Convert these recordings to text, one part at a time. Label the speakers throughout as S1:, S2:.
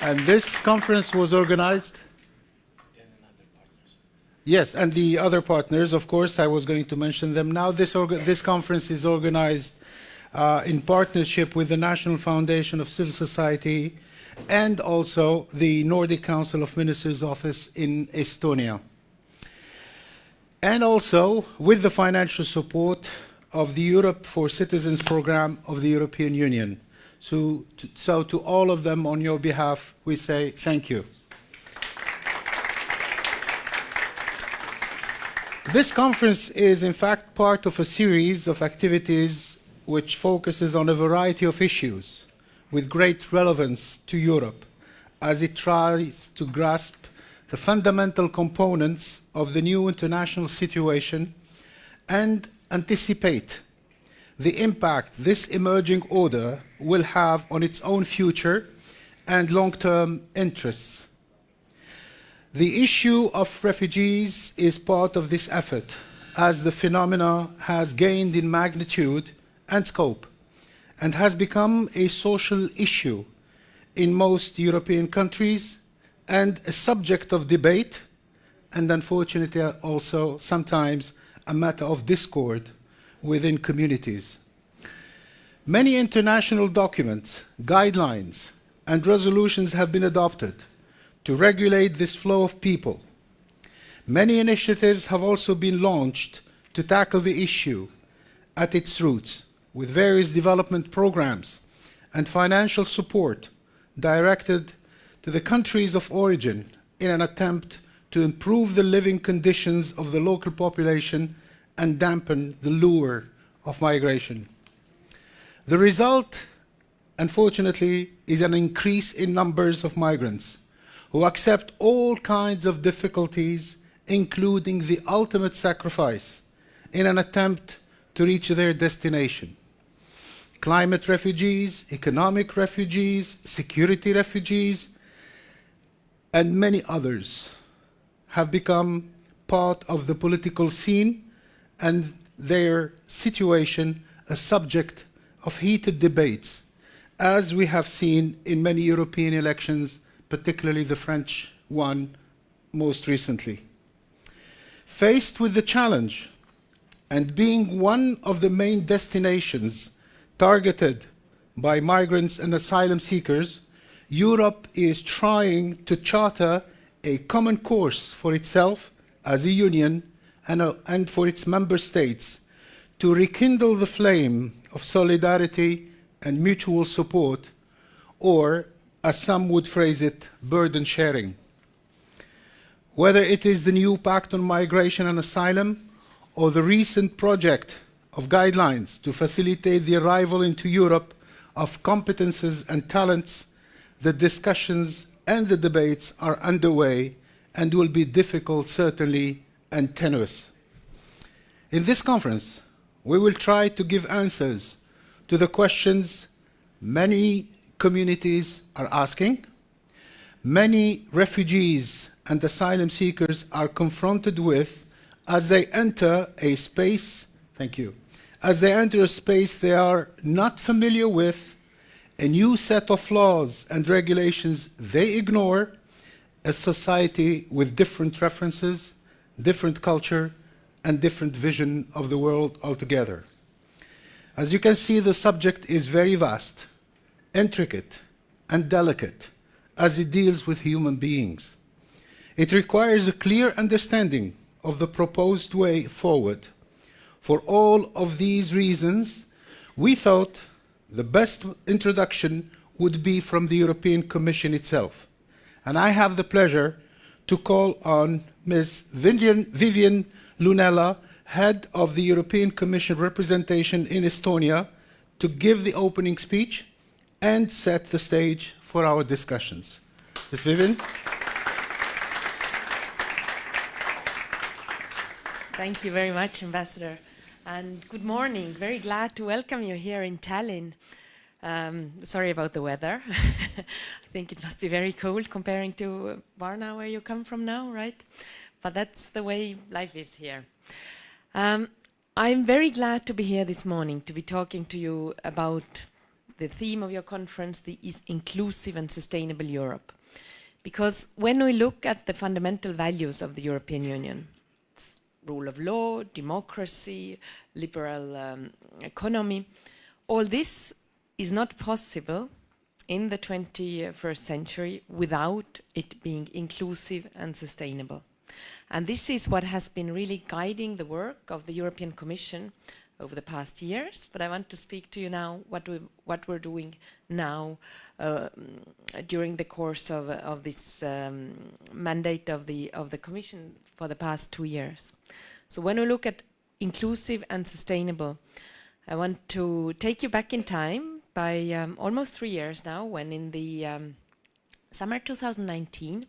S1: And this conference was organized. Yes, and the other partners, of course, I was going to mention them now. This conference is organized in partnership with the National Foundation of Civil Society and also the Nordic Council of Ministers Office in Estonia. And also with the financial support of the Europe for Citizens program of the European Union. So to all of them on your behalf, we say thank you. This conference is in fact part of a series of activities which focuses on a variety of issues with great relevance to Europe as it tries to grasp the fundamental components of the new international situation and anticipate the impact this emerging order will have on its own future and long-term interests. The issue of refugees is part of this effort, as the phenomena has gained in magnitude and scope, and has become a social issue in most European countries, and a subject of debate, and unfortunately also sometimes a matter of discord within communities. Many international documents, guidelines, and resolutions have been adopted to regulate this flow of people. Many initiatives have also been launched to tackle the issue at its roots, with various development programs and financial support directed to the countries of origin in an attempt to improve the living conditions of the local population and dampen the lure of migration. The result, unfortunately, is an increase in numbers of migrants who accept all kinds of difficulties, including the ultimate sacrifice, in an attempt to reach their destination. Climate refugees, economic refugees, security refugees, and many others have become part of the political scene, and their situation a subject of heated debates, as we have seen in many European elections, particularly the French one most recently. Faced with the challenge and being one of the main destinations targeted by migrants and asylum seekers, Europe is trying to charter a common course for itself as a union and for its member states to rekindle the flame of solidarity and mutual support, or, as some would phrase it, burden sharing. Whether it is the new Pact on Migration and Asylum or the recent project of guidelines to facilitate the arrival into Europe of competences and talents, the discussions and the debates are underway and will be difficult, certainly, and tenuous. In this conference, we will try to give answers to the questions many communities are asking, many refugees and asylum seekers are confronted with as they enter a space, as they enter a space they are not familiar with, a new set of laws and regulations they ignore, a society with different references, different culture, and different vision of the world altogether. As you can see, the subject is very vast, intricate, and delicate as it deals with human beings. It requires a clear understanding of the proposed way forward. For all of these reasons, we thought the best introduction would be from the European Commission itself. And I have the pleasure to call on Ms. Vivian Lunella, Head of the European Commission representation in Estonia, to give the opening speech and set the stage for our discussions. Ms. Vivian.
S2: Thank you very much, Ambassador. And good morning. Very glad to welcome you here in Tallinn. Sorry about the weather. I think it must be very cold comparing to Varna, where you come from now, right? But that's the way life is here. I'm very glad to be here this morning to be talking to you about the theme of your conference is inclusive and sustainable Europe. Because when we look at the fundamental values of the European Union, rule of law, democracy, liberal economy, all this is not possible in the 21st century without it being inclusive and sustainable. And this is what has been really guiding the work of the European Commission over the past years. But I want to speak to you now what we're doing now during the course of this mandate of the Commission for the past 2 years. So when we look at inclusive and sustainable, I want to take you back in time by almost 3 years now, when in the summer 2019,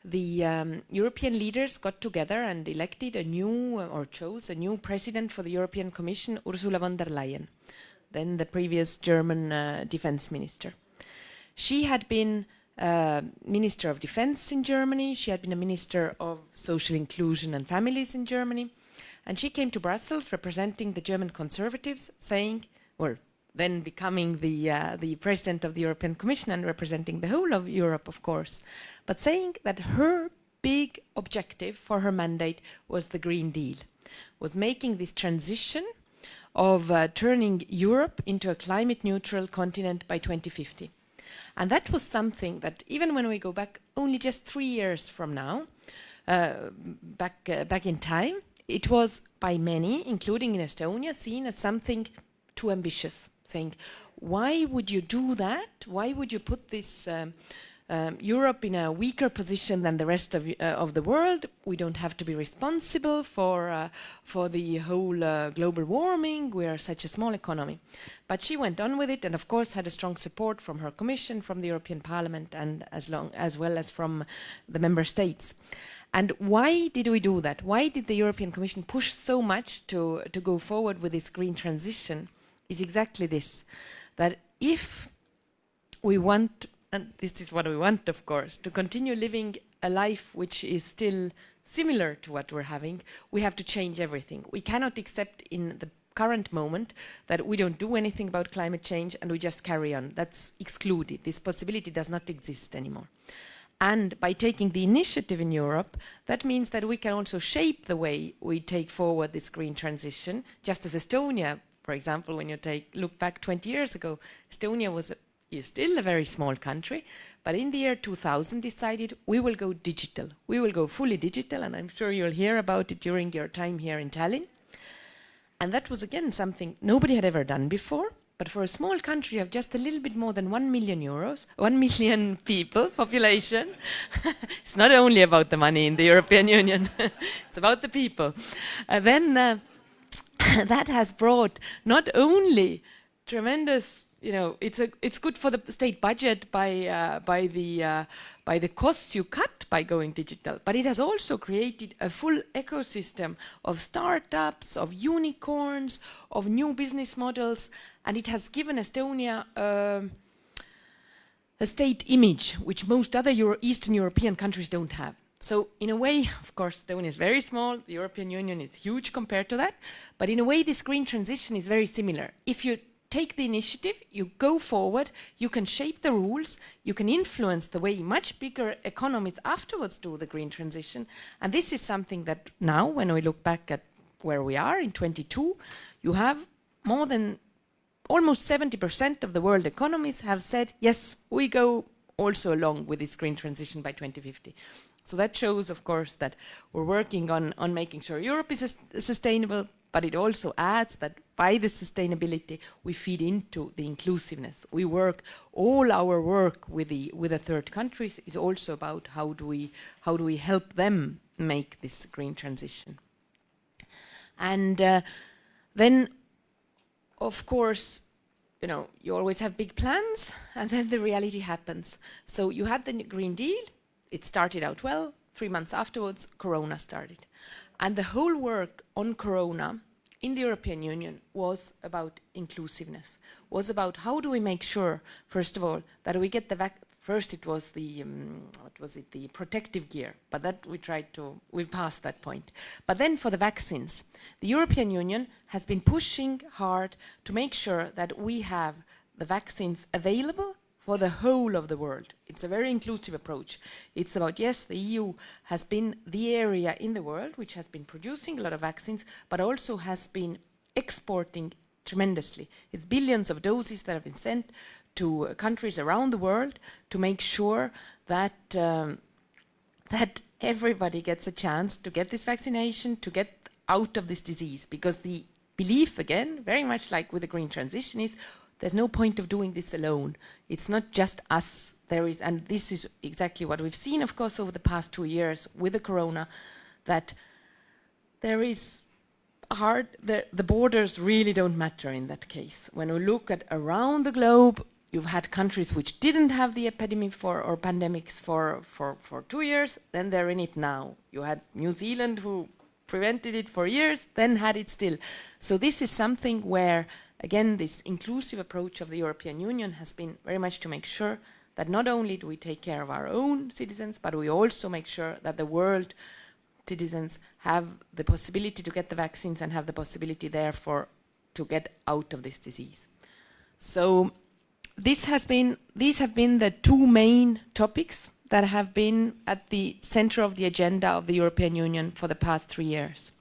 S2: the European leaders got together and elected a new, or chose a new president for the European Commission, Ursula von der Leyen, then the previous German defense minister. She had been Minister of Defense in Germany, she had been a Minister of Social Inclusion and Families in Germany, and she came to Brussels representing the German Conservatives, saying, or then becoming the president of the European Commission and representing the whole of Europe, of course, but saying that her big objective for her mandate was the Green Deal, was making this transition of turning Europe into a climate-neutral continent by 2050. And that was something that, even when we go back only just 3 years from now, back in time, it was by many, including in Estonia, seen as something too ambitious, saying, why would you do that? Why would you put this Europe in a weaker position than the rest of the world? We don't have to be responsible for the whole global warming. We are such a small economy. But she went on with it, and of course had a strong support from her Commission, from the European Parliament, and as well as from the member states. And why did we do that? Why did the European Commission push so much to go forward with this green transition? Is exactly this, that if we want, and this is what we want, of course, to continue living a life which is still similar to what we're having, we have to change everything. We cannot accept in the current moment that we don't do anything about climate change and we just carry on. That's excluded. This possibility does not exist anymore. And by taking the initiative in Europe, that means that we can also shape the way we take forward this green transition, just as Estonia, for example, when you look back 20 years ago, Estonia is still a very small country, but in the year 2000 decided we will go digital. We will go fully digital, and I'm sure you'll hear about it during your time here in Tallinn. And that was again something nobody had ever done before, but for a small country of just a little bit more than 1 million people, population, it's not only about the money in the European Union, it's about the people. Then that has brought not only tremendous, it's good for the state budget by the costs you cut by going digital, but it has also created a full ecosystem of startups, of unicorns, of new business models, and it has given Estonia a state image which most other Eastern European countries don't have. So in a way, of course, Estonia is very small, the European Union is huge compared to that, but in a way this green transition is very similar. If you take the initiative, you go forward, you can shape the rules, you can influence the way much bigger economies afterwards do the green transition. And this is something that now, when we look back at where we are in 22, you have more than almost 70% of the world economies have said, yes, we go also along with this green transition by 2050. So that shows, of course, that we're working on making sure Europe is sustainable, but it also adds that by the sustainability, we feed into the inclusiveness. All our work with the third countries is also about how do we help them make this green transition. And then, of course, you always have big plans, and then the reality happens. So you had the Green Deal. It started out well. 3 months afterwards, Corona started. And the whole work on Corona in the European Union was about inclusiveness, was about how do we make sure, first of all, that we get first it was the, the protective gear, but that we passed that point. But then for the vaccines, the European Union has been pushing hard to make sure that we have the vaccines available for the whole of the world. It's a very inclusive approach. It's about, yes, the EU has been the area in the world which has been producing a lot of vaccines, but also has been exporting tremendously. It's billions of doses that have been sent to countries around the world to make sure that that everybody gets a chance to get this vaccination, to get out of this disease. Because the belief, again, very much like with the green transition, is there's no point of doing this alone. It's not just us. There is, and this is exactly what we've seen, of course, over the past 2 years with the corona, that there is the borders really don't matter in that case. When we look at around the globe, you've had countries which didn't have the epidemic or pandemics for 2 years, then they're in it now. You had New Zealand who prevented it for years, then had it still. So this is something where, again, this inclusive approach of the European Union has been very much to make sure that not only do we take care of our own citizens, but we also make sure that the world citizens have the possibility to get the vaccines and have the possibility, therefore, to get out of this disease. So these have been the two main topics that have been at the center of the agenda of the European Union for the past 3 years.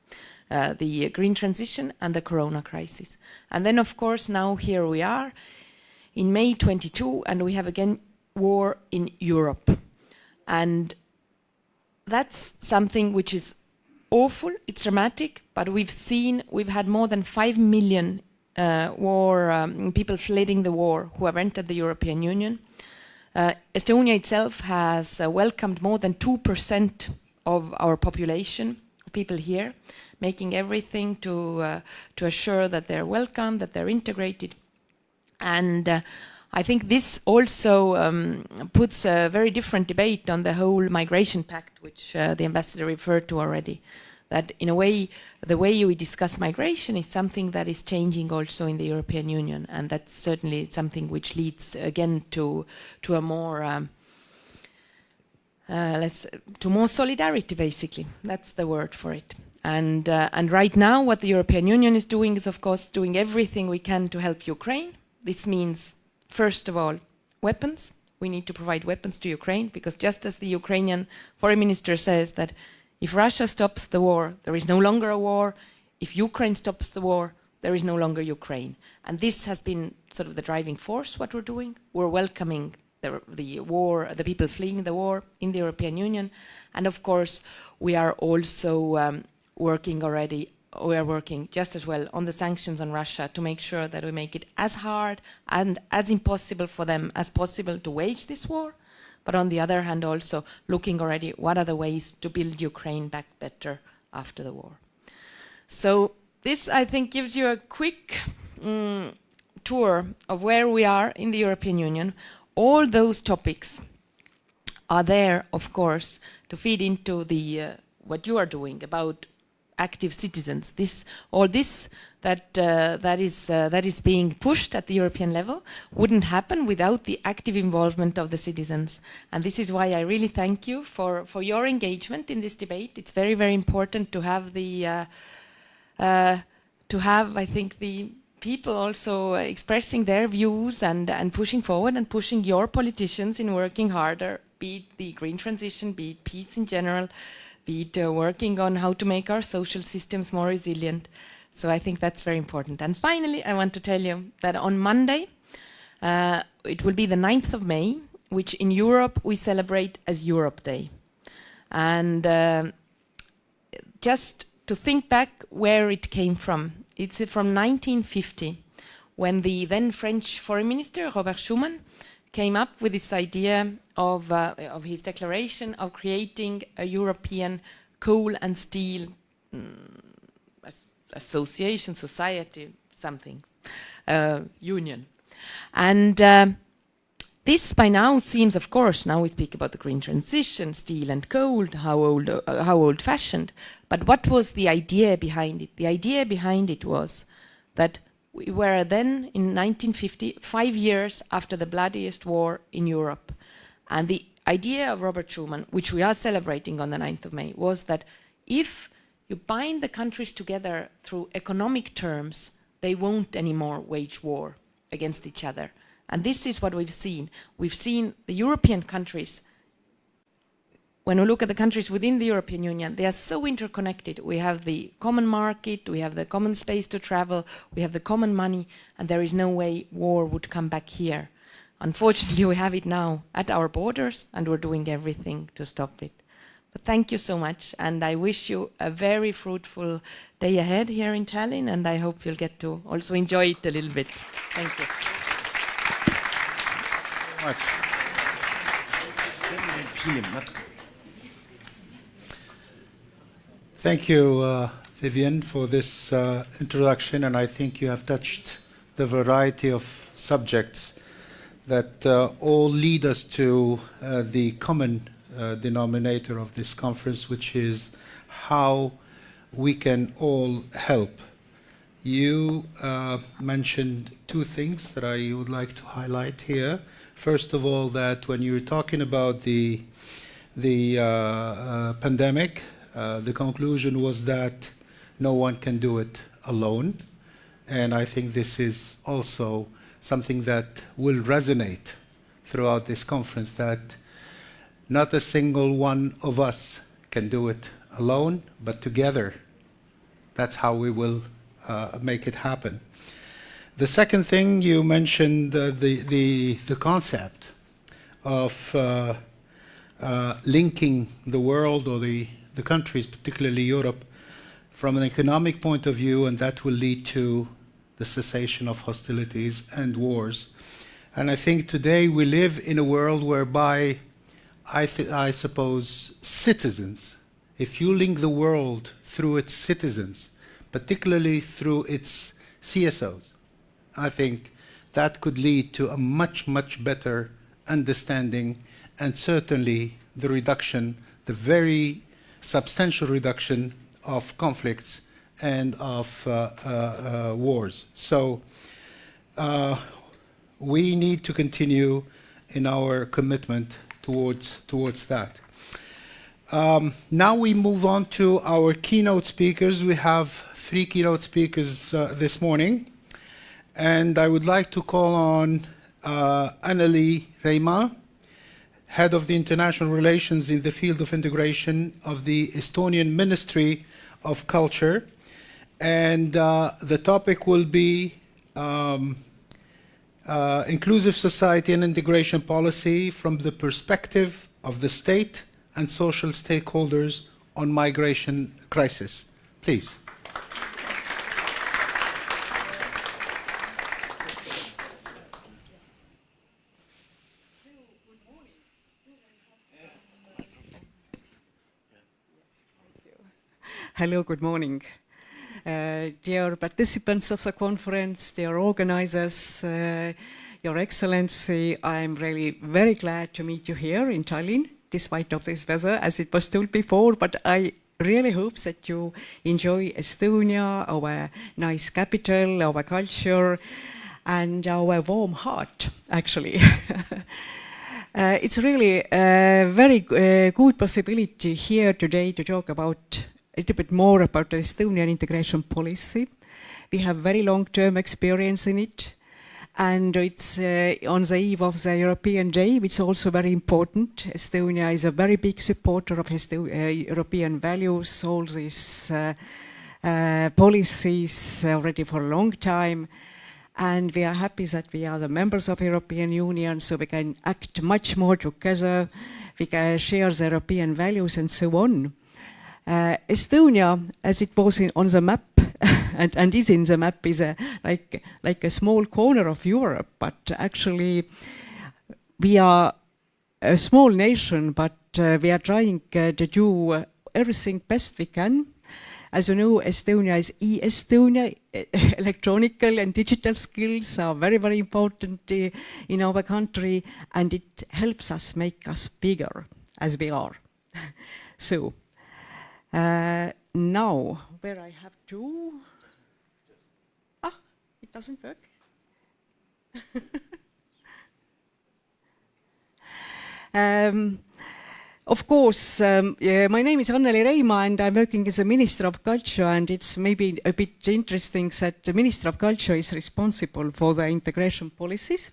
S2: The green transition and the corona crisis. And then, of course, now here we are in May 22, and we have again war in Europe. And that's something which is awful, it's dramatic, but we've had more than 5 million people fleeing the war who have entered the European Union. Estonia itself has welcomed more than 2% of our population, people here, making everything to assure that they're welcome, that they're integrated. And I think this also puts a very different debate on the whole migration pact, which the ambassador referred to already. That in a way, the way we discuss migration is something that is changing also in the European Union, and that's certainly something which leads again to a more to more solidarity, basically. That's the word for it. And right now, what the European Union is doing is, of course, doing everything we can to help Ukraine. This means, first of all, weapons. We need to provide weapons to Ukraine, because just as the Ukrainian foreign minister says that if Russia stops the war, there is no longer a war. If Ukraine stops the war, there is no longer Ukraine. And this has been sort of the driving force, what we're doing. We're welcoming the war, the people fleeing the war in the European Union. And of course, we are also working already, we are working just as well on the sanctions on Russia to make sure that we make it as hard and as impossible for them as possible to wage this war. But on the other hand, also looking already what are the ways to build Ukraine back better after the war. So this, I think, gives you a quick tour of where we are in the European Union. All those topics are there, of course, to feed into the what you are doing about active citizens. All this that is being pushed at the European level wouldn't happen without the active involvement of the citizens. And this is why I really thank you for your engagement in this debate. It's very, very important to have I think, the people also expressing their views and pushing forward and pushing your politicians in working harder, be it the green transition, be it peace in general, be it working on how to make our social systems more resilient. So I think that's very important. And finally, I want to tell you that on Monday, it will be the 9th of May, which in Europe we celebrate as Europe Day. And just to think back where it came from, it's from 1950, when the then French Foreign Minister, Robert Schuman, came up with this idea of his declaration of creating a European coal and steel association, society, something, union. And this by now seems, of course, now we speak about the green transition, steel and coal, how old-fashioned. But what was the idea behind it? The idea behind it was that we were then, in 1950, 5 years after the bloodiest war in Europe. And the idea of Robert Schuman, which we are celebrating on the 9th of May, was that if you bind the countries together through economic terms, they won't anymore wage war against each other. And this is what we've seen. We've seen the European countries, when we look at the countries within the European Union, they are so interconnected. We have the common market, we have the common space to travel, we have the common money, and there is no way war would come back here. Unfortunately, we have it now at our borders, and we're doing everything to stop it. But thank you so much, and I wish you a very fruitful day ahead here in Tallinn, and I hope you'll get to also enjoy it a little bit. Thank you.
S1: Thank you, Vivian, for this introduction, and I think you have touched the variety of subjects that all lead us to the common denominator of this conference, which is how we can all help. You mentioned two things that I would like to highlight here. First of all, that when you were talking about the pandemic, the conclusion was that no one can do it alone. And I think this is also something that will resonate throughout this conference, that not a single one of us can do it alone, but together, that's how we will make it happen. The second thing you mentioned, the concept of linking the world or the countries, particularly Europe, from an economic point of view, and that will lead to the cessation of hostilities and wars. And I think today we live in a world whereby I suppose citizens, if you link the world through its citizens, particularly through its CSOs, I think that could lead to a much, much better understanding, and certainly the reduction, the very substantial reduction of conflicts and of wars. So we need to continue in our commitment towards that. Now we move on to our keynote speakers. We have 3 keynote speakers this morning. And I would like to call on Anneli Reima, Head of the International Relations in the field of integration of the Estonian Ministry of Culture. And the topic will be inclusive society and integration policy from the perspective of the state and social stakeholders on migration crisis. Please.
S3: Hello, good morning. Dear participants of the conference, dear organizers, Your Excellency, I'm really very glad to meet you here in Tallinn, despite of this weather, as it was told before, but I really hope that you enjoy Estonia, our nice capital, our culture, and our warm heart, actually. It's really a very good possibility here today to talk about a little bit more about the Estonian integration policy. We have very long-term experience in it, and it's on the eve of the European Day, which is also very important. Estonia is a very big supporter of European values, all these policies already for a long time, and we are happy that we are the members of the European Union, so we can act much more together, we can share the European values and so on. Estonia, as it was on the map, and is in the map, is like a small corner of Europe, but actually we are a small nation, but we are trying to do everything best we can. As you know, Estonia is e-Estonia. Electronical and digital skills are very, very important in our country, and it helps us make us bigger as we are. So, now, where I have to... it doesn't work. Of course, my name is Anneli Reima, and I'm working as a Minister of Culture, and it's maybe a bit interesting that the Minister of Culture is responsible for the integration policies.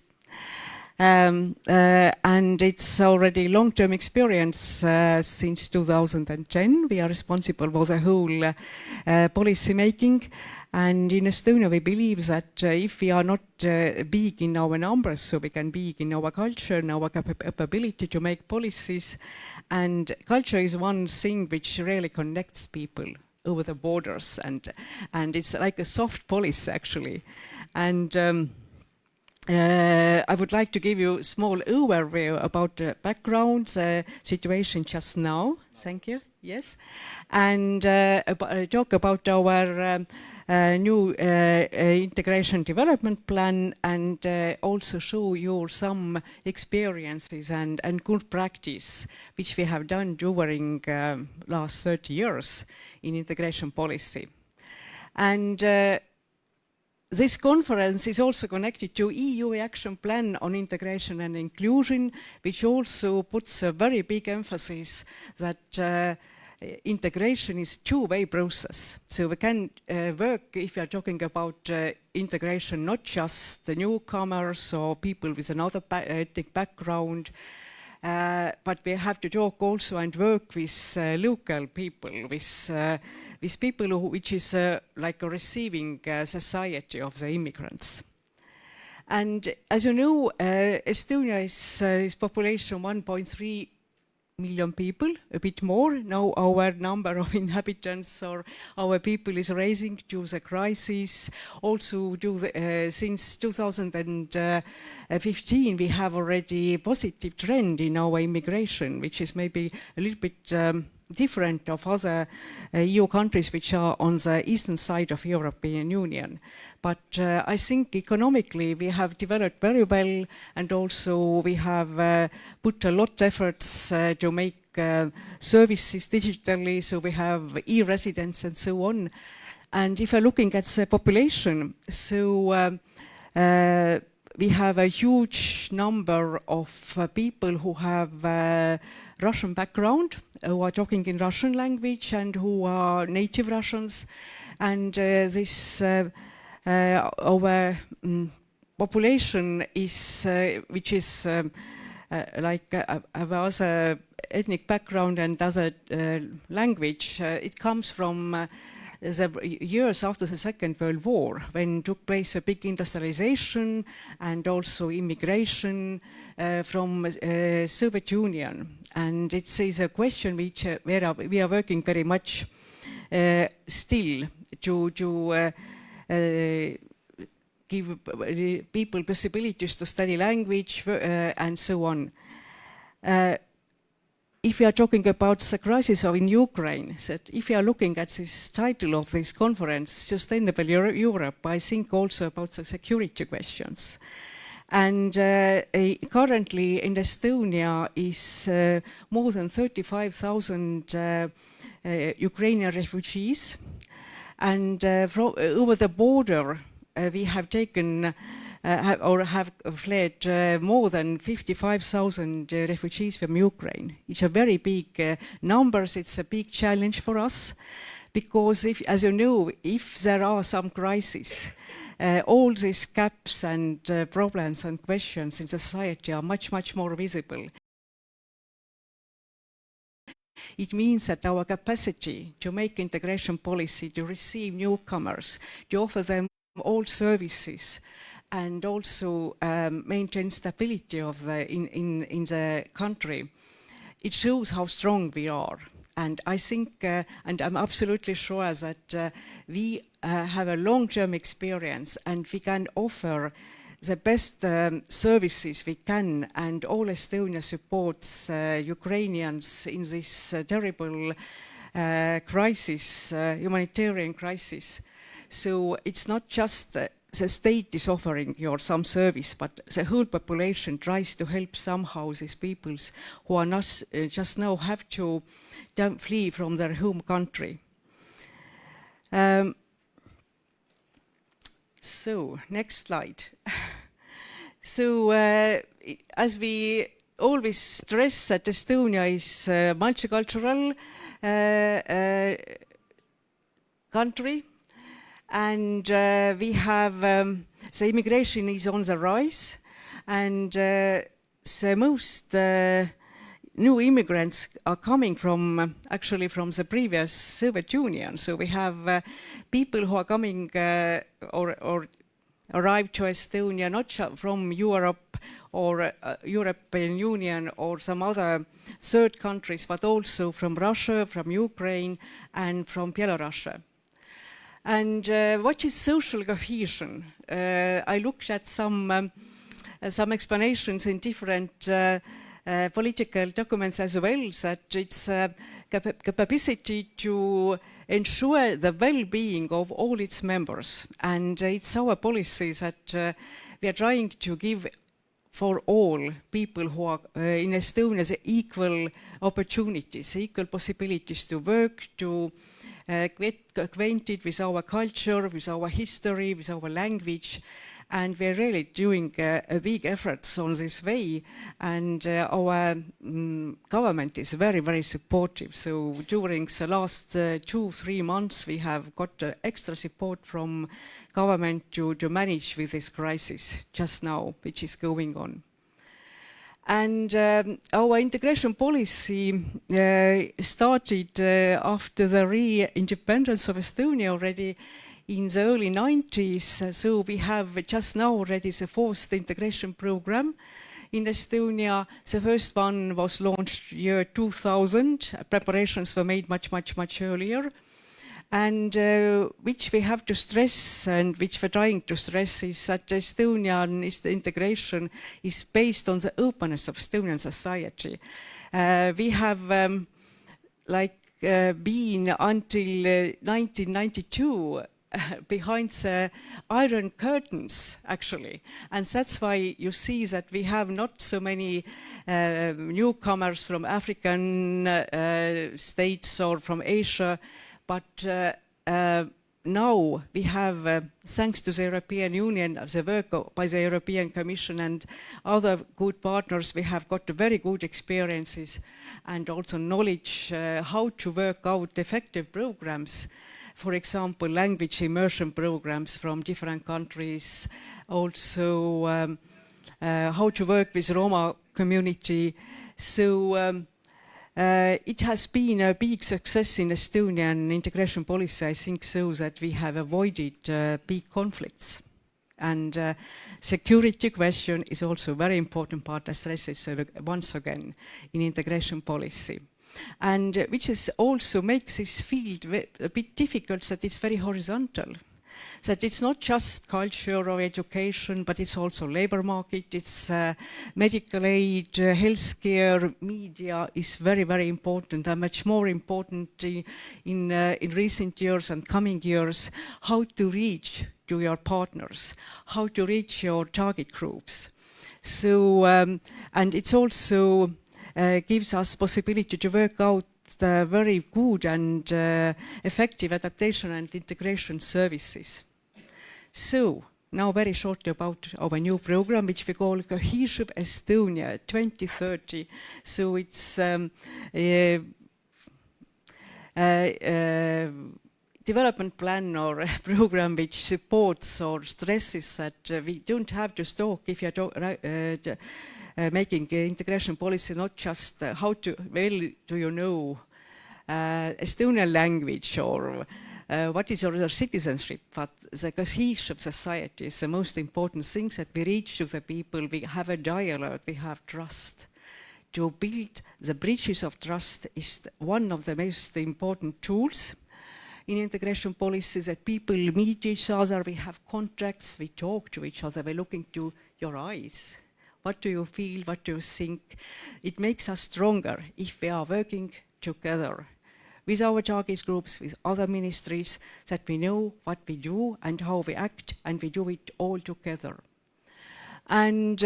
S3: And it's already long-term experience since 2010. We are responsible for the whole policy making. And in Estonia, we believe that if we are not big in our numbers, so we can be big in our culture and our capability to make policies. And culture is one thing which really connects people over the borders, and it's like a soft policy, actually. And I would like to give you a small overview about the background, situation just now. Thank you. Yes. And talk about our new integration development plan, and also show you some experiences and good practice which we have done during last 30 years in integration policy. And this conference is also connected to EU Action Plan on Integration and Inclusion, which also puts a very big emphasis that integration is a two-way process. So we can work, if we are talking about integration, not just the newcomers or people with another ethnic background, but we have to talk also and work with local people, with people which is like a receiving society of the immigrants. And as you know, Estonia is population 1.3 million people, a bit more. Now our number of inhabitants or our people is rising due to the crisis. Also since 2015 we have already a positive trend in our immigration, which is maybe a little bit different of other EU countries which are on the eastern side of European Union. But I think economically we have developed very well, and also we have put a lot of efforts to make services digitally, so we have e-residents and so on. And if you're looking at the population, so we have a huge number of people who have Russian background, who are talking in Russian language and who are native Russians. And this our population is, which is like of other ethnic background and other language, it comes from the years after the Second World War, when took place a big industrialization and also immigration from Soviet Union. And it is a question which where we are working very much still to give people possibilities to study language and so on. If we are talking about the crisis in Ukraine, that if we are looking at this title of this conference, Sustainable Europe, I think also about the security questions. And currently in Estonia is more than 35,000 Ukrainian refugees. And over the border, we have taken have fled more than 55,000 refugees from Ukraine. It's a very big numbers. It's a big challenge for us, because if, as you know, if there are some crises, all these gaps and problems and questions in society are much, much more visible. It means that our capacity to make integration policy, to receive newcomers, to offer them all services, and also maintain stability of in the country, it shows how strong we are. And I think, and I'm absolutely sure that we have a long-term experience and we can offer the best services we can, and all Estonia supports Ukrainians in this terrible crisis, humanitarian crisis. So it's not just the state is offering you some service, but the whole population tries to help somehow these peoples who are not just now have to flee from their home country. So, next slide. So, as we always stress that Estonia is a multicultural country, and we have the immigration is on the rise, And the most new immigrants are coming from actually from the previous Soviet Union. So we have people who are coming or arrived to Estonia not from Europe or European Union or some other third countries, but also from Russia, from Ukraine, and from Belarus. And what is social cohesion? I looked at some explanations in different political documents as well, that it's capacity to ensure the well-being of all its members. And it's our policy that we are trying to give for all people who are in Estonia the equal opportunities, equal possibilities to work, to get acquainted with our culture, with our history, with our language. And we're really doing a big efforts on this way, and our government is very, very supportive. So during the last 2-3 months, we have got extra support from government to manage with this crisis just now, which is going on. And our integration policy started after the re-independence of Estonia already in the early 90s. So we have just now already the 4th integration program in Estonia. The first one was launched year 2000. Preparations were made much earlier. And which we have to stress, and which we're trying to stress, is that Estonian integration is based on the openness of Estonian society. We have been until 1992 behind the iron curtains, actually. And that's why you see that we have not so many newcomers from African states or from Asia, but now we have, thanks to the European Union, the work by the European Commission and other good partners, we have got very good experiences and also knowledge how to work out effective programs. For example, language immersion programs from different countries, also how to work with Roma community. So it has been a big success in Estonian integration policy, I think, so that we have avoided big conflicts. And security question is also a very important part, I stress it once again, in integration policy. And which is also makes this field a bit difficult, that it's very horizontal. That it's not just culture or education, but it's also labor market, it's medical aid, healthcare, media is very, very important, and much more important in recent years and coming years, how to reach to your partners, how to reach your target groups. So, and it's also gives us possibility to work out the very good and effective adaptation and integration services. So, now very shortly about our new program, which we call Cohesion Estonia 2030. So it's development plan or a program which supports or stresses that we don't have to talk if you're making integration policy, not just how to, well, do you know Estonian language or what is your citizenship, but the cohesion of society is the most important thing, that we reach to the people, we have a dialogue, we have trust. To build the bridges of trust is one of the most important tools in integration policies, that people meet each other, we have contracts, we talk to each other, we look into your eyes. What do you feel? What do you think? It makes us stronger if we are working together with our target groups, with other ministries, that we know what we do and how we act, and we do it all together. And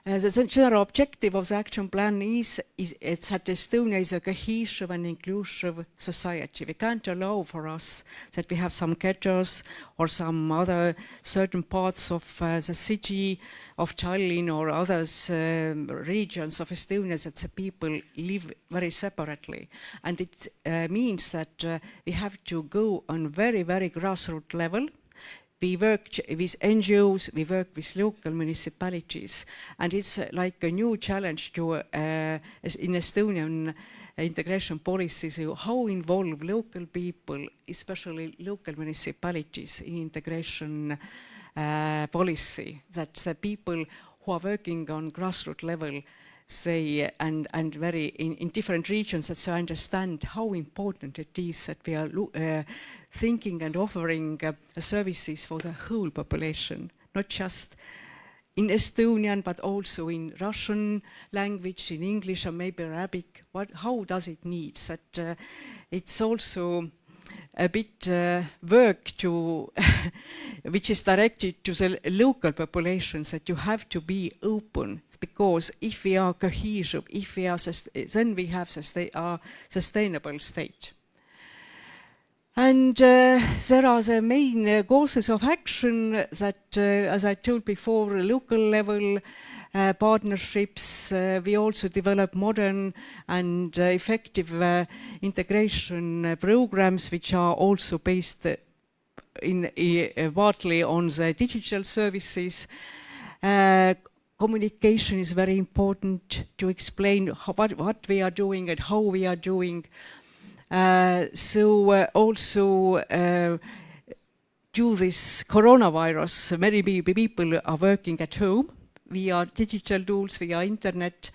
S3: the general objective of the action plan is that Estonia is a cohesive and inclusive society. We can't allow for us that we have some ghettos or some other certain parts of the city of Tallinn or other regions of Estonia that the people live very separately. And it means that we have to go on very, very grassroots level. We work with NGOs, we work with local municipalities, and it's like a new challenge to in Estonian integration policies, how involve local people, especially local municipalities, in integration policy, that the people who are working on grassroots level say, and very in different regions, that so understand how important it is that we are thinking and offering services for the whole population, not just in Estonian, but also in Russian language, in English, or maybe Arabic. How does it need? That it's also a bit work to which is directed to the local populations, that you have to be open, because if we are cohesive, if we are then we have a sustainable state. And there are the main courses of action that, as I told before, local level partnerships. We also develop modern and effective integration programs, which are also based partly on the digital services. Communication is very important to explain what we are doing and how we are doing. Also due this coronavirus, many people are working at home via digital tools, via internet,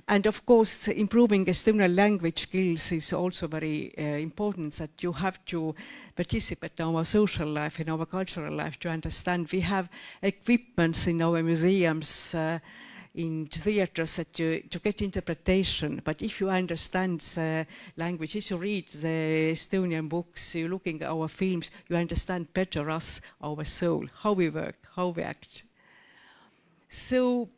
S3: and of course improving Estonian language skills is also very important, that you have to participate in our social life, in our cultural life, to understand. We have equipments in our museums, in theaters, to get interpretation, but if you understand the language, if you read the Estonian books, you looking at our films, you understand better us, our soul, how we work, how we act. So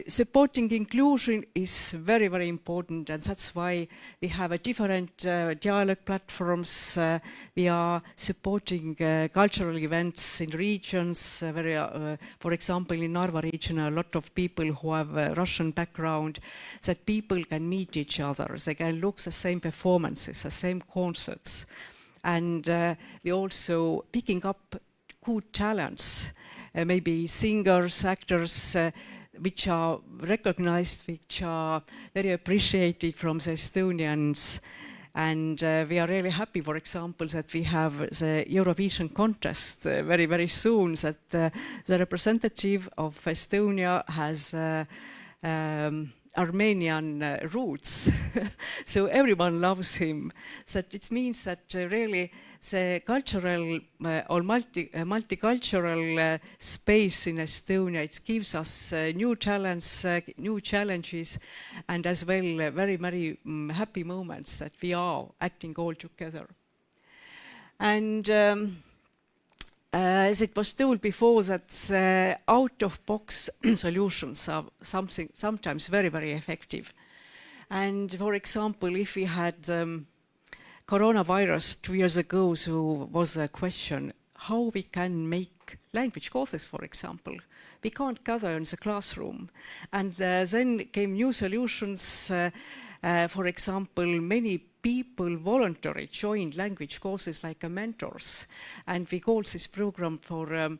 S3: supporting inclusion is very, very important, and that's why we have a different dialogue platforms. We are supporting cultural events in regions. For example, in Narva region, a lot of people who have a Russian background, that people can meet each other. They can look the same performances, the same concerts. And we also picking up good talents, maybe singers, actors, which are recognized, which are very appreciated from the Estonians. And we are really happy, for example, that we have the Eurovision contest very, very soon, that the representative of Estonia has Armenian roots. So everyone loves him. So it means that really the cultural or multicultural space in Estonia, it gives us new talents, new challenges, and as well very, very happy moments that we are acting all together. And as it was told before, that out-of-box solutions are sometimes very, very effective. And for example, if we had coronavirus 2 years ago, so was a question how we can make language courses, for example. We can't gather in the classroom. And then came new solutions. For example, many people voluntarily joined language courses like mentors. And we called this program for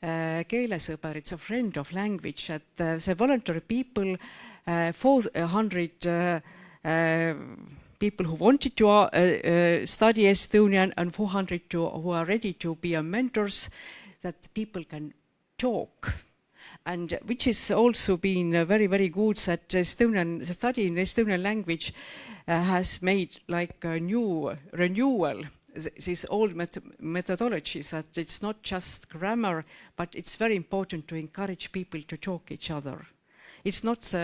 S3: Keelesõber, it's a friend of language. At the voluntary people, 400 people who wanted to study Estonian, and 400 who are ready to be mentors, that people can talk. And which has also been very, very good, that the study in Estonian language has made like a new renewal, these old methodologies, that it's not just grammar, but it's very important to encourage people to talk each other. It's not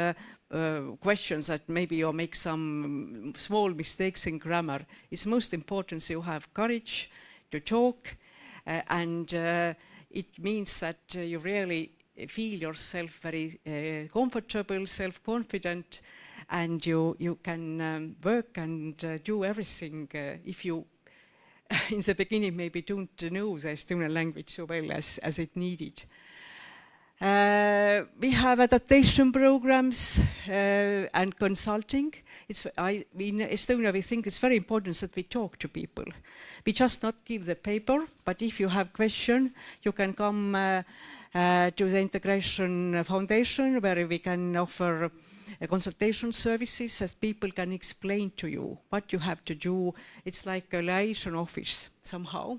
S3: questions that maybe you make some small mistakes in grammar. It's most important you have courage to talk, and it means that you really feel yourself very comfortable, self-confident, and you can work and do everything if you in the beginning maybe don't know the Estonian language so well as it needed. We have adaptation programs and consulting. In Estonia, we think it's very important that we talk to people. We just not give the paper, but if you have question, you can come to the Integration Foundation, where we can offer consultation services that people can explain to you what you have to do. It's like a liaison office somehow.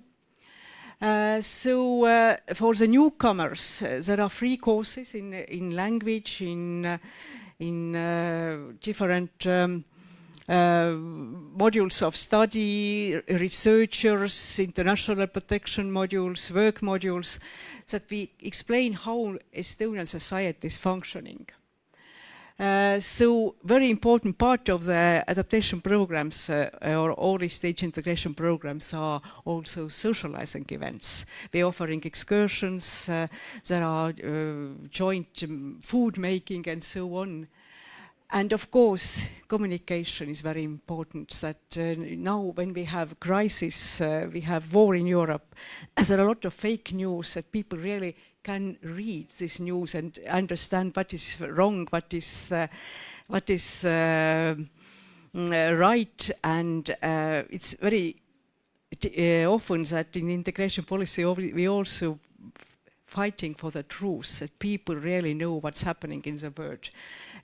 S3: For the newcomers, there are free courses in language, in different modules of study, researchers, international protection modules, work modules, that we explain how Estonian society is functioning. Very important part of the adaptation programs or early stage integration programs are also socializing events. We're offering excursions, there are joint food making and so on. And of course, communication is very important. That now when we have crisis, we have war in Europe, there are a lot of fake news that people really can read this news and understand what is wrong, what is right. And it's very often that in integration policy we also fighting for the truth, that people really know what's happening in the world.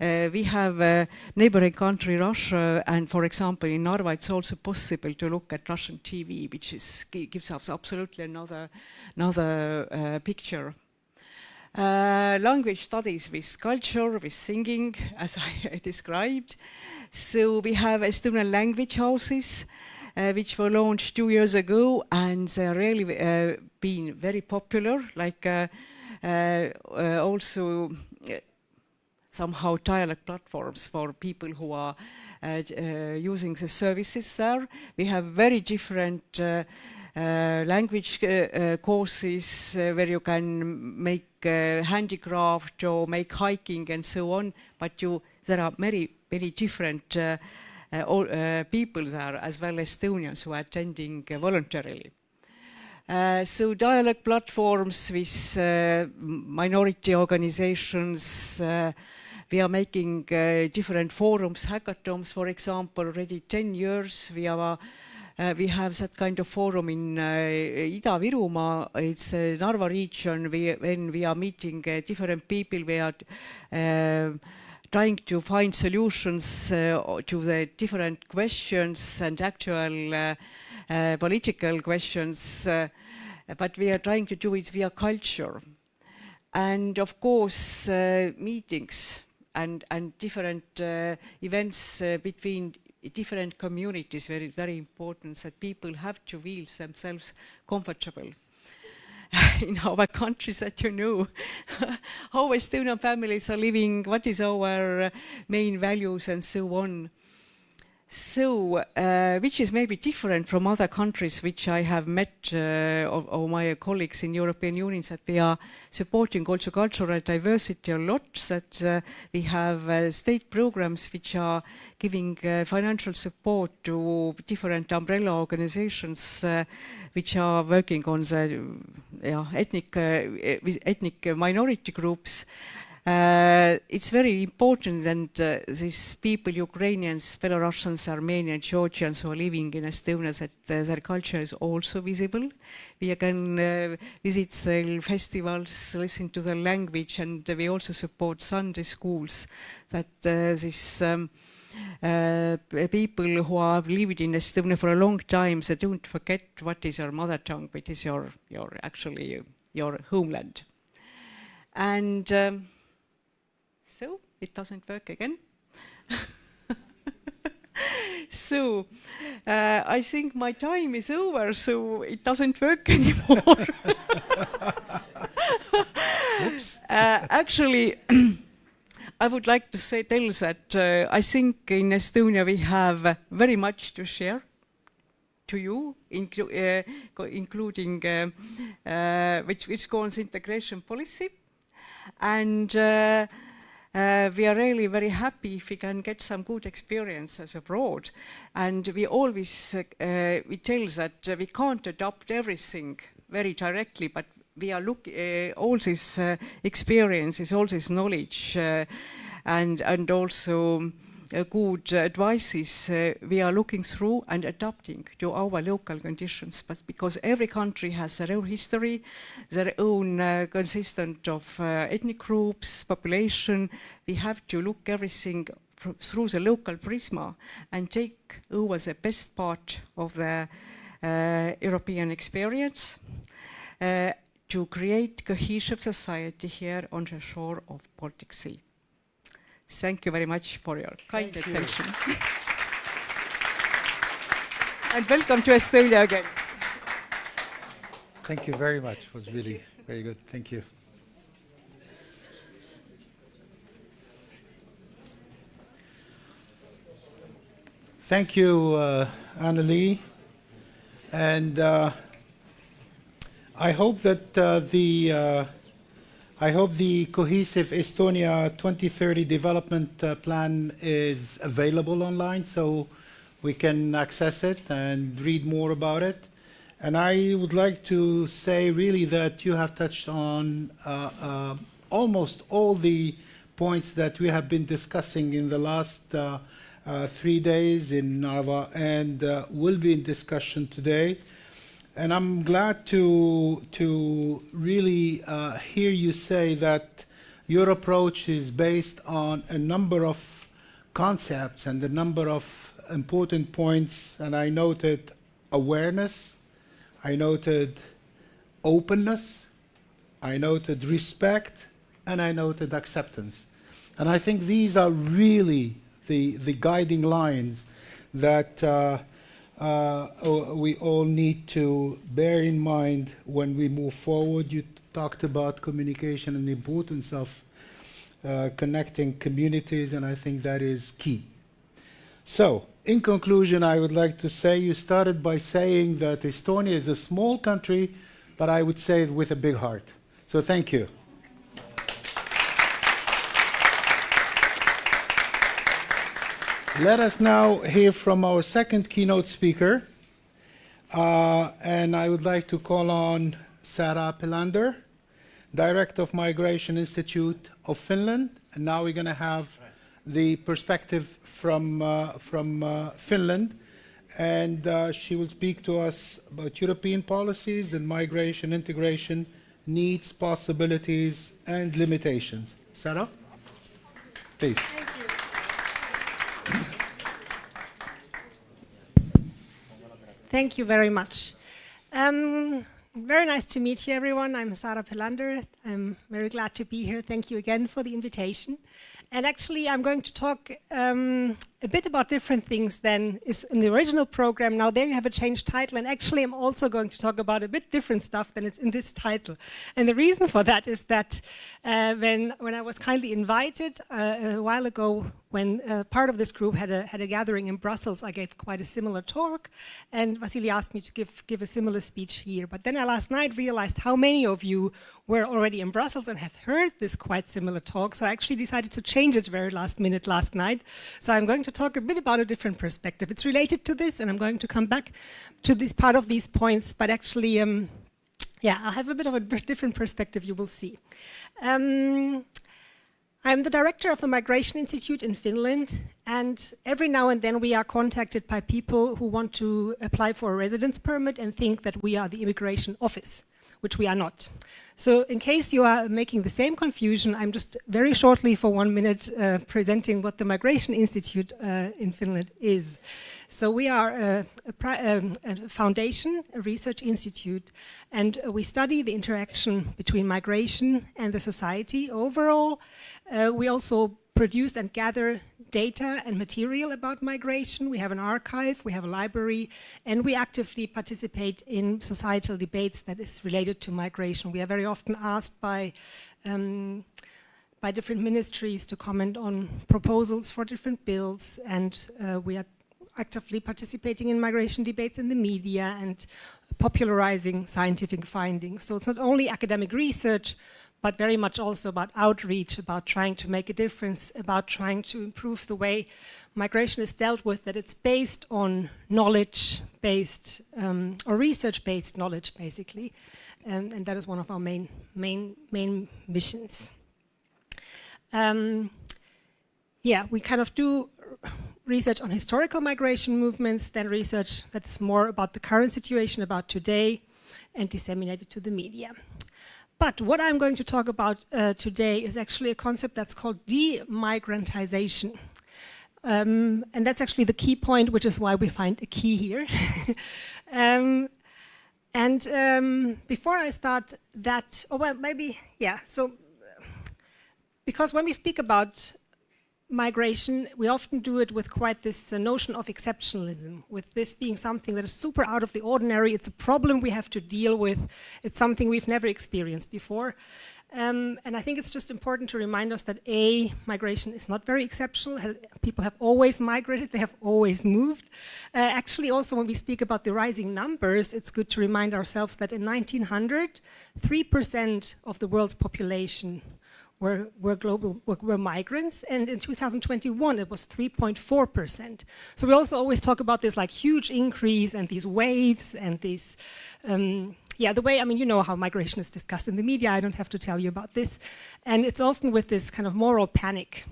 S3: We have a neighboring country, Russia, and for example in Narva it's also possible to look at Russian TV, which gives us absolutely another picture. Language studies with culture, with singing, as I described. So we have Estonian language houses, which were launched 2 years ago, and they are really been very popular, like also somehow dialogue platforms for people who are using the services there. We have very different language courses where you can make handicraft or make hiking and so on, but there are many different people there, as well as Estonians who are attending voluntarily. So dialogue platforms with minority organizations. We are making different forums, hackathons, for example, already 10 years. We have that kind of forum in Ida-Virumaa. It's Narva region. When we are meeting different people, we are trying to find solutions to the different questions and actual political questions, but we are trying to do it via culture. And of course, meetings and different events between different communities, very important, that people have to feel themselves comfortable. In our countries, that you know, how Estonian families are living, what is our main values and so on. So, which is maybe different from other countries which I have met or my colleagues in European Union, that we are supporting also cultural diversity a lot, that we have state programs which are giving financial support to different umbrella organizations which are working on the ethnic minority groups. It's very important that these people, Ukrainians, Belarusians, Armenians, Georgians who are living in Estonia, that their culture is also visible. We can visit their festivals, listen to their language, and we also support Sunday schools, that these people who have lived in Estonia for a long time, they don't forget what is your mother tongue, what is your homeland. And so it doesn't work again. So I think my time is over, so it doesn't work anymore. Actually, I would like to tell that I think in Estonia we have very much to share to you, including which goes integration policy. And we are really very happy if we can get some good experiences abroad. And we always we tell that we can't adopt everything very directly, but we are all this experiences, all this knowledge, and also good advices we are looking through and adapting to our local conditions, but because every country has their own history, their own consistent of ethnic groups, population, we have to look everything through the local prisma and take over the best part of the European experience to create cohesive society here on the shore of Baltic Sea. Thank you very much for your kind attention. And welcome to Estonia again.
S1: Thank you very much. It was really very good. Thank you. Thank you, Annalie. And I hope that the cohesive Estonia 2030 development plan is available online, so we can access it and read more about it. And I would like to say really that you have touched on almost all the points that we have been discussing in the last 3 days in Narva and will be in discussion today. And I'm glad to really hear you say that your approach is based on a number of concepts and a number of important points. And I noted awareness, I noted openness, I noted respect, and I noted acceptance. And I think these are really the guiding lines that we all need to bear in mind when we move forward. You talked about communication and the importance of connecting communities, and I think that is key. So, in conclusion, I would like to say you started by saying that Estonia is a small country, but I would say it with a big heart. So thank you. Let us now hear from our second keynote speaker. And I would like to call on Sara Pelander, Director of Migration Institute of Finland. And now we're going to have the perspective from Finland. And she will speak to us about European policies and migration integration, needs, possibilities, and limitations. Sara, please.
S4: Thank you. Thank you very much. Very nice to meet you, everyone. I'm Sara Pelander. I'm very glad to be here. Thank you again for the invitation. And actually, I'm going to talk a bit about different things than is in the original program. Now, there you have a changed title. And actually, I'm also going to talk about a bit different stuff than it's in this title. And the reason for that is that when I was kindly invited a while ago, when part of this group had a gathering in Brussels, I gave quite a similar talk. And Vasily asked me to give a similar speech here. But then I last night realized how many of you were already in Brussels and have heard this quite similar talk. So I actually decided to change it very last minute last night. So I'm going to talk a bit about a different perspective. It's related to this, and I'm going to come back to this part of these points. But actually, yeah, I'll have a bit of a different perspective, you will see. I'm the director of the Migration Institute in Finland, and every now and then we are contacted by people who want to apply for a residence permit and think that we are the immigration office, which we are not. So in case you are making the same confusion, I'm just very shortly for 1 minute presenting what the Migration Institute in Finland is. So we are a foundation, a research institute, and we study the interaction between migration and the society overall. We also produce and gather data and material about migration. We have an archive, we have a library, and we actively participate in societal debates that is related to migration. We are very often asked by different ministries to comment on proposals for different bills, and we are actively participating in migration debates in the media and popularizing scientific findings. So it's not only academic research, but very much also about outreach, about trying to make a difference, about trying to improve the way migration is dealt with, that it's based on knowledge-based or research-based knowledge, basically. and that is one of our main missions. Yeah, we kind of do research on historical migration movements, then research that's more about the current situation, about today, and disseminate it to the media. But what I'm going to talk about today is actually a concept that's called demigrantization. And that's actually the key point, which is why we find a key here. Before I start that, because when we speak about migration, we often do it with quite this notion of exceptionalism, with this being something that is super out of the ordinary. It's a problem we have to deal with. It's something we've never experienced before. And I think it's just important to remind us that migration is not very exceptional. People have always migrated, they have always moved. Actually, also when we speak about the rising numbers, it's good to remind ourselves that in 1900, 3% of the world's population were migrants, and in 2021 it was 3.4%. So we also always talk about this like huge increase and these waves and these, the way, I mean, you know how migration is discussed in the media, I don't have to tell you about this. And it's often with this kind of moral panic.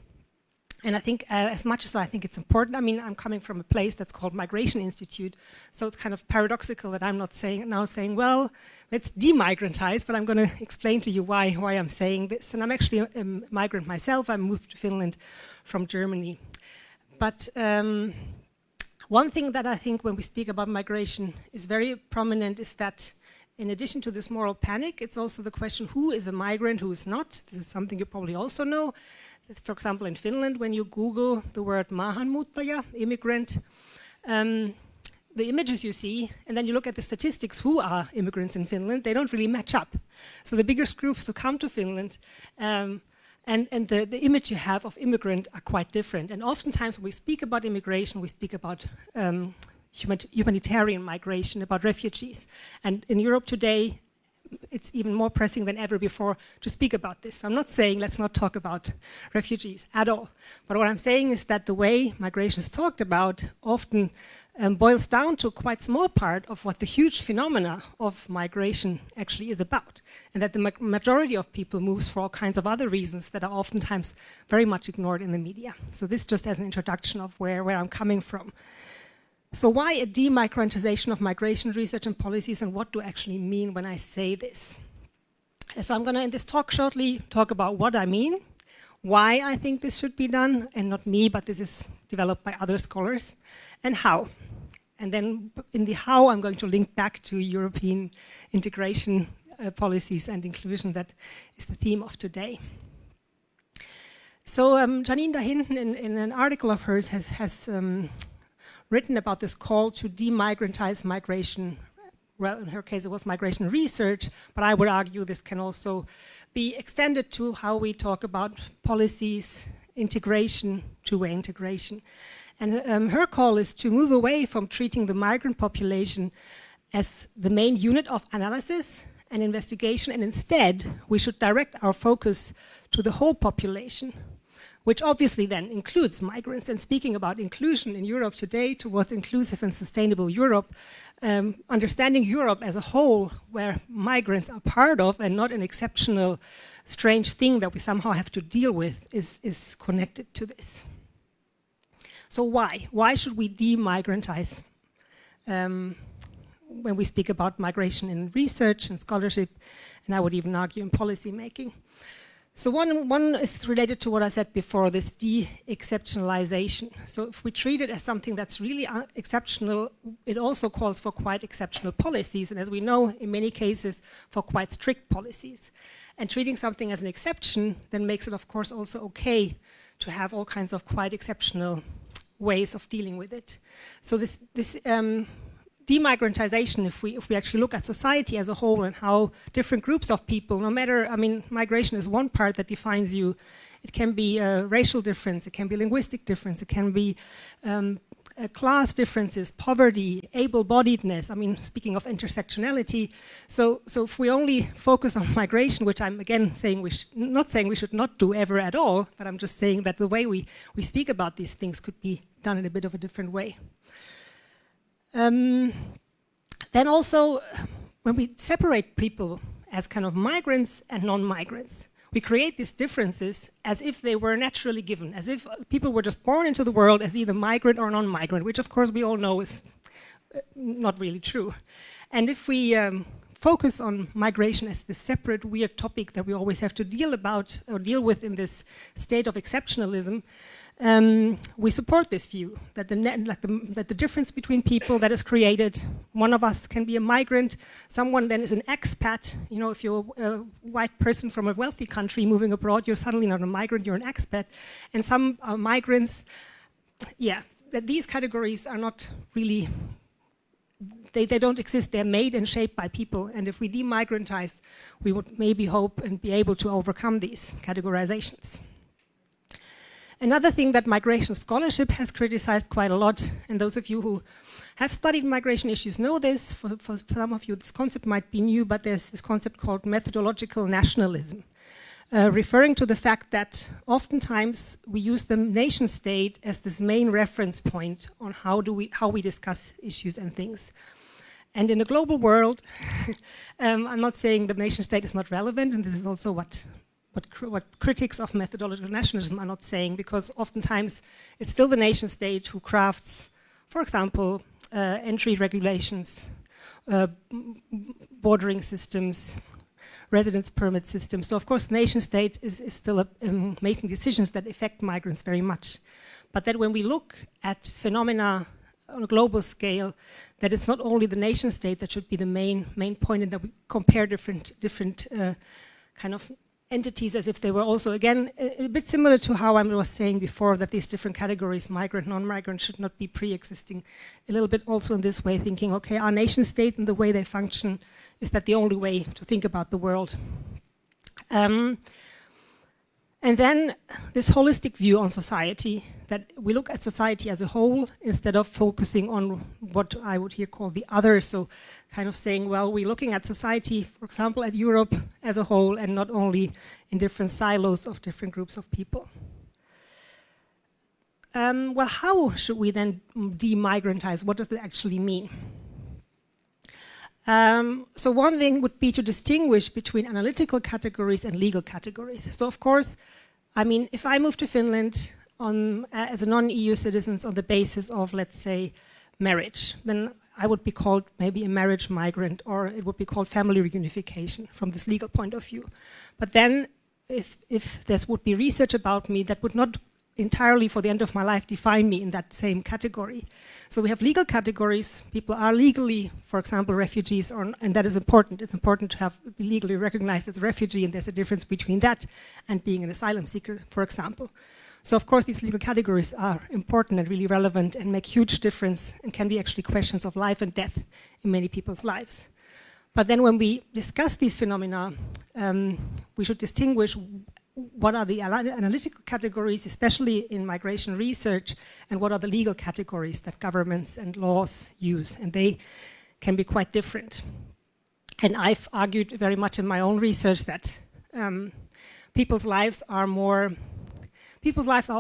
S4: And I think as much as I think it's important, I mean, I'm coming from a place that's called Migration Institute, so it's kind of paradoxical that I'm not saying, well, let's demigrantize, but I'm going to explain to you why I'm saying this. And I'm actually a migrant myself. I moved to Finland from Germany. But one thing that I think when we speak about migration is very prominent is that in addition to this moral panic, it's also the question who is a migrant, who is not. This is something you probably also know. For example, in Finland, when you Google the word maahanmuuttaja, immigrant, the images you see, and then you look at the statistics who are immigrants in Finland, they don't really match up. So the biggest groups who come to Finland and the image you have of immigrant are quite different. And oftentimes when we speak about immigration, we speak about humanitarian migration, about refugees. And in Europe today, it's even more pressing than ever before to speak about this. So I'm not saying let's not talk about refugees at all. But what I'm saying is that the way migration is talked about often boils down to a quite small part of what the huge phenomena of migration actually is about. And that the majority of people moves for all kinds of other reasons that are oftentimes very much ignored in the media. So this just as an introduction of where I'm coming from. So why a demigrantization of migration research and policies, and what do I actually mean when I say this? So I'm going to, in this talk, shortly talk about what I mean, why I think this should be done, and not me, but this is developed by other scholars, and how. And then in the how, I'm going to link back to European integration policies and inclusion. That is the theme of today. So Janine Dahinten, in an article of hers, has written about this call to demigrantize migration. Well, in her case, it was migration research, but I would argue this can also be extended to how we talk about policies, integration, two-way integration. And her call is to move away from treating the migrant population as the main unit of analysis and investigation, and instead we should direct our focus to the whole population, which obviously then includes migrants. And speaking about inclusion in Europe today towards inclusive and sustainable Europe, understanding Europe as a whole, where migrants are part of and not an exceptional, strange thing that we somehow have to deal with, is connected to this. So why? Why should we demigrantize when we speak about migration in research and scholarship, and I would even argue in policy making? So one is related to what I said before, this de-exceptionalization. So if we treat it as something that's really exceptional, it also calls for quite exceptional policies, and as we know, in many cases, for quite strict policies. And treating something as an exception then makes it, of course, also okay to have all kinds of quite exceptional ways of dealing with it. So this demigrantization, if we actually look at society as a whole and how different groups of people, no matter, I mean, migration is one part that defines you. It can be racial difference, it can be linguistic difference, it can be class differences, poverty, able-bodiedness. I mean, speaking of intersectionality. So if we only focus on migration, which I'm again saying not saying we should not do ever at all, but I'm just saying that the way we speak about these things could be done in a bit of a different way. Then also, when we separate people as kind of migrants and non-migrants, we create these differences as if they were naturally given, as if people were just born into the world as either migrant or non-migrant, which of course we all know is not really true. And if we focus on migration as this separate, weird topic that we always have to deal with in this state of exceptionalism, we support this view that the difference between people that is created, one of us can be a migrant, someone then is an expat. You know, if you're a white person from a wealthy country moving abroad, you're suddenly not a migrant, you're an expat. And some are migrants. Yeah, that these categories are not really, they don't exist, they're made and shaped by people. And if we demigrantize, we would maybe hope and be able to overcome these categorizations. Another thing that migration scholarship has criticized quite a lot, and those of you who have studied migration issues know this, for some of you this concept might be new, but there's this concept called methodological nationalism, referring to the fact that oftentimes we use the nation state as this main reference point on how we discuss issues and things. And in a global world, I'm not saying the nation state is not relevant, and this is also what critics of methodological nationalism are not saying, because oftentimes it's still the nation state who crafts, for example, entry regulations, bordering systems, residence permit systems. So of course the nation state is still making decisions that affect migrants very much. But that when we look at phenomena on a global scale, that it's not only the nation state that should be the main point, and that we compare different kind of entities as if they were also, again, a bit similar to how I was saying before, that these different categories, migrant, non-migrant, should not be pre-existing. A little bit also in this way, thinking, okay, our nation state and the way they function, is that the only way to think about the world? And then this holistic view on society, that we look at society as a whole instead of focusing on what I would here call the other. So kind of saying, well, we're looking at society, for example, at Europe as a whole, and not only in different silos of different groups of people. Well, how should we then demigrantize? What does that actually mean? So one thing would be to distinguish between analytical categories and legal categories. So of course, I mean, if I move to Finland as a non-EU citizen on the basis of, let's say, marriage, then I would be called maybe a marriage migrant, or it would be called family reunification from this legal point of view. But then if there would be research about me, that would not entirely for the end of my life define me in that same category. So we have legal categories. People are legally, for example, refugees, and that is important. It's important to be legally recognized as a refugee, and there's a difference between that and being an asylum seeker, for example. So of course these legal categories are important and really relevant and make huge difference, and can be actually questions of life and death in many people's lives. But then when we discuss these phenomena, we should distinguish what are the analytical categories, especially in migration research, and what are the legal categories that governments and laws use, and they can be quite different. And I've argued very much in my own research that people's lives are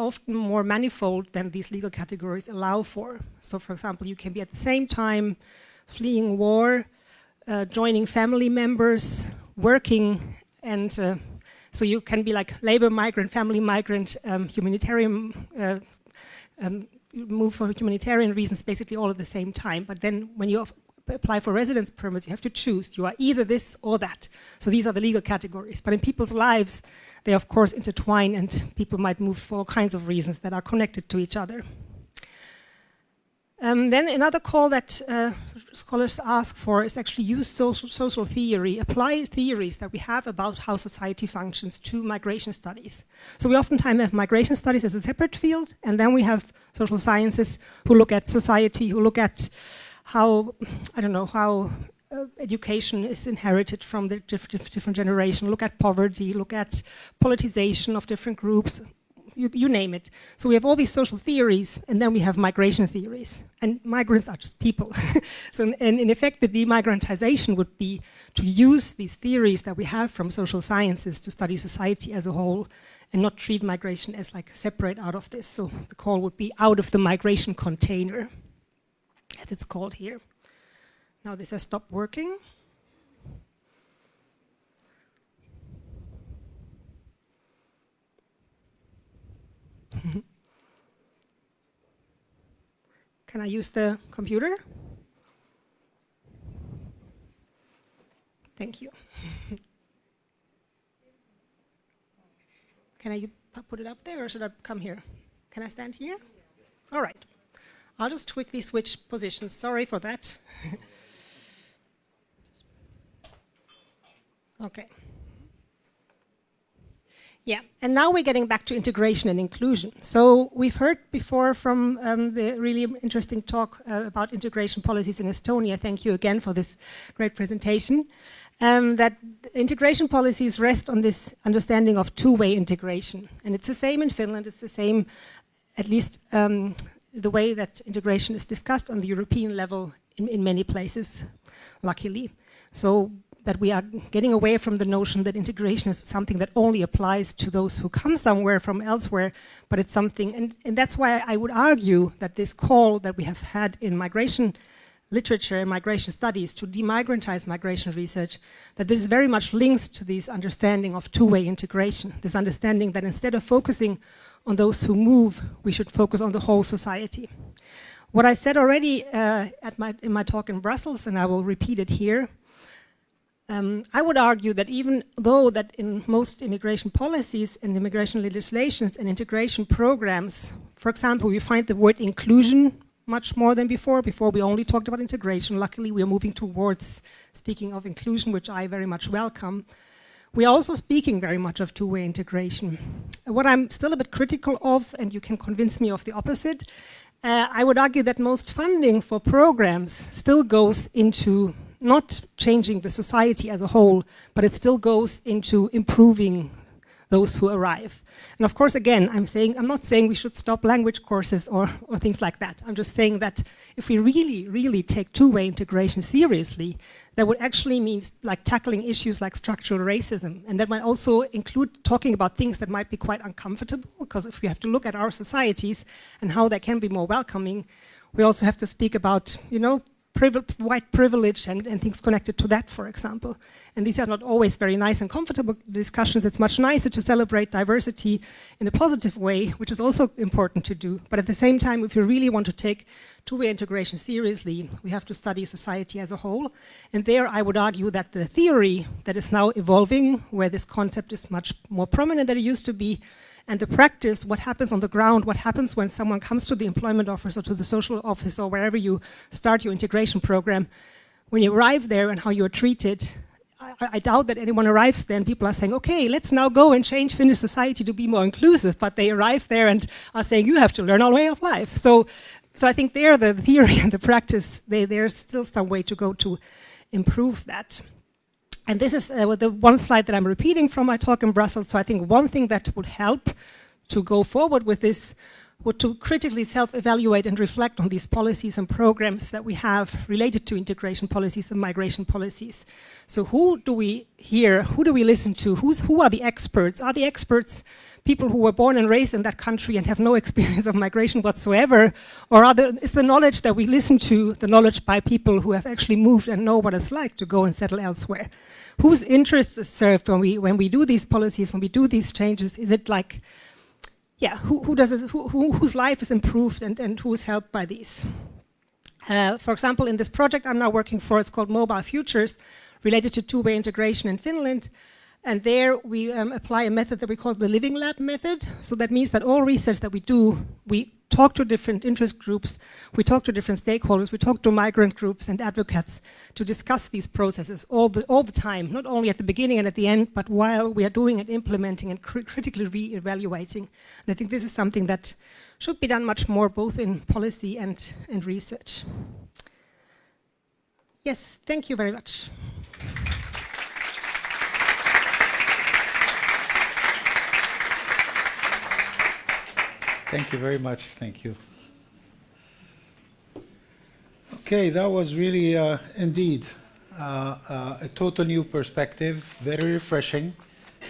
S4: often more manifold than these legal categories allow for. So for example, you can be at the same time fleeing war, joining family members, working, and so you can be like labor migrant, family migrant, humanitarian, move for humanitarian reasons, basically all at the same time. But then when you apply for residence permits, you have to choose. You are either this or that. So these are the legal categories. But in people's lives, they of course intertwine, and people might move for all kinds of reasons that are connected to each other. Then another call that scholars ask for is actually use social theory, apply theories that we have about how society functions to migration studies. So we oftentimes have migration studies as a separate field, and then we have social sciences who look at society, who look at how, I don't know, how education is inherited from the different generations, look at poverty, look at politicization of different groups, you name it. So we have all these social theories, and then we have migration theories. And migrants are just people. So in effect, the demigrantization would be to use these theories that we have from social sciences to study society as a whole, and not treat migration as like separate out of this. So the call would be out of the migration container, as it's called here. Now this has stopped working. Can I use the computer? Thank you. Can I put it up there, or should I come here? Can I stand here? All right. I'll just quickly switch positions. Sorry for that. Okay. Yeah, and now we're getting back to integration and inclusion. So we've heard before from the really interesting talk about integration policies in Estonia. Thank you again for this great presentation. That integration policies rest on this understanding of two-way integration. And it's the same in Finland. It's the same, at least the way that integration is discussed on the European level in many places, luckily. So that we are getting away from the notion that integration is something that only applies to those who come somewhere from elsewhere, but it's something, and that's why I would argue that this call that we have had in migration literature and migration studies to demigrantize migration research, that this very much links to this understanding of two-way integration, this understanding that instead of focusing on those who move, we should focus on the whole society. What I said already in my talk in Brussels, and I will repeat it here, I would argue that even though that in most immigration policies and immigration legislations and integration programs, for example, we find the word inclusion much more than before. Before we only talked about integration. Luckily, we are moving towards speaking of inclusion, which I very much welcome. We are also speaking very much of two-way integration. What I'm still a bit critical of, and you can convince me of the opposite, I would argue that most funding for programs still goes into not changing the society as a whole, but it still goes into improving those who arrive. And of course, again, I'm not saying we should stop language courses or things like that. I'm just saying that if we really, really take two-way integration seriously, that would actually mean like tackling issues like structural racism. And that might also include talking about things that might be quite uncomfortable, because if we have to look at our societies and how they can be more welcoming, we also have to speak about, you know, white privilege and things connected to that, for example. And these are not always very nice and comfortable discussions. It's much nicer to celebrate diversity in a positive way, which is also important to do. But at the same time, if you really want to take two-way integration seriously, we have to study society as a whole. And there I would argue that the theory that is now evolving, where this concept is much more prominent than it used to be, and the practice, what happens on the ground, what happens when someone comes to the employment office or to the social office or wherever you start your integration program, when you arrive there and how you are treated, I doubt that anyone arrives there and people are saying, okay, let's now go and change Finnish society to be more inclusive, but they arrive there and are saying, you have to learn our way of life. So I think there, the theory and the practice, there's still some way to go to improve that. And this is the one slide that I'm repeating from my talk in Brussels. So I think one thing that would help to go forward with this would to critically self-evaluate and reflect on these policies and programs that we have related to integration policies and migration policies. So who do we hear? Who do we listen to? Who are the experts? Are the experts people who were born and raised in that country and have no experience of migration whatsoever? Or is the knowledge that we listen to the knowledge by people who have actually moved and know what it's like to go and settle elsewhere? Whose interests is served when we do these policies, when we do these changes? Is it like, yeah, whose life is improved and who is helped by these? For example, in this project I'm now working for, it's called Mobile Futures, related to two-way integration in Finland. And there we apply a method that we call the Living Lab method. So that means that all research that we do, we talk to different interest groups, we talk to different stakeholders, we talk to migrant groups and advocates to discuss these processes all the time, not only at the beginning and at the end, but while we are doing and implementing and critically re-evaluating. And I think this is something that should be done much more, both in policy and research. Yes, thank you very much.
S1: Thank you very much. Thank you. Okay, that was really indeed a total new perspective, very refreshing.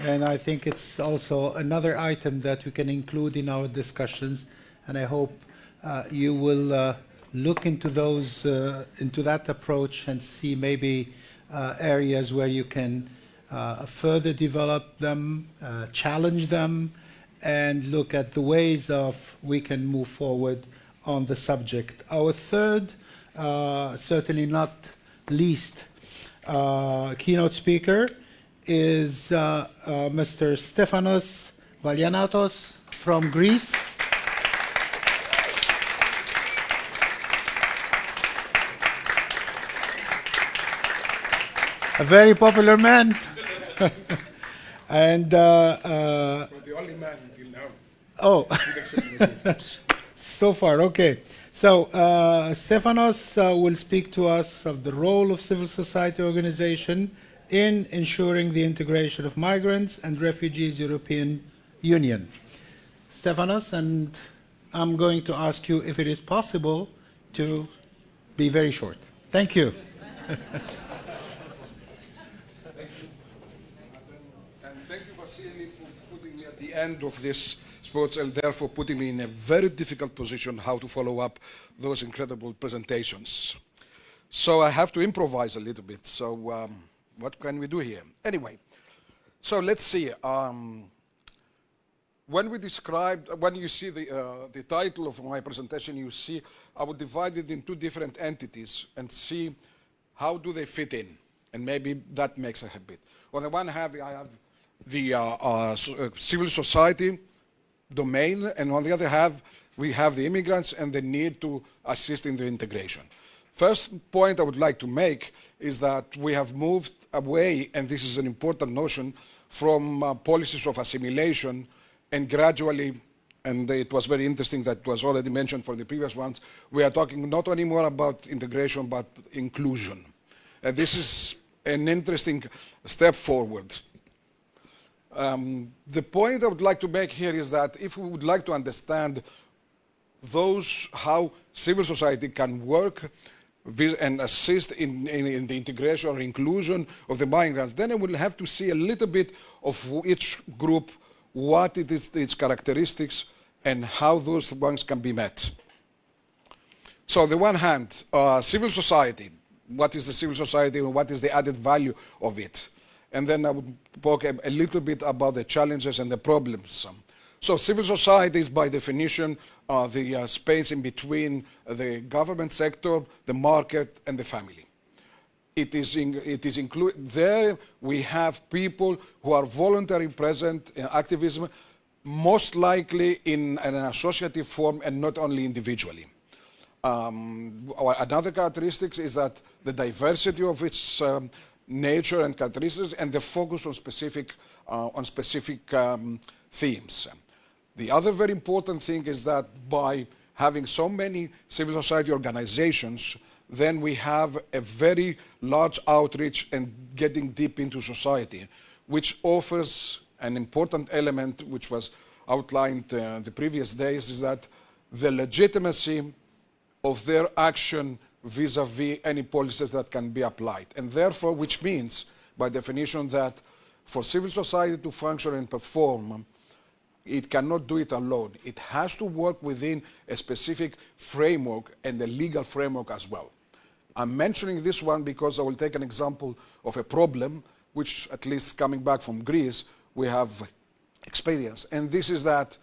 S1: And I think it's also another item that we can include in our discussions. And I hope you will look into those, into that approach and see maybe areas where you can further develop them, challenge them, and look at the ways of we can move forward on the subject. Our third, certainly not least, keynote speaker is Mr. Stefanos Valianatos from Greece. A very popular man. And
S5: the only man until now.
S1: Oh, so far, okay. So Stefanos will speak to us of the role of civil society organization in ensuring the integration of migrants and refugees European Union. Stefanos, and I'm going to ask you if it is possible to be very short. Thank you.
S5: And thank you, Vasily, for putting me at the end of this sports and therefore putting me in a very difficult position how to follow up those incredible presentations. So I have to improvise a little bit. So what can we do here? Anyway, so let's see. When you see the title of my presentation, you see I would divide it in two different entities and see how do they fit in, and maybe that makes a bit. On the one hand, I have the civil society domain, and on the other hand, we have the immigrants and the need to assist in the integration. First point I would like to make is that we have moved away, and this is an important notion, from policies of assimilation, and gradually, and it was very interesting that was already mentioned for the previous ones, we are talking not only more about integration but inclusion. And this is an interesting step forward. The point I would like to make here is that if we would like to understand how civil society can work and assist in the integration or inclusion of the migrants, then I will have to see a little bit of each group, what it is, its characteristics, and how those ones can be met. So on the one hand, civil society, what is the civil society and what is the added value of it? And then I would talk a little bit about the challenges and the problems. So civil society is by definition the space in between the government sector, the market, and the family. It is included there. We have people who are voluntarily present in activism, most likely in an associative form and not only individually. Another characteristic is that the diversity of its nature and characteristics and the focus on specific themes. The other very important thing is that by having so many civil society organizations, then we have a very large outreach and getting deep into society, which offers an important element which was outlined the previous days, is that the legitimacy of their action vis-à-vis any policies that can be applied. And therefore, which means, by definition, that for civil society to function and perform, it cannot do it alone. It has to work within a specific framework and a legal framework as well. I'm mentioning this one because I will take an example of a problem which, at least coming back from Greece, we have experienced. And this is that,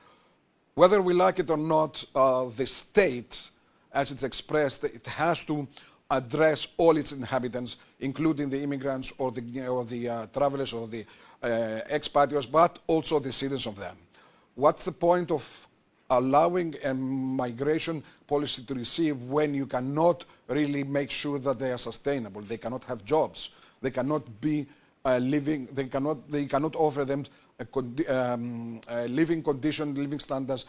S5: whether we like it or not, the state, as it's expressed, it has to address all its inhabitants, including the immigrants or the travelers or the expatriates, but also the citizens of them. What's the point of allowing a migration policy to receive when you cannot really make sure that they are sustainable? They cannot have jobs. They cannot be living. They cannot offer them a living condition, living standards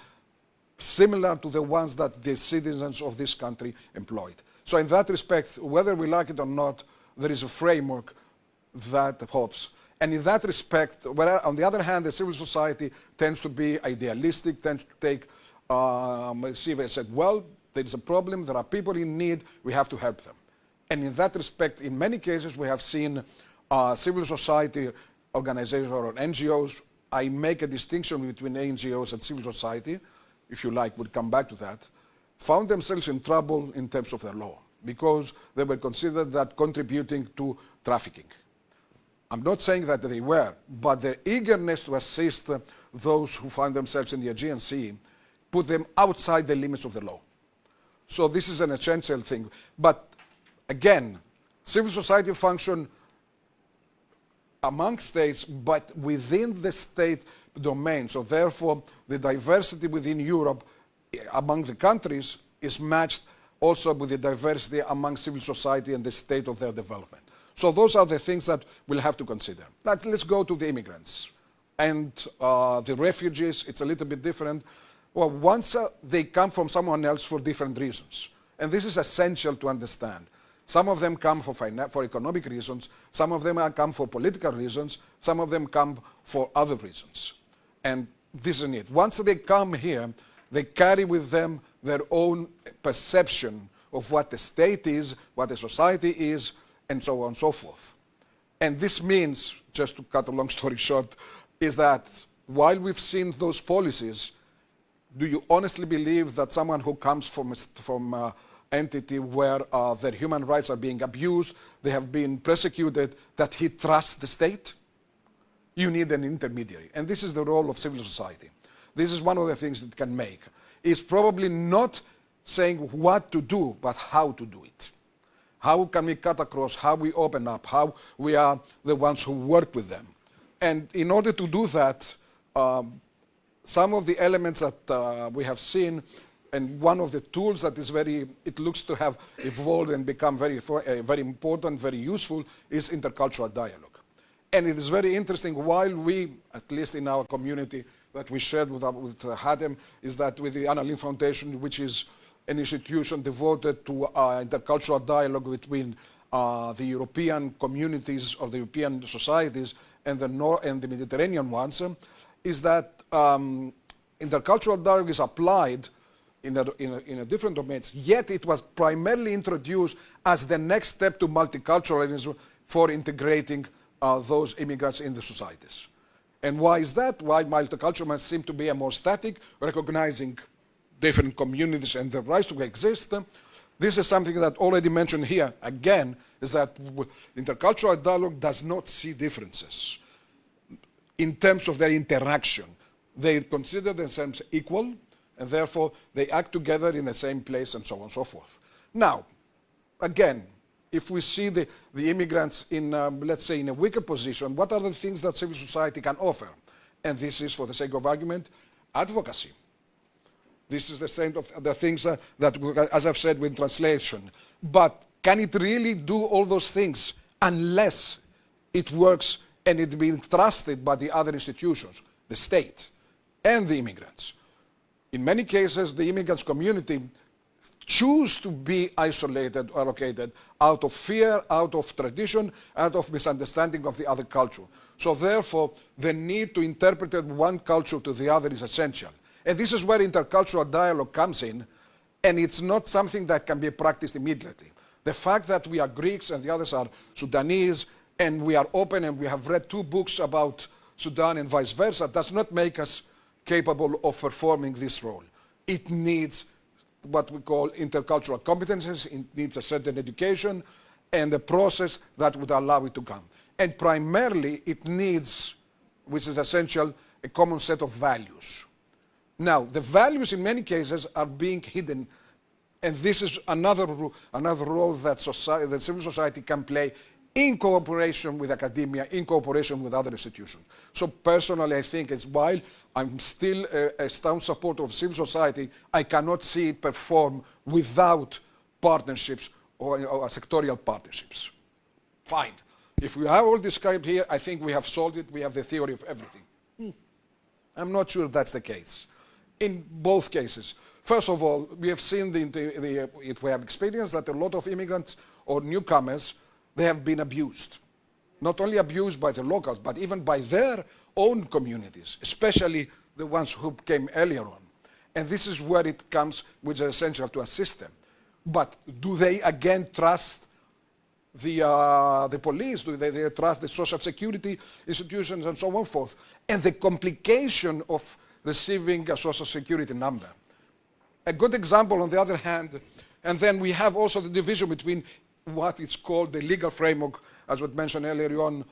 S5: similar to the ones that the citizens of this country employed. So in that respect, whether we like it or not, there is a framework that helps. And in that respect, on the other hand, the civil society tends to be idealistic, tends to take, they said, well, there is a problem, there are people in need, we have to help them. And in that respect, in many cases, we have seen civil society organizations or NGOs. I make a distinction between NGOs and civil society, if you like, we'll come back to that, found themselves in trouble in terms of their law because they were considered that contributing to trafficking. I'm not saying that they were, but the eagerness to assist those who find themselves in the Aegean Sea put them outside the limits of the law. So this is an essential thing. But again, civil society function among states, but within the state domain. So therefore, the diversity within Europe among the countries is matched also with the diversity among civil society and the state of their development. So those are the things that we'll have to consider. Let's go to the immigrants. And the refugees, it's a little bit different. Well, once they come from someone else for different reasons. And this is essential to understand. Some of them come for economic reasons, some of them come for political reasons, some of them come for other reasons. And this is it. Once they come here, they carry with them their own perception of what the state is, what the society is, and so on and so forth. And this means, just to cut a long story short, is that while we've seen those policies, do you honestly believe that someone who comes from entity where their human rights are being abused, they have been persecuted, that he trusts the state? You need an intermediary. And this is the role of civil society. This is one of the things it can make. It's probably not saying what to do, but how to do it. How can we cut across, how we open up, how we are the ones who work with them. And in order to do that, some of the elements that we have seen, and one of the tools that is it looks to have evolved and become very important, very useful, is intercultural dialogue. And it is very interesting, while we, at least in our community that we shared with HADEM, is that with the Anna Lindh Foundation, which is an institution devoted to intercultural dialogue between the European communities or the European societies and the Mediterranean ones, is that intercultural dialogue is applied in a different domains, yet it was primarily introduced as the next step to multiculturalism for integrating those immigrants in the societies. And why is that? Why multiculturalism seems to be a more static, recognizing different communities and their rights to exist. This is something that already mentioned here, again, is that intercultural dialogue does not see differences in terms of their interaction. They consider themselves equal, and therefore they act together in the same place and so on and so forth. Now, again, if we see the immigrants in, let's say, in a weaker position, what are the things that civil society can offer? And this is, for the sake of argument, advocacy. This is the same of the things that, as I've said, with translation. But can it really do all those things unless it works and it's being trusted by the other institutions, the state and the immigrants? In many cases, the immigrants community choose to be isolated or located out of fear, out of tradition, out of misunderstanding of the other culture. So therefore, the need to interpret one culture to the other is essential. And this is where intercultural dialogue comes in, and it's not something that can be practiced immediately. The fact that we are Greeks and the others are Sudanese, and we are open and we have read 2 books about Sudan and vice versa, does not make us capable of performing this role. It needs what we call intercultural competences, it needs a certain education and a process that would allow it to come. And primarily it needs, which is essential, a common set of values. Now, the values in many cases are being hidden, and this is another role that civil society can play in cooperation with academia, in cooperation with other institutions. So personally, I think it's while I'm still a strong supporter of civil society, I cannot see it perform without partnerships or sectorial partnerships. Fine. If we have all described here, I think we have solved it. We have the theory of everything. I'm not sure if that's the case. In both cases, first of all, we have seen we have experienced that a lot of immigrants or newcomers, they have been abused. Not only abused by the locals, but even by their own communities, especially the ones who came earlier on. And this is where it comes, which is essential to assist them. But do they again trust the police? Do they trust the social security institutions and so on and forth? And the complication of receiving a social security number. A good example, on the other hand, and then we have also the division between what is called the legal framework, as was mentioned earlier on,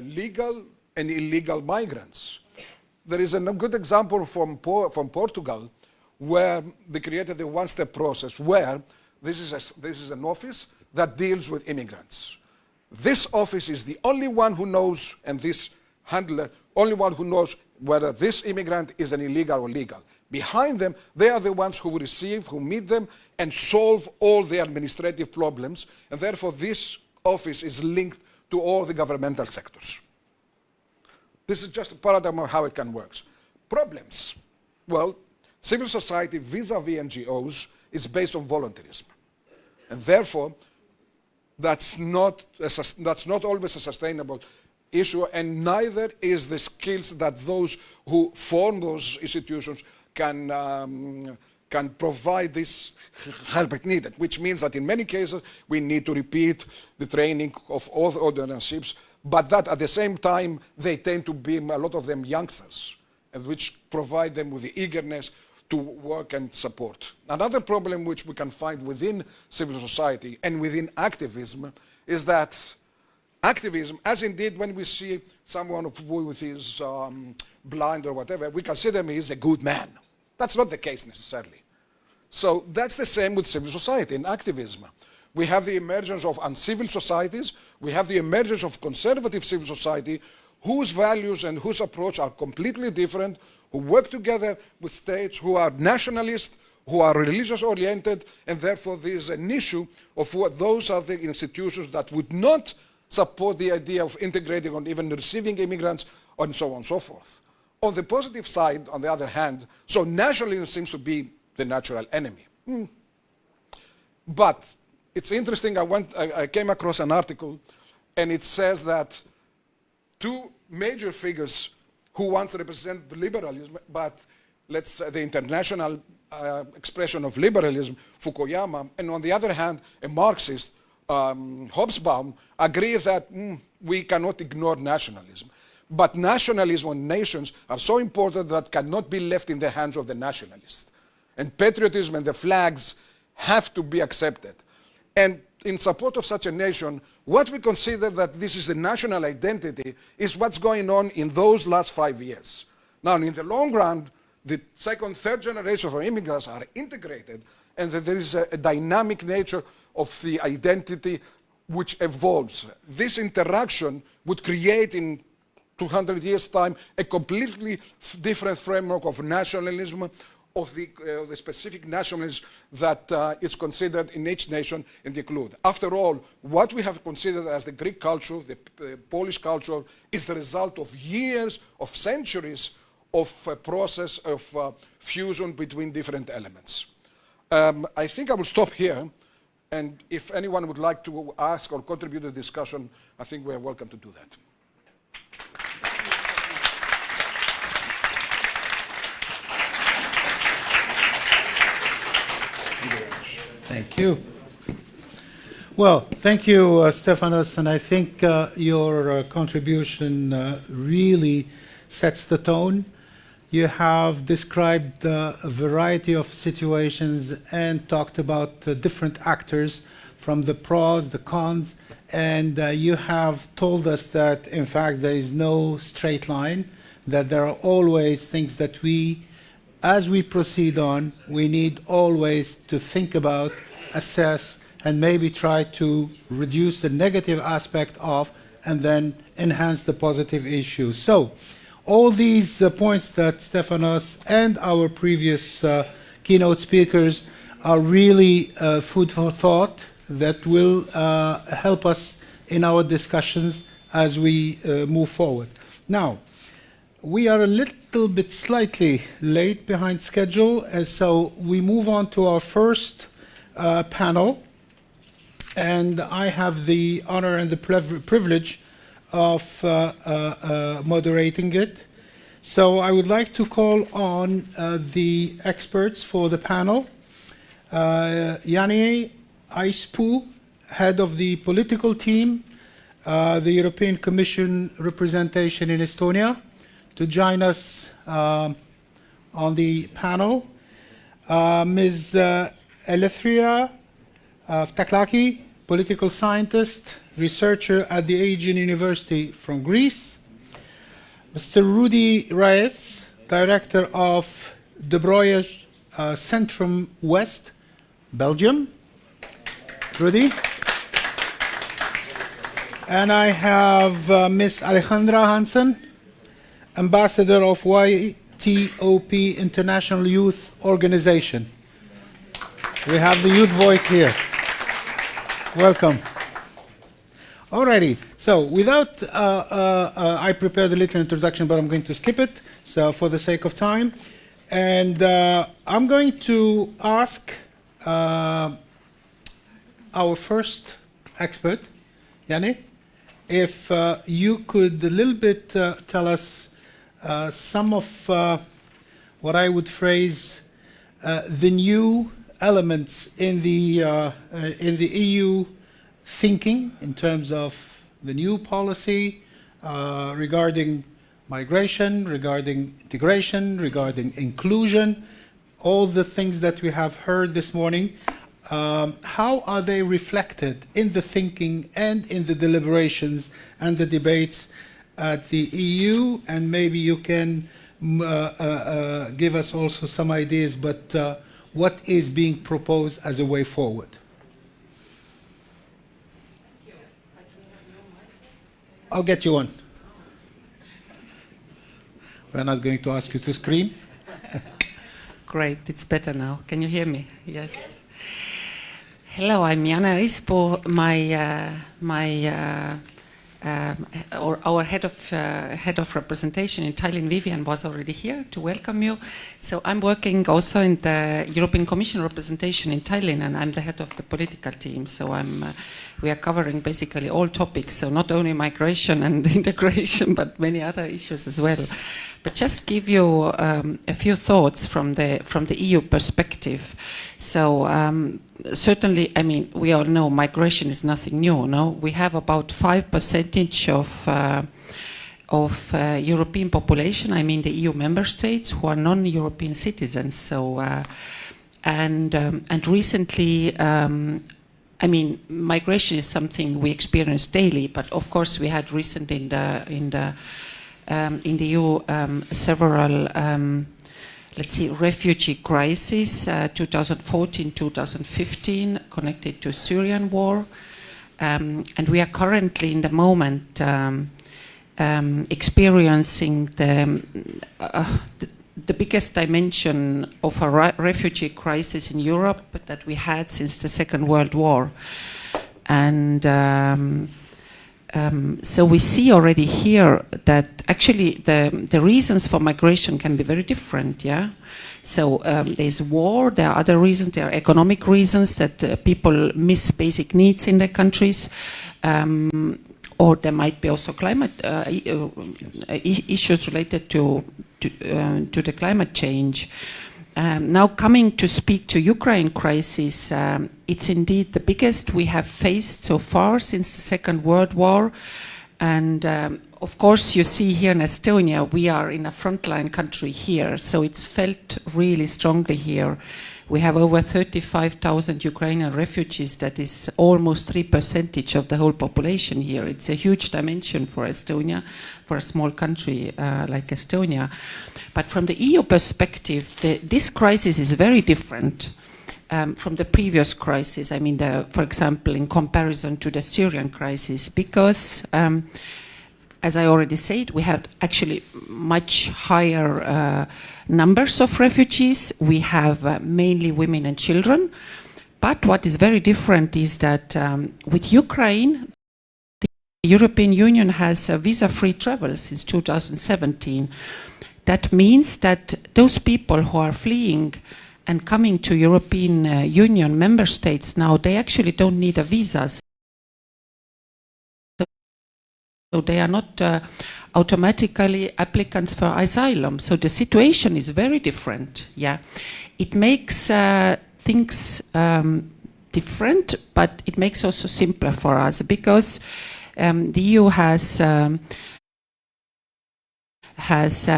S5: legal and illegal migrants. There is a good example from Portugal, where they created a one-step process where this is an office that deals with immigrants. This office is the only one who knows, and this handler, only one who knows whether this immigrant is an illegal or legal. Behind them, they are the ones who receive, who meet them, and solve all the administrative problems, and therefore this office is linked to all the governmental sectors. This is just a paradigm of how it can work. Problems. Well, civil society vis-a-vis NGOs is based on voluntarism. And therefore, that's not always a sustainable issue, and neither is the skills that those who form those institutions can provide this help needed, which means that in many cases we need to repeat the training of all the ordinantships, but that at the same time they tend to be, a lot of them, youngsters, and which provide them with the eagerness to work and support. Another problem which we can find within civil society and within activism is that activism, as indeed when we see someone who is blind or whatever, we consider him as a good man. That's not the case necessarily. So that's the same with civil society and activism. We have the emergence of uncivil societies, we have the emergence of conservative civil society whose values and whose approach are completely different, who work together with states who are nationalist, who are religious oriented, and therefore there is an issue of what those are the institutions that would not support the idea of integrating or even receiving immigrants, and so on and so forth. On the positive side, on the other hand, so nationalism seems to be the natural enemy. But it's interesting, I came across an article, and it says that two major figures who once represent liberalism, but let's say the international expression of liberalism, Fukuyama, and on the other hand, a Marxist, Hobsbawm, agree that we cannot ignore nationalism. But nationalism and nations are so important that cannot be left in the hands of the nationalists. And patriotism and the flags have to be accepted. And in support of such a nation, what we consider that this is the national identity is what's going on in those last 5 years. Now, in the long run, the second, third generation of immigrants are integrated, and that there is a dynamic nature of the identity which evolves. This interaction would create in 200 years' time a completely different framework of nationalism, of the specific nationalism that is considered in each nation and include. After all, what we have considered as the Greek culture, the Polish culture, is the result of years, of centuries of a process of fusion between different elements. I think I will stop here, and if anyone would like to ask or contribute to the discussion, I think we are welcome to do that.
S1: Thank you. Well, thank you, Stefanos, and I think your contribution really sets the tone. You have described a variety of situations and talked about different actors, from the pros, the cons, and you have told us that, in fact, there is no straight line, that there are always things that as we proceed on, we need always to think about, assess, and maybe try to reduce the negative aspect of, and then enhance the positive issues. So, all these points that Stefanos and our previous keynote speakers are really food for thought that will help us in our discussions as we move forward. Now, we are a little bit slightly late behind schedule, and so we move on to our first panel, and I have the honor and the privilege of moderating it. So I would like to call on the experts for the panel. Jani Aispu, head of the political team, the European Commission representation in Estonia, to join us on the panel. Ms. Eleftheria Taklaki, political scientist, researcher at the Aegean University from Greece. Mr. Rudy Reyes, director of De Breuer Centrum West, Belgium. Rudy. And I have Miss Alejandra Hansen, Ambassador of YTOP International Youth Organization. We have the youth voice here. Welcome. Alrighty, so without, I prepared a little introduction, but I'm going to skip it, so for the sake of time. And I'm going to ask our first expert, Yanni, if you could a little bit tell us some of what I would phrase the new elements in the EU thinking in terms of the new policy regarding migration, regarding integration, regarding inclusion, all the things that we have heard this morning. How are they reflected in the thinking and in the deliberations and the debates at the EU? And maybe you can give us also some ideas, but what is being proposed as a way forward? I'll get you one. We're not going to ask you to scream.
S6: Great, it's better now. Can you hear me? Yes. Hello, I'm Jana Ispo. Our head of representation in Tallinn, Vivian, was already here to welcome you. So I'm working also in the European Commission representation in Tallinn, and I'm the head of the political team. So we are covering basically all topics, so not only migration and integration, but many other issues as well. But just give you a few thoughts from the EU perspective. So certainly, I mean, we all know migration is nothing new. No, we have about 5% of European population. I mean, the EU member states who are non-European citizens. So and recently. I mean, migration is something we experience daily, but of course we had recently in the EU several, let's see, refugee crises, 2014, 2015, connected to Syrian war, and we are currently in the moment experiencing the biggest dimension of a refugee crisis in Europe that we had since the Second World War. And so we see already here that actually the reasons for migration can be very different, yeah? So there's war, there are other reasons, there are economic reasons that people miss basic needs in their countries, or there might be also climate issues related to the climate change. Now coming to speak to Ukraine crisis, it's indeed the biggest we have faced so far since the Second World War. And of course you see here in Estonia, we are in a frontline country here, so it's felt really strongly here. We have over 35,000 Ukrainian refugees. That is almost 3% of the whole population here. It's a huge dimension for Estonia, for a small country like Estonia. But from the EU perspective, this crisis is very different from the previous crisis. I mean, for example, in comparison to the Syrian crisis, because as I already said, we have actually much higher numbers of refugees. We have mainly women and children. But what is very different is that with Ukraine, the European Union has visa-free travel since 2017. That means that those people who are fleeing and coming to European Union member states now, they actually don't need a visa. So they are not automatically applicants for asylum. So the situation is very different. Yeah, it makes things different, but it makes also simpler for us because the EU has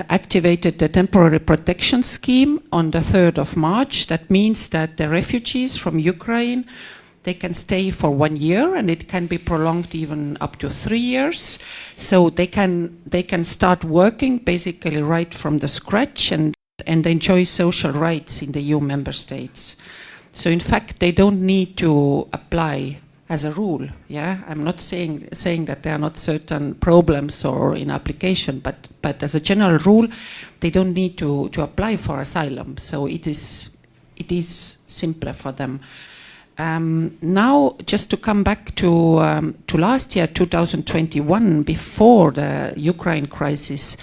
S6: activated the temporary protection scheme on the 3rd of March. That means that the refugees from Ukraine, they can stay for 1 year, and it can be prolonged even up to 3 years. So they can start working basically right from the scratch, and and enjoy social rights in the EU member states. So in fact, they don't need to apply as a rule. Yeah, I'm not saying that there are not certain problems or in application, but as a general rule, they don't need to apply for asylum. So it is simpler for them. Now, just to come back to last year, 2021, before the Ukraine crisis,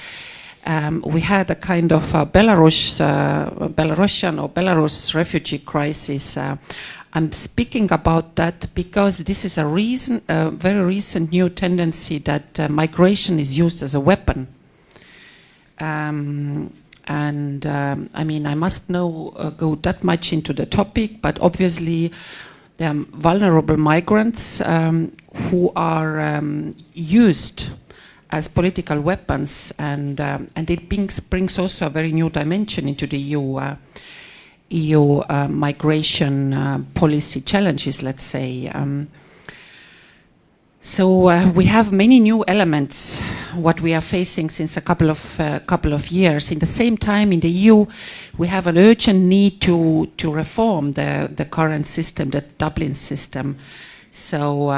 S6: we had a kind of Belarusian or Belarus refugee crisis. I'm speaking about that because this is a very recent new tendency that migration is used as a weapon. I mean, I must not go that much into the topic, but obviously there are vulnerable migrants who are used as political weapons, and it brings also a very new dimension into the EU migration policy challenges, let's say. So we have many new elements what we are facing since a couple of years. In the same time, in the EU, we have an urgent need to reform the current system, the Dublin system. So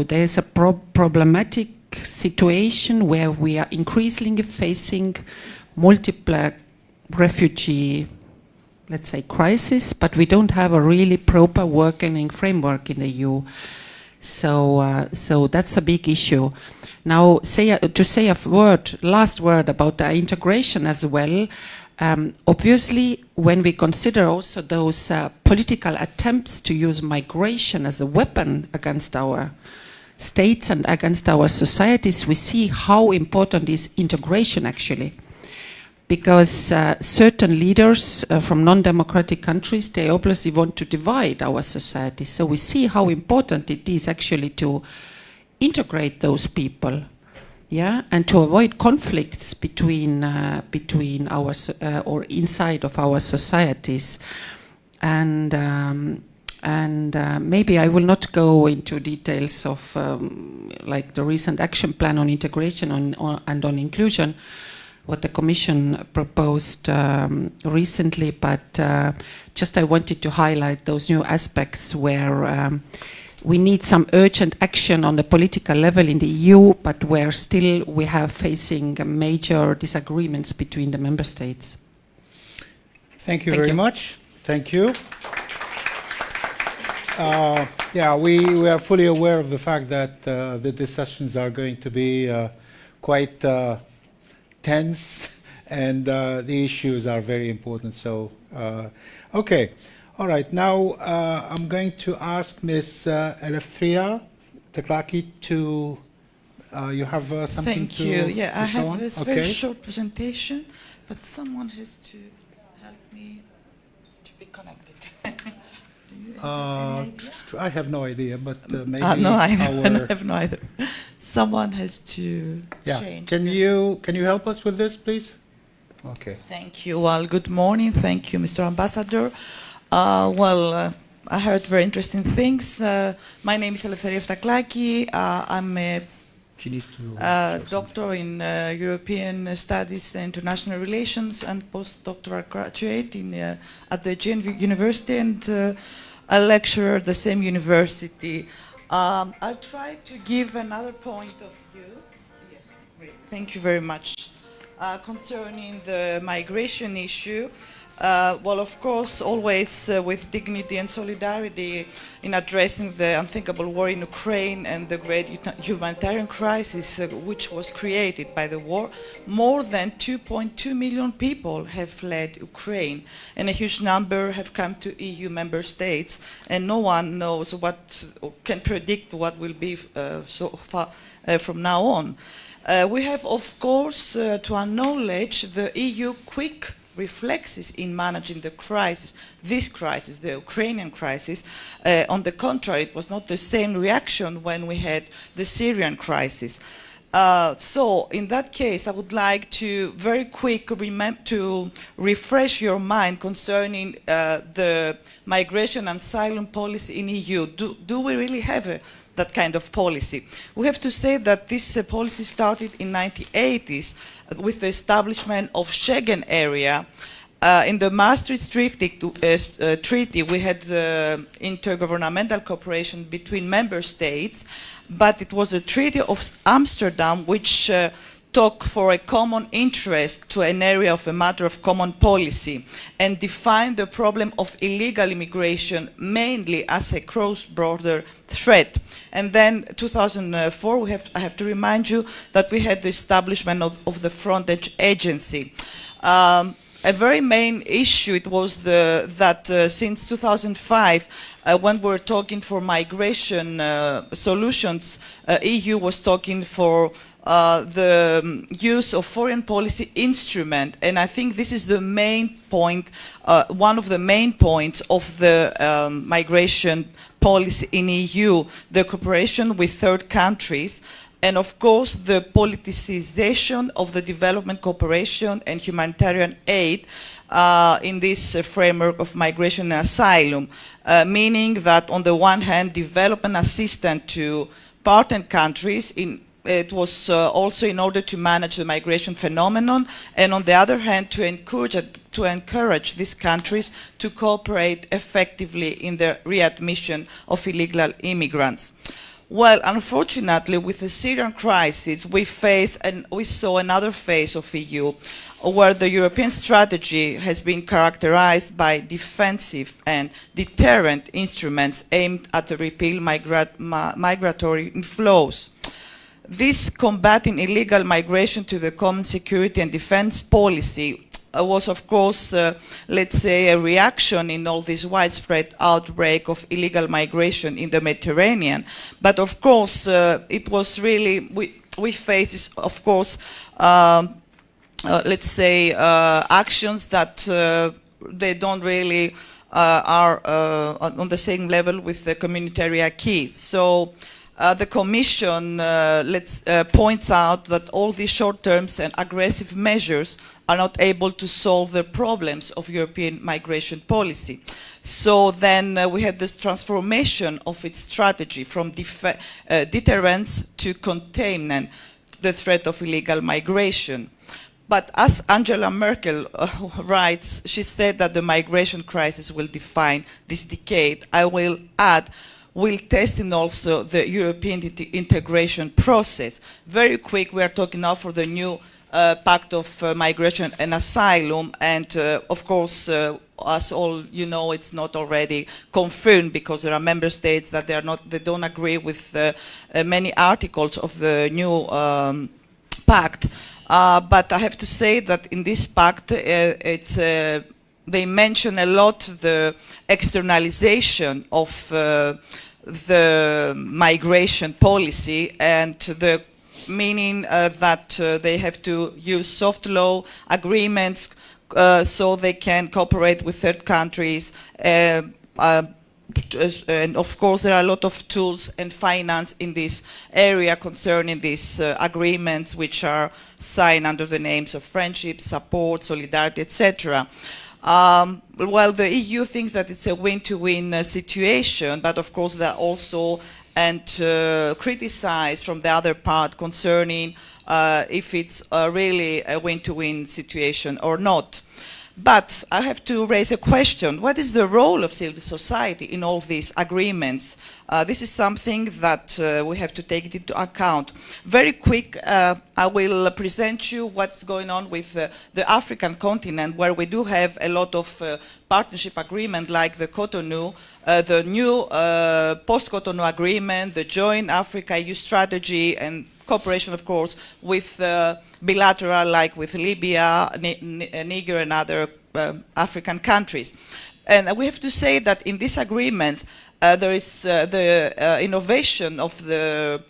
S6: there's a problematic situation where we are increasingly facing multiple refugee, let's say, crisis, but we don't have a really proper working framework in the EU. So that's a big issue. Now, to say last word about the integration as well. Obviously, when we consider also those political attempts to use migration as a weapon against our states and against our societies, we see how important is integration actually. Because certain leaders from non-democratic countries, they obviously want to divide our society. So we see how important it is actually to integrate those people, yeah, and to avoid conflicts between our or inside of our societies. And maybe I will not go into details of like the recent action plan on integration and on inclusion, what the Commission proposed recently, but just I wanted to highlight those new aspects where we need some urgent action on the political level in the EU, but where still we have facing major disagreements between the member states.
S1: Thank you very much. Thank you. Yeah, we are fully aware of the fact that the discussions are going to be quite tense, and the issues are very important. So, okay. All right. Now, I'm going to ask Ms. Eleftheriou Teklaki to, you have something to
S7: Thank you. Yeah, I
S1: show
S7: have
S1: on?
S7: this very short presentation, but someone has to help me to be connected.
S1: I have no idea, but maybe
S7: no, I have no idea. Someone has to change.
S1: Can you help us with this, please? Okay.
S7: Thank you. Well, good morning. Thank you, Mr. Ambassador. I heard very interesting things. My name is Eleftheriou Teklaki. I'm a doctor in European Studies and International Relations and postdoctoral graduate at the Aegean University, and a lecturer at the same university. I'll try to give another point of view. Yes, great. Thank you very much. Concerning the migration issue, well, of course, always with dignity and solidarity in addressing the unthinkable war in Ukraine and the great humanitarian crisis which was created by the war. More than 2.2 million people have fled Ukraine, and a huge number have come to EU member states, and no one knows can predict what will be so far from now on. We have, of course, to acknowledge the EU quick reflexes in managing the crisis, the Ukrainian crisis. On the contrary, it was not the same reaction when we had the Syrian crisis. So in that case, I would like to very quick to refresh your mind concerning the migration and asylum policy in EU. Do we really have that kind of policy? We have to say that this policy started in 1980s with the establishment of Schengen area. In the Maastricht Treaty, we had intergovernmental cooperation between member states, but it was the Treaty of Amsterdam which took for a common interest to an area of a matter of common policy and defined the problem of illegal immigration mainly as a cross-border threat. And then 2004, I have to remind you that we had the establishment of the Frontex agency. A very main issue it was that since 2005, when we're talking for migration solutions, EU was talking for the use of foreign policy instrument, and I think this is the main point, one of the main points of the migration policy in EU, the cooperation with third countries. And of course, the politicization of the development cooperation and humanitarian aid in this framework of migration and asylum, meaning that on the one hand, development assistance to partner countries, it was also in order to manage the migration phenomenon, and on the other hand, to encourage these countries to cooperate effectively in the readmission of illegal immigrants. Well, unfortunately, with the Syrian crisis, we saw another phase of EU, where the European strategy has been characterized by defensive and deterrent instruments aimed at the repeal migratory inflows. This combating illegal migration to the common security and defense policy was, of course, let's say, a reaction in all this widespread outbreak of illegal migration in the Mediterranean. But of course, it was really, we face, of course, let's say, actions that they don't really are on the same level with the communitary acquis. So the Commission points out that all these short-term and aggressive measures are not able to solve the problems of European migration policy. So then we had this transformation of its strategy from deterrence to containment, the threat of illegal migration. But as Angela Merkel writes, she said that the migration crisis will define this decade. I will add, will test in also the European integration process. Very quick, we are talking now for the new Pact of Migration and Asylum, and of course, as all you know, it's not already confirmed because there are member states that they don't agree with many articles of the new pact. But I have to say that in this pact, they mention a lot the externalization of the migration policy, and the meaning that they have to use soft law agreements so they can cooperate with third countries. And of course, there are a lot of tools and finance in this area concerning these agreements, which are signed under the names of friendship, support, solidarity, etc. Well, the EU thinks that it's a win-to-win situation, but of course there are also criticized from the other part concerning if it's really a win-to-win situation or not. But I have to raise a question. What is the role of civil society in all these agreements? This is something that we have to take it into account. Very quick, I will present you what's going on with the African continent, where we do have a lot of partnership agreement like the Cotonou, the new post-Cotonou agreement, the joint Africa-EU strategy, and cooperation, of course, with bilateral, like with Libya, Niger, and other African countries. And we have to say that in this agreement, there is the innovation of the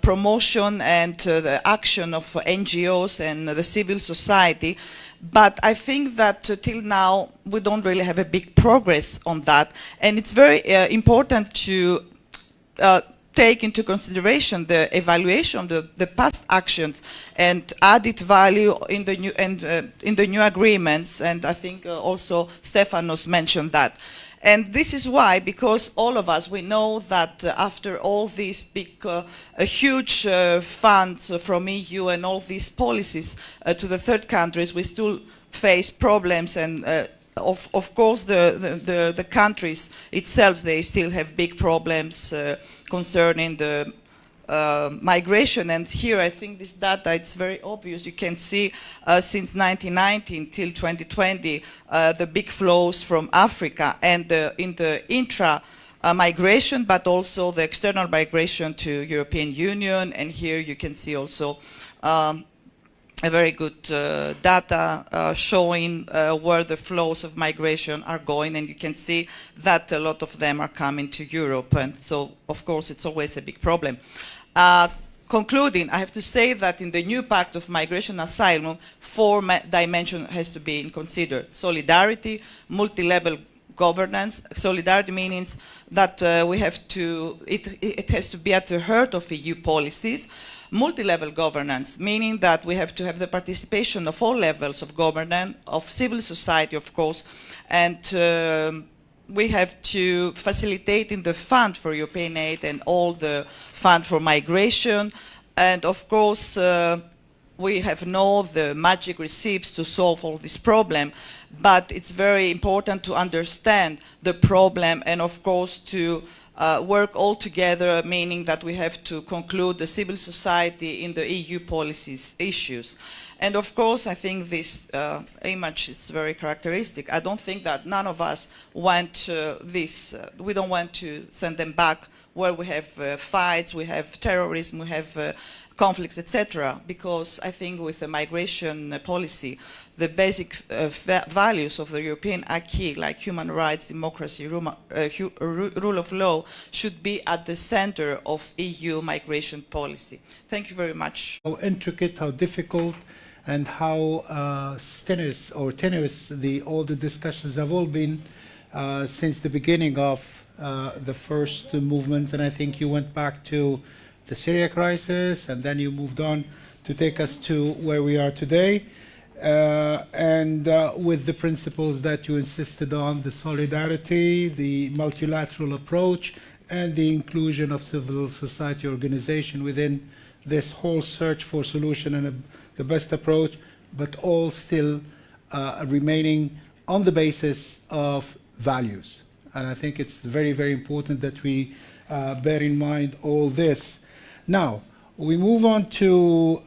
S7: promotion and the action of NGOs and the civil society. But I think that till now, we don't really have a big progress on that. And it's very important to take into consideration the evaluation of the past actions and added value in the new in the new agreements. And I think also Stefanos mentioned that. And this is why, because all of us, we know that after all these big, huge funds from EU and all these policies to the third countries, we still face problems. And of course, the countries itself, they still have big problems concerning the migration. And here I think this data, it's very obvious. You can see since 1990 till 2020 the big flows from Africa, and in the intra migration, but also the external migration to European Union. And here you can see also a very good data showing where the flows of migration are going, and you can see that a lot of them are coming to Europe. And so of course it's always a big problem. Concluding, I have to say that in the new Pact of Migration and Asylum, four dimensions has to be considered: solidarity, multi-level governance. Solidarity means that we have to, it has to be at the heart of EU policies. Multi-level governance, meaning that we have to have the participation of all levels of governance, of civil society, of course, and we have to facilitate in the fund for European aid and all the fund for migration. And of course, we have no the magic receipts to solve all this problem, but it's very important to understand the problem and of course to work all together, meaning that we have to conclude the civil society in the EU policies issues. And of course, I think this image is very characteristic. I don't think that none of us want this. We don't want to send them back where we have fights, we have terrorism, we have conflicts, etc. Because I think with the migration policy, the basic values of the European acquis, like human rights, democracy, rule of law, should be at the center of EU migration policy. Thank you very much.
S1: How intricate, how difficult, and how tenuous all the discussions have all been since the beginning of the first movements. And I think you went back to the Syria crisis, and then you moved on to take us to where we are today, and with the principles that you insisted on: the solidarity, the multilateral approach, and the inclusion of civil society organization within this whole search for solution and the best approach, but all still remaining on the basis of values. And I think it's very, very important that we bear in mind all this. Now, we move on to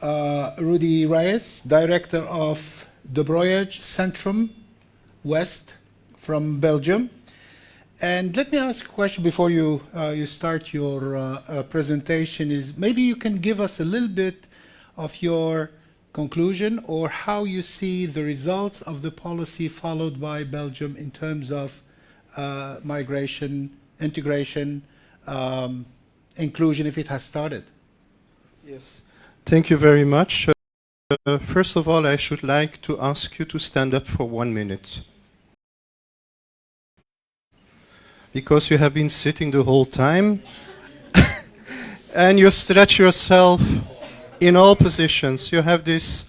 S1: Rudy Reyes, Director of De Broyage Centrum West from Belgium. And let me ask a question before you start your presentation. Is maybe you can give us a little bit of your conclusion or how you see the results of the policy followed by Belgium in terms of migration, integration, inclusion, if it has started.
S8: Yes, thank you very much. First of all, I should like to ask you to stand up for 1 minute. Because you have been sitting the whole time and you stretch yourself in all positions. You have this,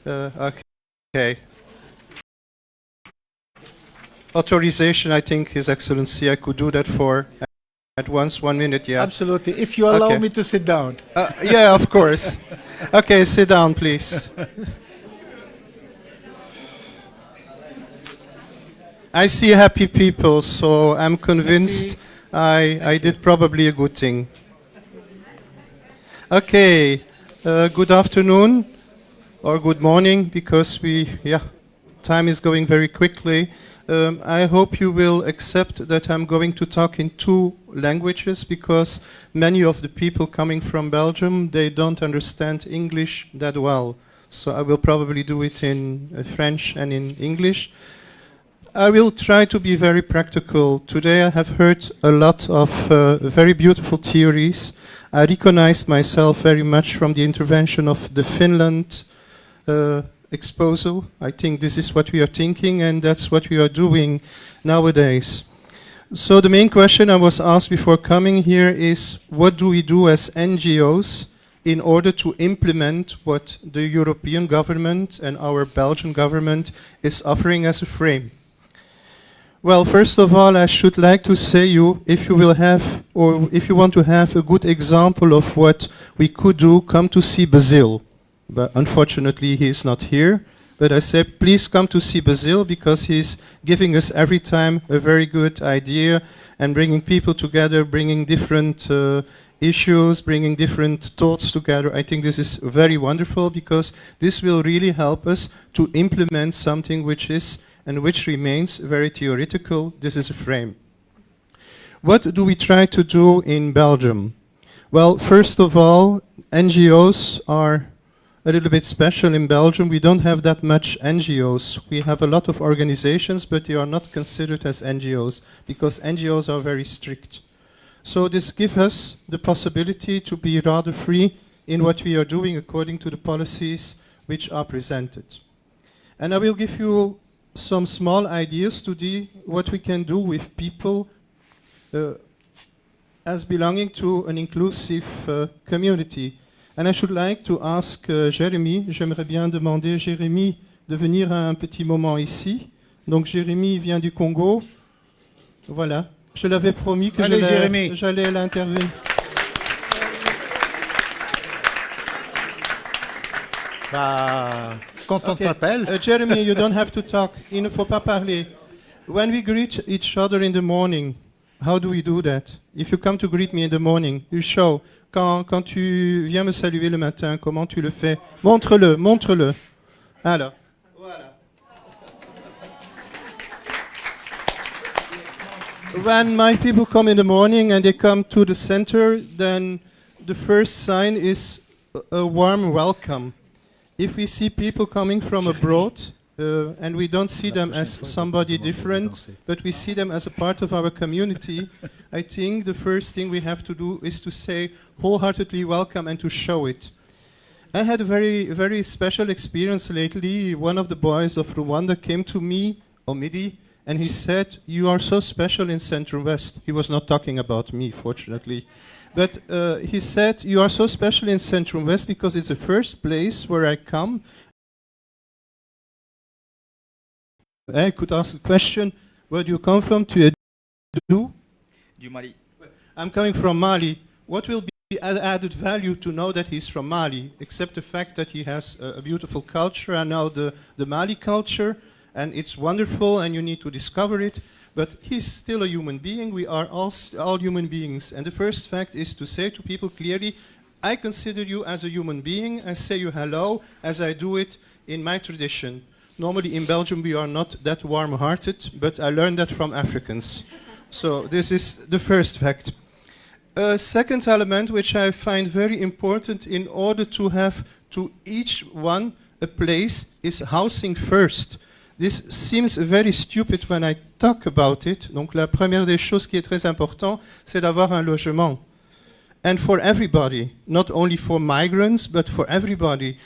S8: okay. Authorization, I think, His Excellency, I could do that for at once, 1 minute, yeah.
S1: Absolutely, if you allow me to sit down.
S8: Yeah, of course. Okay, sit down, please. I see happy people, so I'm convinced I did probably a good thing. Okay, good afternoon, or good morning, because time is going very quickly. I hope you will accept that I'm going to talk in 2 languages, because many of the people coming from Belgium, they don't understand English that well. So I will probably do it in French and in English. I will try to be very practical. Today I have heard a lot of very beautiful theories. I recognize myself very much from the intervention of the Finland exposal. I think this is what we are thinking, and that's what we are doing nowadays. So the main question I was asked before coming here is, what do we do as NGOs in order to implement what the European government and our Belgian government is offering as a frame? Well, first of all, I should like to say you, if you will have, or if you want to have a good example of what we could do, come to see Basil. But unfortunately, he is not here. But I said, please come to see Basil, because he's giving us every time a very good idea and bringing people together, bringing different issues, bringing different thoughts together. I think this is very wonderful, because this will really help us to implement something which is and which remains very theoretical. This is a frame. What do we try to do in Belgium? Well, first of all, NGOs are a little bit special in Belgium. We don't have that much NGOs. We have a lot of organizations, but they are not considered as NGOs, because NGOs are very strict. So this gives us the possibility to be rather free in what we are doing according to the policies which are presented. And I will give you some small ideas today what we can do with people as belonging to an inclusive community. And I should like to ask Jérémy, j'aimerais bien demander Jérémy de venir à un petit moment ici. Donc Jérémy vient du Congo. Voilà, je l'avais promis que j'allais l'intervenir.
S1: Quand on t'appelle.
S8: Jeremy, you don't have to talk. Il ne faut pas parler. When we greet each other in the morning, how do we do that? If you come to greet me in the morning, you show. Quand tu viens me saluer le matin, comment tu le fais? Montre-le, montre-le. Alors, voilà. When my people come in the morning and they come to the center, then the first sign is a warm welcome. If we see people coming from abroad, and we don't see them as somebody different, but we see them as a part of our community, I think the first thing we have to do is to say wholeheartedly welcome and to show it. I had a very, very special experience lately. One of the boys of Rwanda came to me, Omidi, and he said, "You are so special in Central West." He was not talking about me, fortunately. But he said, "You are so special in Central West because it's the first place where I come." I could ask the question, where do you come from? Tu es d'où?
S9: Du Mali.
S8: I'm coming from Mali. What will be added value to know that he's from Mali, except the fact that he has a beautiful culture, and now the Mali culture, and it's wonderful and you need to discover it, but he's still a human being. We are all human beings, and the first fact is to say to people clearly, I consider you as a human being. I say you hello as I do it in my tradition. Normally in Belgium we are not that warm-hearted, but I learned that from Africans. So this is the first fact. A second element which I find very important in order to have to each one a place is housing first. This seems very stupid when I talk about it. Donc la première des choses qui est très important, c'est d'avoir un logement. And for everybody, not only for migrants, but for everybody.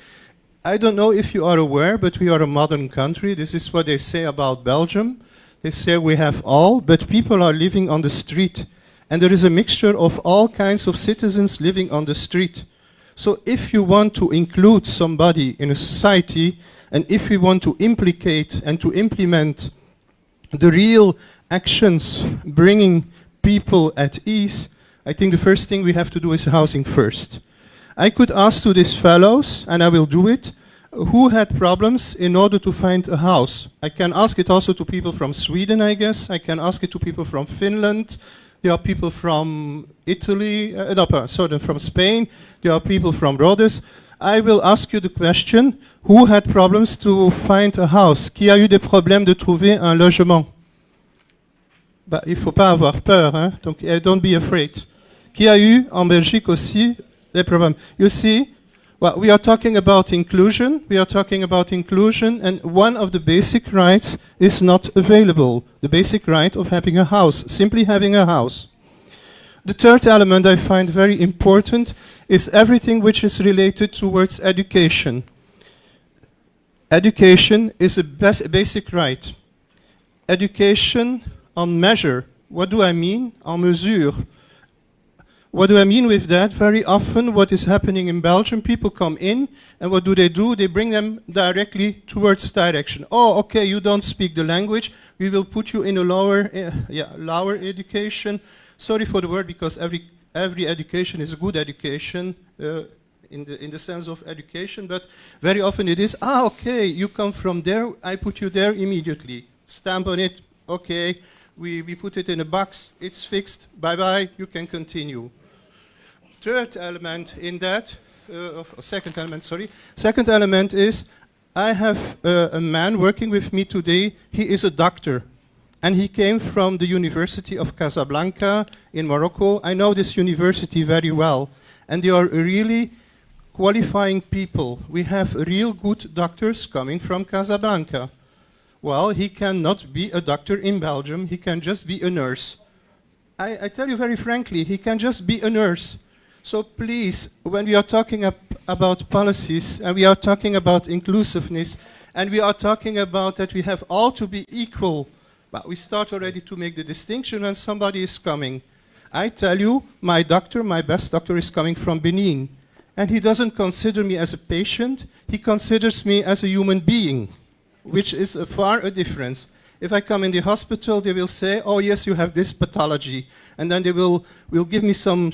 S8: I don't know if you are aware, but we are a modern country. This is what they say about Belgium. They say we have all, but people are living on the street. And there is a mixture of all kinds of citizens living on the street. So if you want to include somebody in a society, and if we want to implicate and to implement the real actions bringing people at ease, I think the first thing we have to do is housing first. I could ask to these fellows, and I will do it, who had problems in order to find a house. I can ask it also to people from Sweden, I guess. I can ask it to people from Finland. There are people from Italy, from Spain. There are people from Rhodes. I will ask you the question, who had problems to find a house? Qui a eu des problèmes de trouver un logement? Bah, il ne faut pas avoir peur, hein? Donc don't be afraid. Qui a eu en Belgique aussi des problèmes? You see, well, we are talking about inclusion. We are talking about inclusion, and one of the basic rights is not available. The basic right of having a house, simply having a house. The third element I find very important is everything which is related towards education. Education is a basic right. Education on measure What do I mean? En mesure. What do I mean with that? Very often what is happening in Belgium, people come in, and what do? They bring them directly towards direction. Oh, okay, you don't speak the language, we will put you in a lower education. Sorry for the word, because every education is a good education, in the sense of education, but very often it is, okay, you come from there, I put you there immediately. Stamp on it, okay, we put it in a box, it's fixed, bye-bye, you can continue. Third element in that, second element is, I have a man working with me today, he is a doctor, and he came from the University of Casablanca in Morocco. I know this university very well, and they are really qualifying people. We have real good doctors coming from Casablanca. Well, he cannot be a doctor in Belgium, he can just be a nurse. I tell you very frankly, he can just be a nurse. So please, when we are talking about policies, and we are talking about inclusiveness, and we are talking about that we have all to be equal, but we start already to make the distinction when somebody is coming. I tell you, my doctor, my best doctor, is coming from Benin. And he doesn't consider me as a patient, he considers me as a human being, which is far a difference. If I come in the hospital, they will say, oh yes, you have this pathology. And then they will give me some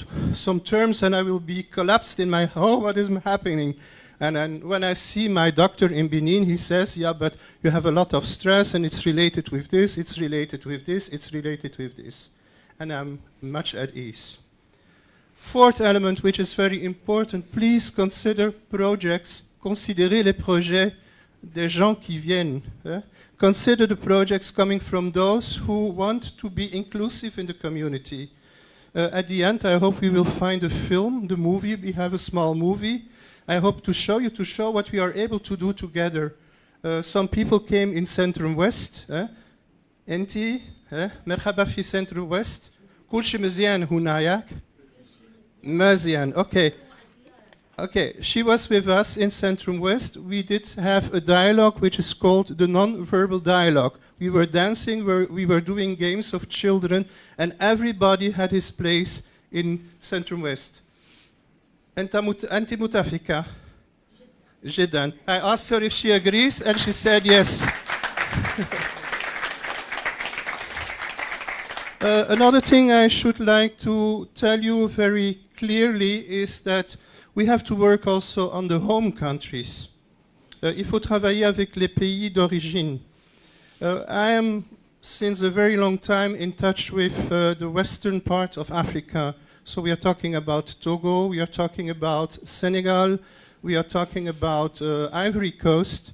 S8: terms, and I will be collapsed in my, oh, what is happening? And then when I see my doctor in Benin, he says, yeah, but you have a lot of stress, and it's related with this, it's related with this, it's related with this. And I'm much at ease. Fourth element, which is very important, please consider projects, considérez les projets des gens qui viennent. Consider the projects coming from those who want to be inclusive in the community. At the end, I hope we will find a film, the movie, we have a small movie. I hope to show what we are able to do together. Some people came in Centrum West. Enti, merhaba fi Centrum West. Kulshi Mazian Hunayak. Mazian, okay. Okay, she was with us in Centrum West. We did have a dialogue which is called the non-verbal dialogue. We were dancing, we were doing games of children, and everybody had his place in Centrum West. Anti Mutafika, Jedan. I asked her if she agrees, and she said yes. Another thing I should like to tell you very clearly is that we have to work also on the home countries. Il faut travailler avec les pays d'origine. I am, since a very long time, in touch with the western part of Africa. So we are talking about Togo, we are talking about Senegal, we are talking about Ivory Coast.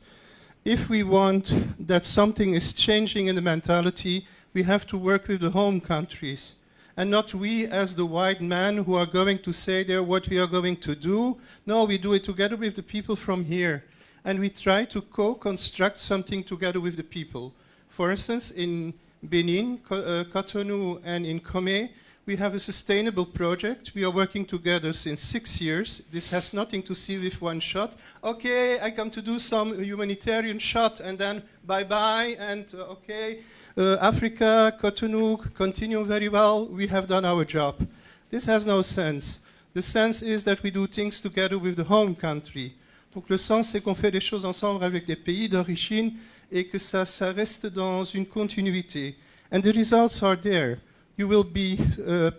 S8: If we want that something is changing in the mentality, we have to work with the home countries. And not we as the white men who are going to say there what we are going to do. No, we do it together with the people from here. And we try to co-construct something together with the people. For instance, in Benin, Cotonou, and in Comé, we have a sustainable project. We are working together since 6 years. This has nothing to see with one shot. Okay, I come to do some humanitarian shot, and then bye-bye, and okay. Africa, Cotonou, continue very well, we have done our job. This has no sense. The sense is that we do things together with the home country. Donc le sens, c'est qu'on fait des choses ensemble avec les pays d'origine et que ça reste dans une continuité. And the results are there. You will be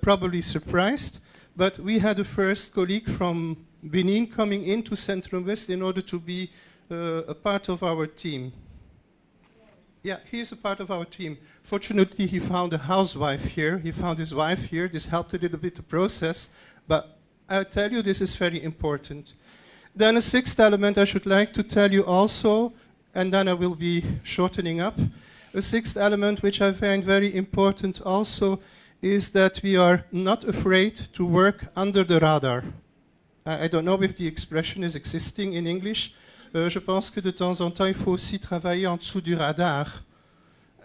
S8: probably surprised, but we had a first colleague from Benin coming into Centrum West in order to be a part of our team. Yeah, he is a part of our team. Fortunately, he found a housewife here. He found his wife here. This helped a little bit the process. But I tell you, this is very important. Then a sixth element I should like to tell you also, and then I will be shortening up. A sixth element which I find very important also is that we are not afraid to work under the radar. I don't know if the expression is existing in English. Je pense que de temps en temps, il faut aussi travailler en dessous du radar.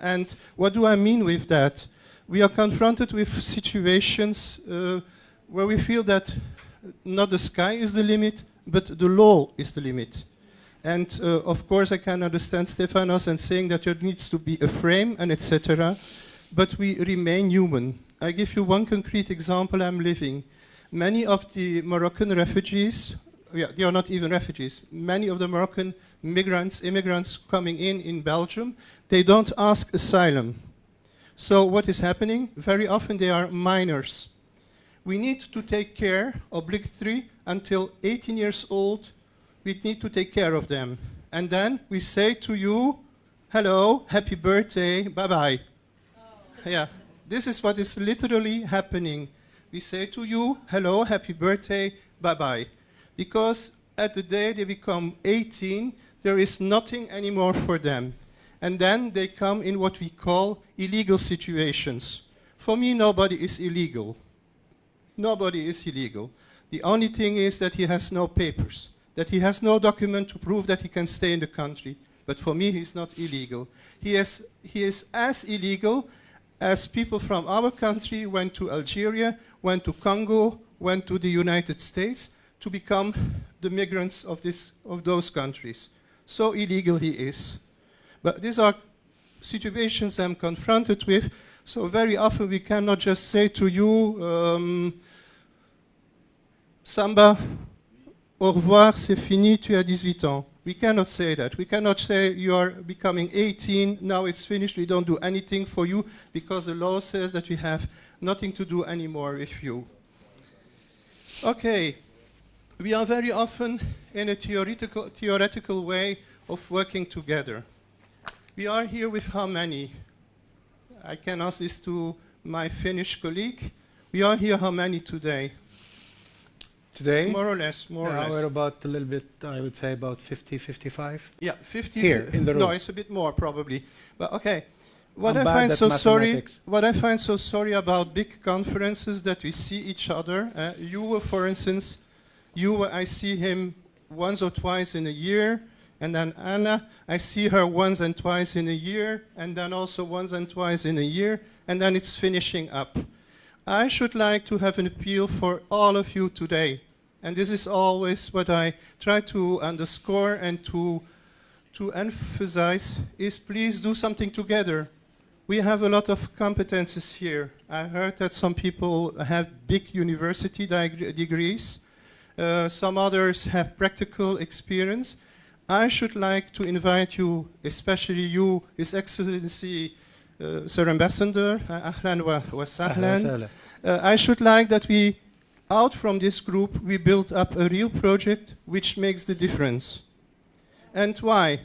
S8: And what do I mean with that? We are confronted with situations where we feel that not the sky is the limit, but the law is the limit. And of course, I can understand Stefanos and saying that there needs to be a frame and etc. but we remain human. I give you one concrete example I'm living. Many of the Moroccan refugees, they are not even refugees, many of the Moroccan immigrants coming in Belgium, they don't ask asylum. So what is happening? Very often they are minors. We need to take care, obligatory, until 18 years old, we need to take care of them. And then we say to you, hello, happy birthday, bye-bye. Oh. Yeah, this is what is literally happening. We say to you, hello, happy birthday, bye-bye. Because at the day they become 18, there is nothing anymore for them. And then they come in what we call illegal situations. For me, nobody is illegal. Nobody is illegal. The only thing is that he has no papers, that he has no document to prove that he can stay in the country. But for me, he's not illegal. He is as illegal as people from our country went to Algeria, went to Congo, went to the United States to become the migrants of those countries. So illegal he is. But these are situations I'm confronted with, so very often we cannot just say to you, Samba, au revoir, c'est fini, tu as 18 ans. We cannot say that. We cannot say you are becoming 18, now it's finished, we don't do anything for you, because the law says that we have nothing to do anymore with you. Okay, we are very often in a theoretical way of working together. We are here with how many? I can ask this to my Finnish colleague. We are here how many today?
S1: Today?
S8: More or less, more or less.
S1: We're about a little bit, I would say about 50, 55.
S8: Yeah, 50.
S1: Here, in the room.
S8: No, it's a bit more probably. But okay. What
S1: I'm
S8: I
S1: bad
S8: find
S1: at
S8: so
S1: mathematics.
S8: what I find so sorry about big conferences that we see each other. You, for instance, I see him once or twice in a year. And then Anna, I see her once and twice in a year, and then also once and twice in a year, and then it's finishing up. I should like to have an appeal for all of you today. And this is always what I try to underscore and to emphasize, is please do something together. We have a lot of competences here. I heard that some people have big university degrees. Some others have practical experience. I should like to invite you, especially you, His Excellency, Sir Ambassador, ahlan wa sahlan. I should like that we, out from this group, we build up a real project which makes the difference. And why?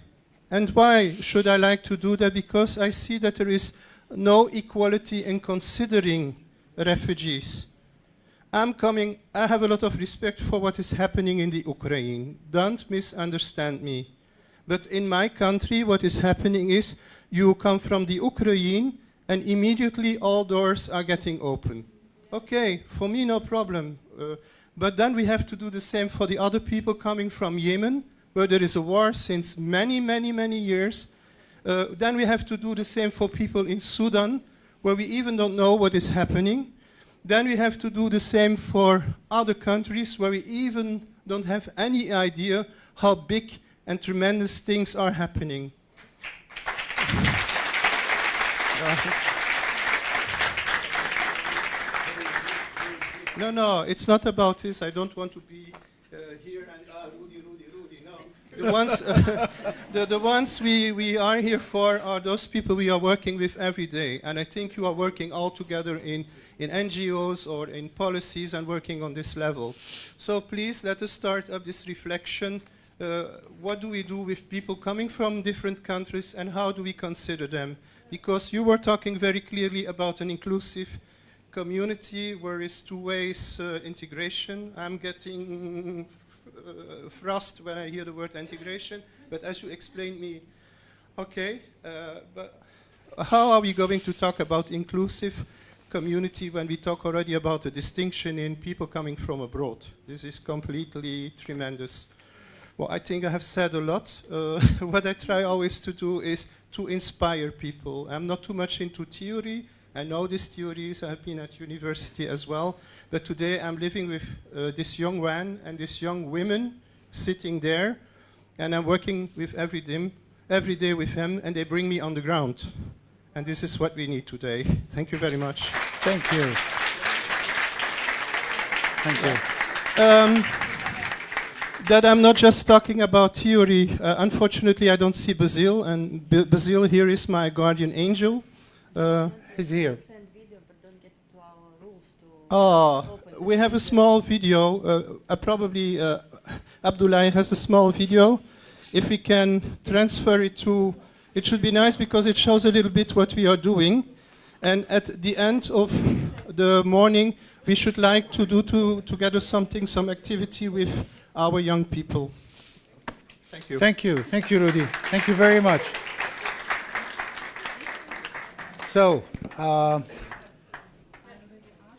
S8: And why should I like to do that? Because I see that there is no equality in considering refugees. I have a lot of respect for what is happening in the Ukraine. Don't misunderstand me. But in my country, what is happening is you come from the Ukraine and immediately all doors are getting open. Okay, for me, no problem. But then we have to do the same for the other people coming from Yemen, where there is a war since many, many, many years. Then we have to do the same for people in Sudan, where we even don't know what is happening. Then we have to do the same for other countries where we even don't have any idea how big and tremendous things are happening. No, it's not about this. I don't want to be here and Rudy, no. The ones we are here for are those people we are working with every day. And I think you are working all together in NGOs or in policies and working on this level. So please let us start up this reflection. What do we do with people coming from different countries and how do we consider them? Because you were talking very clearly about an inclusive community where is two ways integration. I'm getting frost when I hear the word integration, but as you explained me, okay, but how are we going to talk about inclusive community when we talk already about the distinction in people coming from abroad? This is completely tremendous. Well, I think I have said a lot. What I try always to do is to inspire people. I'm not too much into theory. I know these theories. I've been at university as well. But today I'm living with this young man and this young women sitting there. And I'm working with every day with them, and they bring me on the ground. And this is what we need today. Thank you very much.
S1: Thank you. Thank you.
S8: That I'm not just talking about theory. Unfortunately, I don't see Basil, and Basil here is my guardian angel.
S1: He's here.
S8: We have a small video. Probably Abdullah has a small video. If we can transfer it to, it should be nice because it shows a little bit what we are doing. And at the end of the morning, we should like to do together something, some activity with our young people. Thank you.
S1: Thank you. Thank you, Rudy. Thank you very much. So,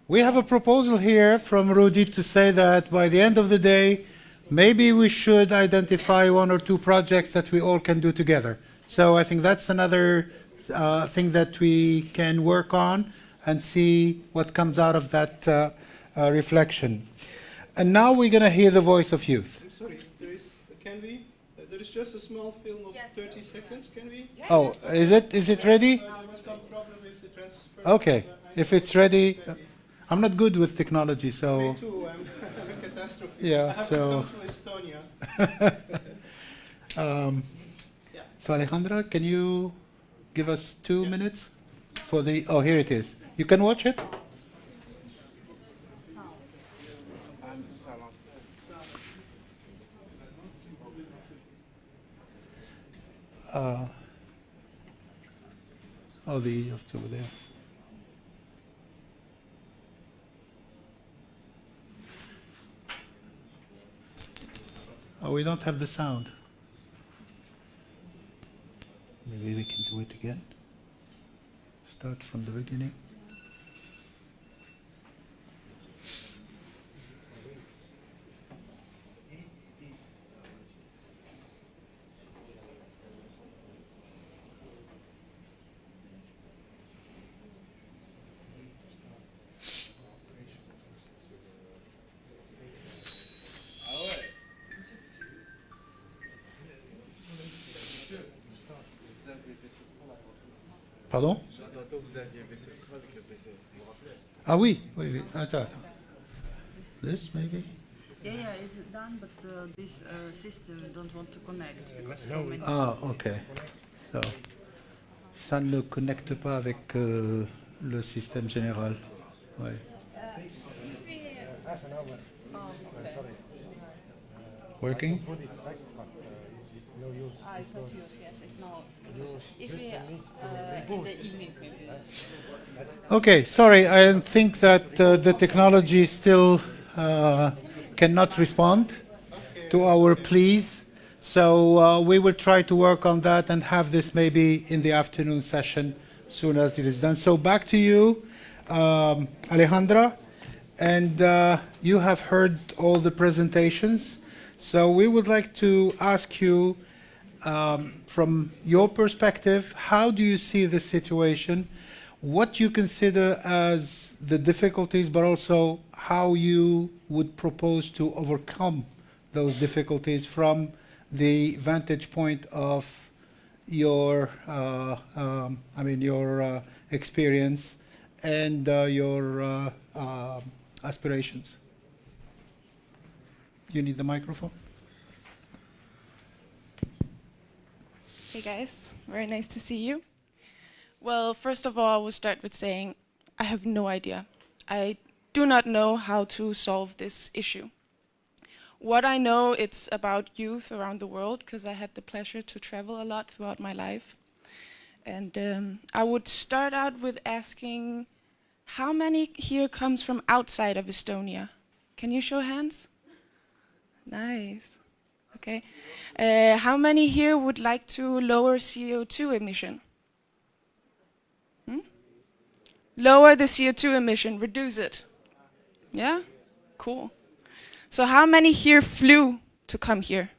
S1: we have a proposal here from Rudy to say that by the end of the day, maybe we should identify 1 or 2 projects that we all can do together. So I think that's another thing that we can work on and see what comes out of that reflection. And now we're going to hear the voice of youth.
S8: I'm sorry, can we? There is just a small film of 30 seconds, can we?
S1: Oh, is it ready?
S8: There was some problem with the transfer.
S1: Okay, if it's ready. I'm not good with technology, so...
S8: Me too, I'm a catastrophe.
S1: Yeah,
S8: I have
S1: so...
S8: to come to Estonia.
S1: So Alejandra, can you give us 2 minutes for the... Oh, here it is. You can watch it? Oh, it's over there. Oh, we don't have the sound. Maybe we can do it again. Start from the beginning. Pardon? Ah oui, oui, oui. Attends. This maybe?
S9: Yeah, it's done, but this system don't want to connect because so many.
S1: Ah, ok. So, ça ne connecte pas avec le système général. Ouais. Working?
S9: It's not yours, yes, it's now. If we, in the evening maybe.
S1: Okay, sorry, I think that the technology still cannot respond to our pleas. So we will try to work on that and have this maybe in the afternoon session soon as it is done. So back to you, Alejandra. And you have heard all the presentations. So we would like to ask you, from your perspective, how do you see the situation? What you consider as the difficulties, but also how you would propose to overcome those difficulties from the vantage point of your, your experience and your aspirations. You need the microphone?
S10: Hey guys, very nice to see you. Well, first of all, I will start with saying I have no idea. I do not know how to solve this issue. What I know, it's about youth around the world, because I had the pleasure to travel a lot throughout my life. And I would start out with asking, how many here comes from outside of Estonia? Can you show hands? Nice. Okay. How many here would like to lower CO2 emission? Lower the CO2 emission, reduce it. Yeah? Cool. So how many here flew to come here?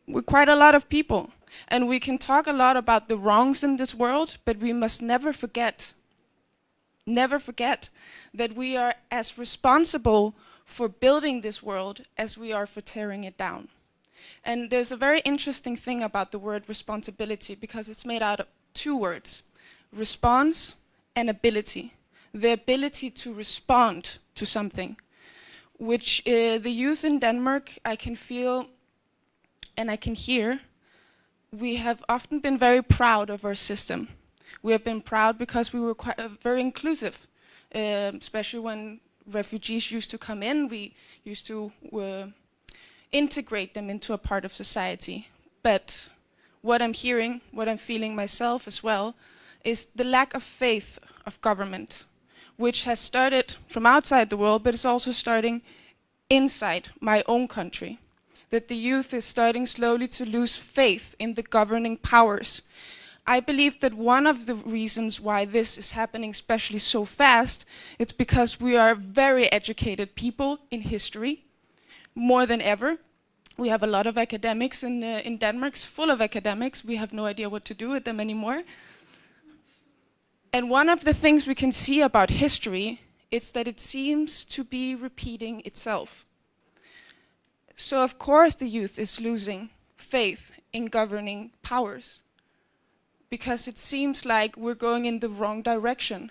S10: We're quite a lot of people. And we can talk a lot about the wrongs in this world, but we must never forget that we are as responsible for building this world as we are for tearing it down. And there's a very interesting thing about the word responsibility, because it's made out of two words: response and ability. The ability to respond to something, which the youth in Denmark, I can feel and I can hear, we have often been very proud of our system. We have been proud because we were quite very inclusive, especially when refugees used to come in. We used to integrate them into a part of society. But what I'm hearing, what I'm feeling myself as well, is the lack of faith of government, which has started from outside the world, but it's also starting inside my own country. That the youth is starting slowly to lose faith in the governing powers. I believe that one of the reasons why this is happening especially so fast, it's because we are very educated people in history, more than ever. We have a lot of academics in Denmark, full of academics. We have no idea what to do with them anymore. And one of the things we can see about history is that it seems to be repeating itself. So of course the youth is losing faith in governing powers, because it seems like we're going in the wrong direction.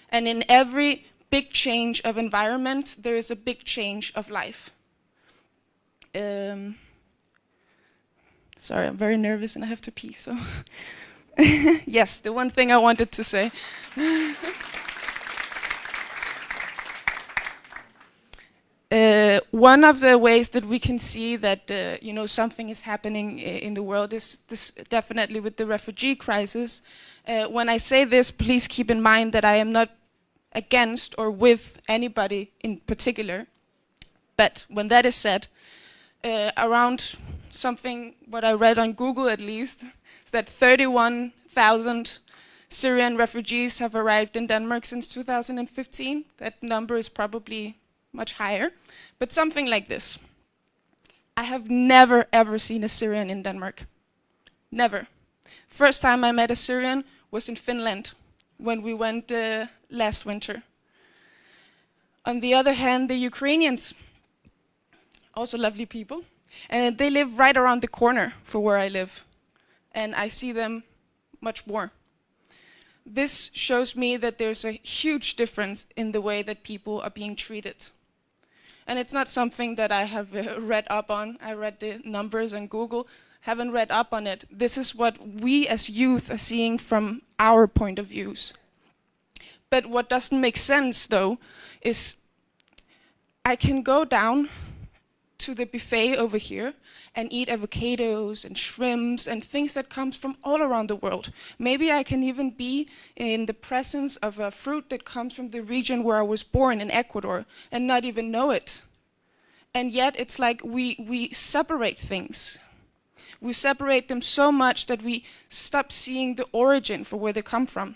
S10: And in every big change of environment, there is a big change of life. Sorry, I'm very nervous and I have to pee, so... Yes, the one thing I wanted to say. One of the ways that we can see that something is happening in the world is this, definitely with the refugee crisis. When I say this, please keep in mind that I am not against or with anybody in particular. But when that is said, around something, what I read on Google at least, is that 31,000 Syrian refugees have arrived in Denmark since 2015. That number is probably much higher, but something like this. I have never ever seen a Syrian in Denmark. Never. First time I met a Syrian was in Finland when we went last winter. On the other hand, the Ukrainians, also lovely people, and they live right around the corner from where I live, and I see them much more. This shows me that there's a huge difference in the way that people are being treated. And it's not something that I have read up on. I read the numbers on Google, haven't read up on it. This is what we as youth are seeing from our point of views. But what doesn't make sense though is I can go down to the buffet over here and eat avocados and shrimps and things that comes from all around the world. Maybe I can even be in the presence of a fruit that comes from the region where I was born in Ecuador and not even know it. And yet it's like we separate things. We separate them so much that we stop seeing the origin for where they come from.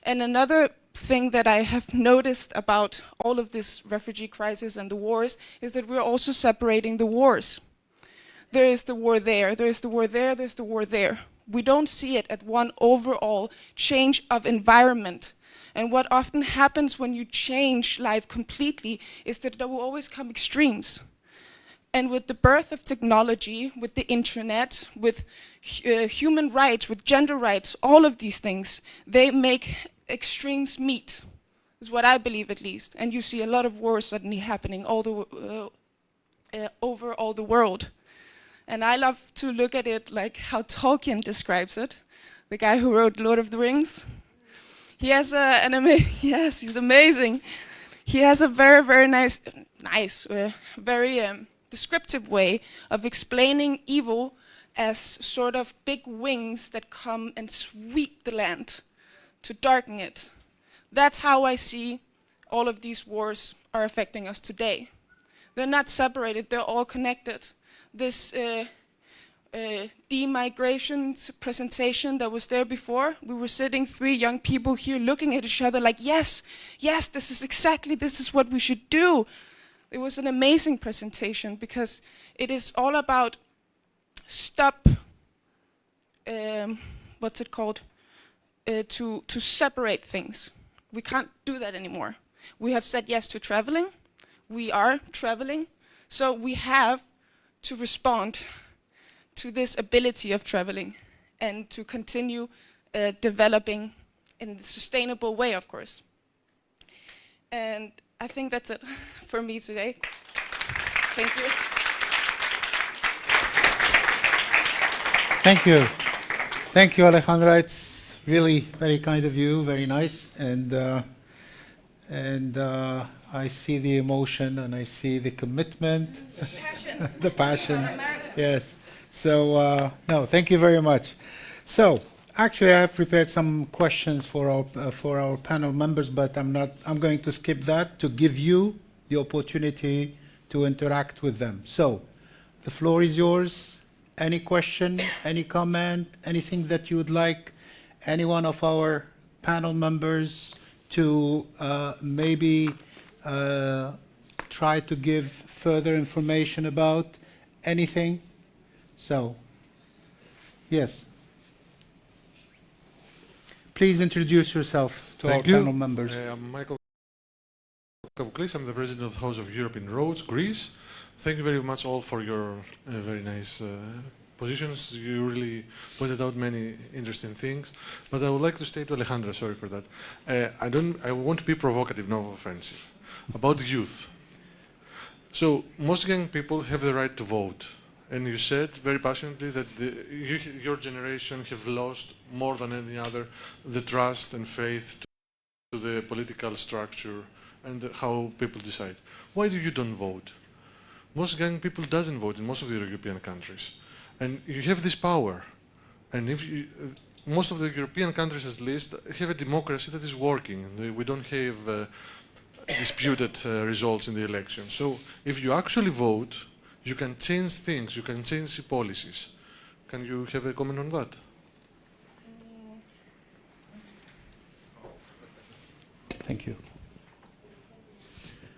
S10: And another thing that I have noticed about all of this refugee crisis and the wars is that we're also separating the wars. There is the war there, there is the war there, there's the war there. We don't see it at one overall change of environment. And what often happens when you change life completely is that there will always come extremes. And with the birth of technology, with the internet, with human rights, with gender rights, all of these things, they make extremes meet, is what I believe at least. And you see a lot of wars suddenly happening over all the world. And I love to look at it like how Tolkien describes it, the guy who wrote Lord of the Rings. He has yes, he's amazing. He has a very, very nice, very descriptive way of explaining evil as sort of big wings that come and sweep the land to darken it. That's how I see all of these wars are affecting us today. They're not separated, they're all connected. This demigration presentation that was there before, we were sitting 3 young people here looking at each other like, yes, yes, this is what we should do. It was an amazing presentation because it is all about stop, what's it called? To separate things. We can't do that anymore. We have said yes to traveling. We are traveling. So we have to respond to this ability of traveling and to continue developing in a sustainable way, of course. And I think that's it for me today. Thank you.
S1: Thank you. Thank you, Alejandra. It's really very kind of you, very nice. And I see the emotion and I see the commitment.
S10: Passion.
S1: The passion. Yes. So, no, thank you very much. So, actually, I have prepared some questions for our panel members, but I'm going to skip that to give you the opportunity to interact with them. So, the floor is yours. Any question, any comment, anything that you would like any one of our panel members to maybe try to give further information about anything? So, yes. Please introduce yourself to our panel members.
S11: I'm Michael Kavuklis. I'm the president of the House of Europe in Rhodes, Greece. Thank you very much all for your very nice positions. You really pointed out many interesting things. But I would like to state to Alejandra, sorry for that. I want to be provocative, not offensive, about youth. So most young people have the right to vote. And you said very passionately that your generation have lost more than any other the trust and faith to the political structure and how people decide. Why do you don't vote? Most young people doesn't vote in most of the European countries. And you have this power. And if most of the European countries at least have a democracy that is working. We don't have disputed results in the election. So if you actually vote, you can change things, you can change policies. Can you have a comment on that?
S1: Thank you.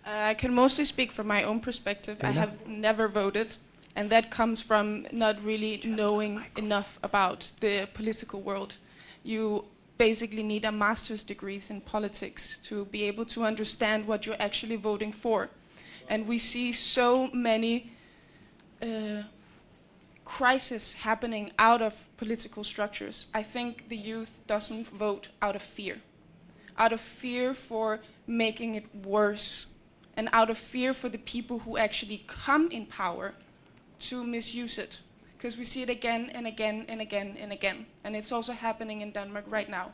S10: I can mostly speak from my own perspective. I have never voted, and that comes from not really knowing enough about the political world. You basically need a master's degree in politics to be able to understand what you're actually voting for. And we see so many crisis happening out of political structures. I think the youth doesn't vote out of fear for making it worse, and out of fear for the people who actually come in power to misuse it. Because we see it again and again and again and again. And it's also happening in Denmark right now.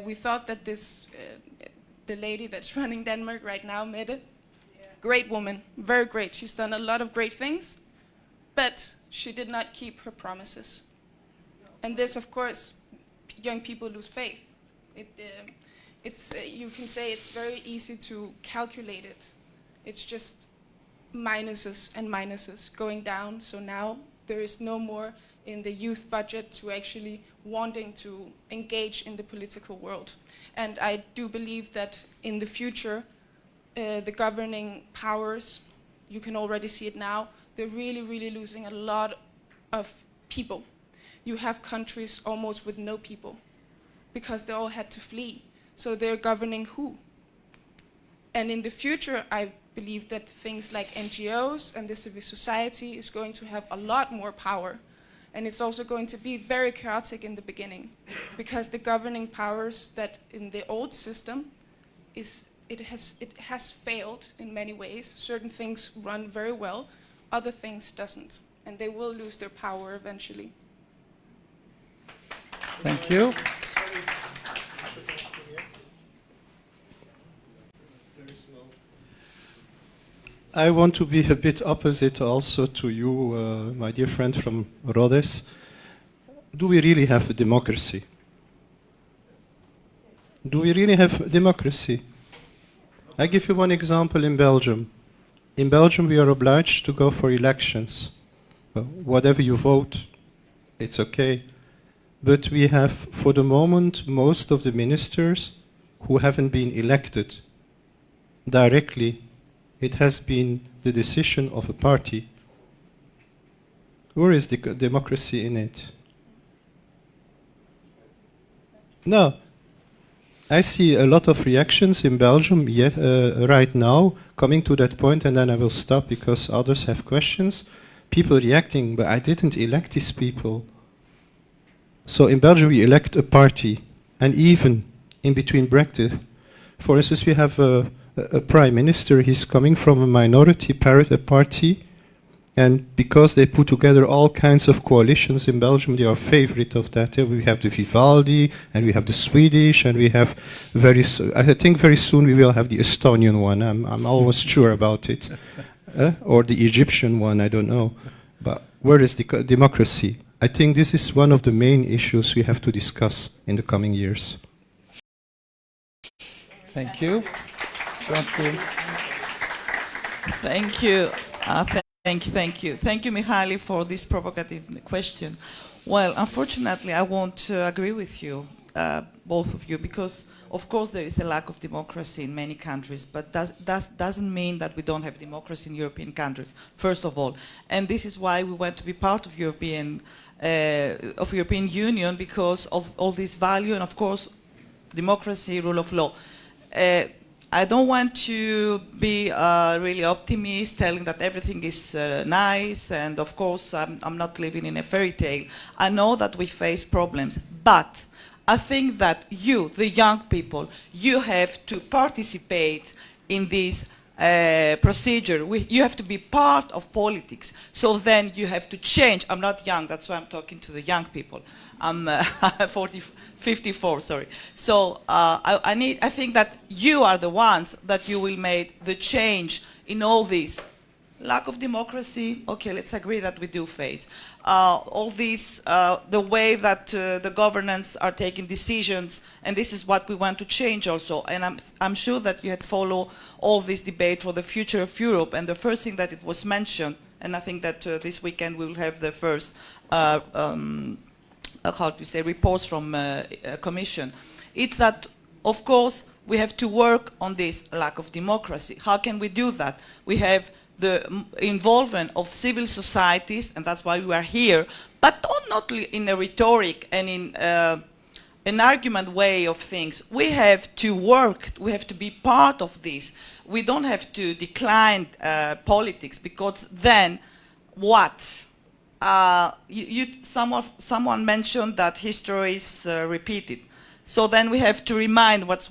S10: We thought that the lady that's running Denmark right now, Mette, great woman, very great. She's done a lot of great things, but she did not keep her promises. And this, of course, young people lose faith. You can say it's very easy to calculate it. It's just minuses and minuses going down. So now there is no more in the youth budget to actually wanting to engage in the political world. And I do believe that in the future, the governing powers, you can already see it now, they're really, really losing a lot of people. You have countries almost with no people because they all had to flee. So they're governing who? And in the future, I believe that things like NGOs and the civil society is going to have a lot more power. And it's also going to be very chaotic in the beginning because the governing powers that in the old system it has failed in many ways. Certain things run very well, other things doesn't, and they will lose their power eventually.
S1: Thank you.
S8: I want to be a bit opposite also to you, my dear friend from Rhodes. Do we really have a democracy? Do we really have democracy? I give you one example in Belgium. In Belgium, we are obliged to go for elections. Well, whatever you vote, it's okay. But we have, for the moment, most of the ministers who haven't been elected directly. It has been the decision of a party. Where is the democracy in it? No. I see a lot of reactions in Belgium right now coming to that point, and then I will stop because others have questions. People reacting, but I didn't elect these people. So in Belgium we elect a party, and even in between Brexit, for instance, we have a prime minister. He's coming from a minority party, and because they put together all kinds of coalitions in Belgium, they are favorite of that. We have the Vivaldi, and we have the Swedish, and we have I think very soon we will have the Estonian one. I'm almost sure about it, or the Egyptian one. I don't know, but where is the democracy? I think this is one of the main issues we have to discuss in the coming years.
S12: Thank you.
S7: Thank you. Thank you, Mihaly, for this provocative question. Well, unfortunately, I won't agree with you, both of you, because, of course, there is a lack of democracy in many countries, but that doesn't mean that we don't have democracy in European countries, first of all. And this is why we want to be part of European Union, because of all this value and, of course, democracy, rule of law. I don't want to be really optimist, telling that everything is nice, and of course I'm not living in a fairy tale. I know that we face problems, but I think that you, the young people, you have to participate in this procedure. You have to be part of politics. So then you have to change. I'm not young, that's why I'm talking to the young people. I'm 54, sorry. So I think that you are the ones that you will make the change in all this. Lack of democracy, okay, let's agree that we do face. All these, the way that the governments are taking decisions, and this is what we want to change also. And I'm sure that you had followed all this debate for the future of Europe, and the first thing that it was mentioned, and I think that this weekend we will have the first, how to say, reports from Commission. It's that, of course, we have to work on this lack of democracy. How can we do that? We have the involvement of civil societies, and that's why we are here, but not in a rhetoric and in an argument way of things. We have to work, we have to be part of this. We don't have to decline politics, because then what? Someone mentioned that history is repeated. So then we have to remind what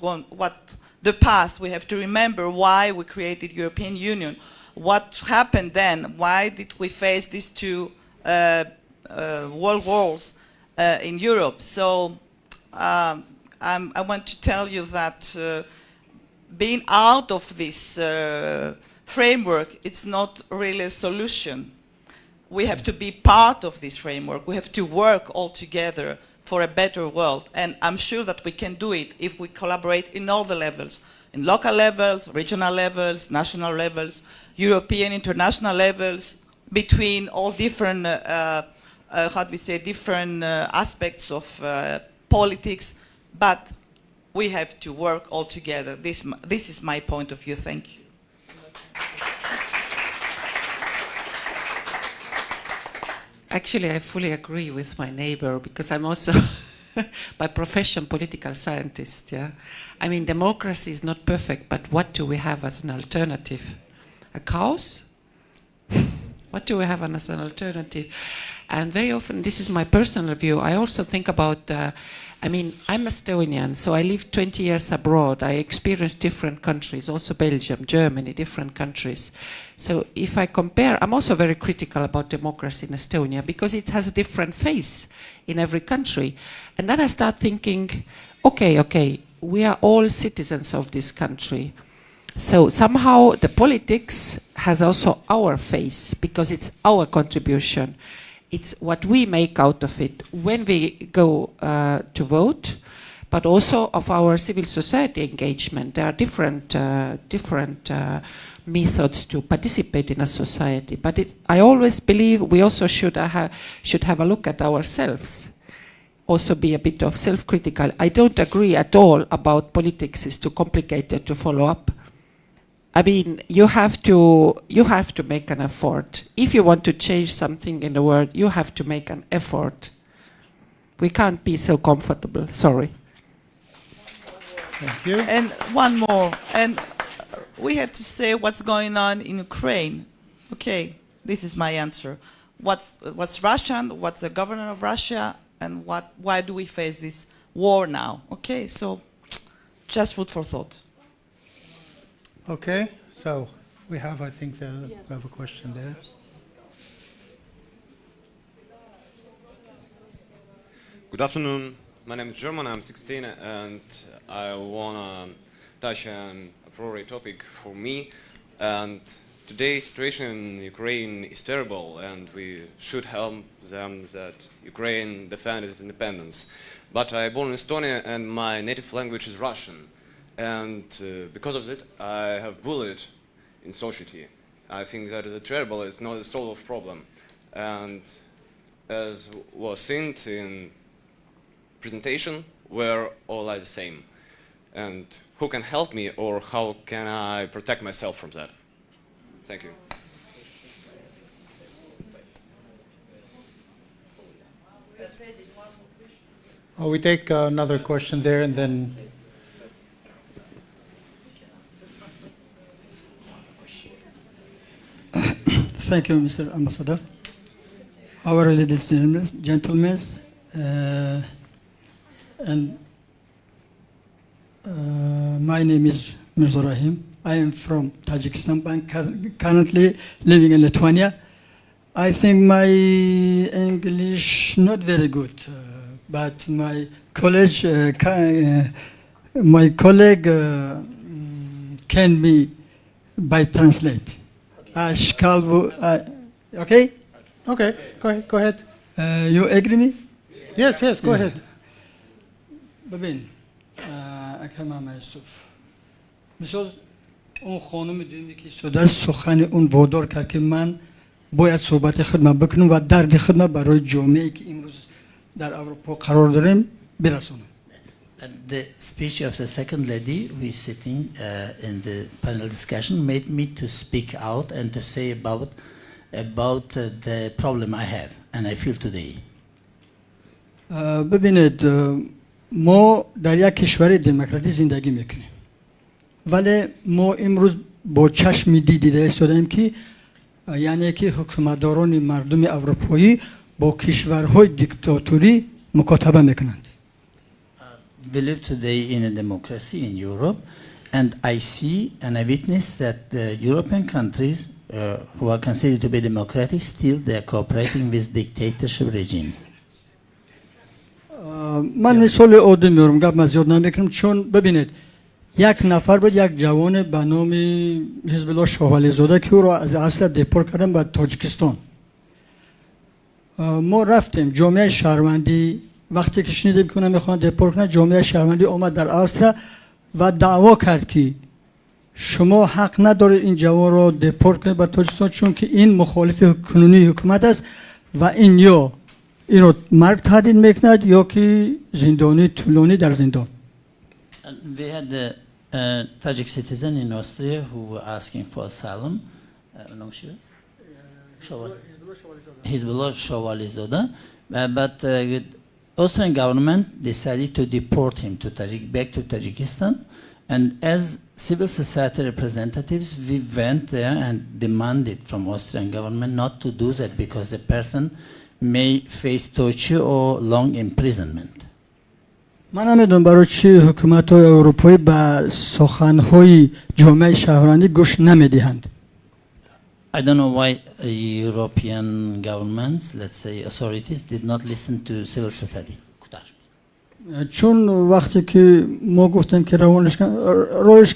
S7: the past. We have to remember why we created European Union. What happened then? Why did we face these two world wars in Europe? So I want to tell you that being out of this framework, it's not really a solution. We have to be part of this framework. We have to work all together for a better world. And I'm sure that we can do it if we collaborate in all the levels, in local levels, regional levels, national levels, European, international levels, between all different, how do we say, different aspects of politics. But we have to work all together. This is my point of view. Thank you.
S6: Actually, I fully agree with my neighbor, because I'm also, by profession, political scientist. Yeah, I mean, democracy is not perfect, but what do we have as an alternative? A chaos? What do we have as an alternative? And very often, this is my personal view, I also think about, I mean, I'm Estonian, so I lived 20 years abroad. I experienced different countries, also Belgium, Germany, different countries. So if I compare, I'm also very critical about democracy in Estonia, because it has a different face in every country. And then I start thinking, okay, we are all citizens of this country. So somehow the politics has also our face, because it's our contribution. It's what we make out of it when we go to vote, but also of our civil society engagement. There are different methods to participate in a society. But I always believe we also should have a look at ourselves. Also be a bit of self-critical. I don't agree at all about politics is too complicated to follow up. I mean, you have to make an effort. If you want to change something in the world, you have to make an effort. We can't be so comfortable. Sorry.
S1: Thank you.
S7: And one more. And we have to say what's going on in Ukraine. Okay, this is my answer. What's Russian? What's the government of Russia? And why do we face this war now? Okay, so just food for thought.
S1: Okay, so we have, I think, we have a question there.
S12: Good afternoon. My name is German. I'm 16, and I wanna touch on a priority topic for me. And today's situation in Ukraine is terrible, and we should help them that Ukraine defend its independence. But I born in Estonia, and my native language is Russian, and because of it, I have bullied in society. I think that is terrible. It's not a solved problem, and as was seen in presentation, we're all are the same. And who can help me, or how can I protect myself from that? Thank you.
S1: Oh, we take another question there, and then.
S13: Thank you, Mr. Ambassador. Our ladies and gentlemen, and my name is Mirza Rahim. I am from Tajikistan, but currently living in Lithuania. I think my English not very good, but my colleague can be by translate. Okay?
S1: Okay, go ahead.
S13: You agree me?
S1: Yes, go ahead.
S13: ببین اکرم یوسف مثال اون خانم دیدی که صدای سخن اون وادار کرد که من باید صحبت خدمت بکنم و درد خدمت برای جامعه‌ای که امروز در اروپا قرار داریم برسونم.
S14: The speech of the second lady who is sitting in the panel discussion made me to speak out and to say about the problem I have and I feel today.
S13: ببینید ما در یک کشور دموکراتی زندگی میکنیم ولی ما امروز با چشم دیده ایستادیم که یعنی که حکومتداران مردم اروپایی با کشورهای دیکتاتوری مکاتبه میکنند.
S14: We live today in a democracy in Europe and I see and I witness that the European countries who are considered to be democratic still they are cooperating with dictatorship regimes.
S13: من مثال عادی میارم گپ زیاد نمیکنم چون ببینید یک نفر بود یک جوان به نام حزب الله شاهولی زاده که او را از اصل دپورت کردن به تاجیکستان. ما رفتیم جامعه شهروندی وقتی که شنیدیم که اونا میخوان دپورت کنن جامعه شهروندی اومد در استرالیا و دعوا کرد که شما حق ندارید این جوان را دپورت کنید به تاجیکستان چون که این مخالف قانونی حکومت است و این یا اینو مرگ تهدید میکند یا که زندانی طولانی در زندان.
S14: We had a Tajik citizen in Austria who were asking for asylum. Hizbullah Shawali Zoda. But the Austrian government decided to deport him to back to Tajikistan. And as civil society representatives, we went there and demanded from Austrian government not to do that because the person may face torture or long imprisonment.
S13: من نمیدونم برای چی حکومت‌های اروپایی به سخن‌های جامعه شهروندی گوش نمیدهند.
S14: I don't know why European governments, let's say authorities, did not listen to civil society.
S13: چون وقتی که ما گفتیم که رویش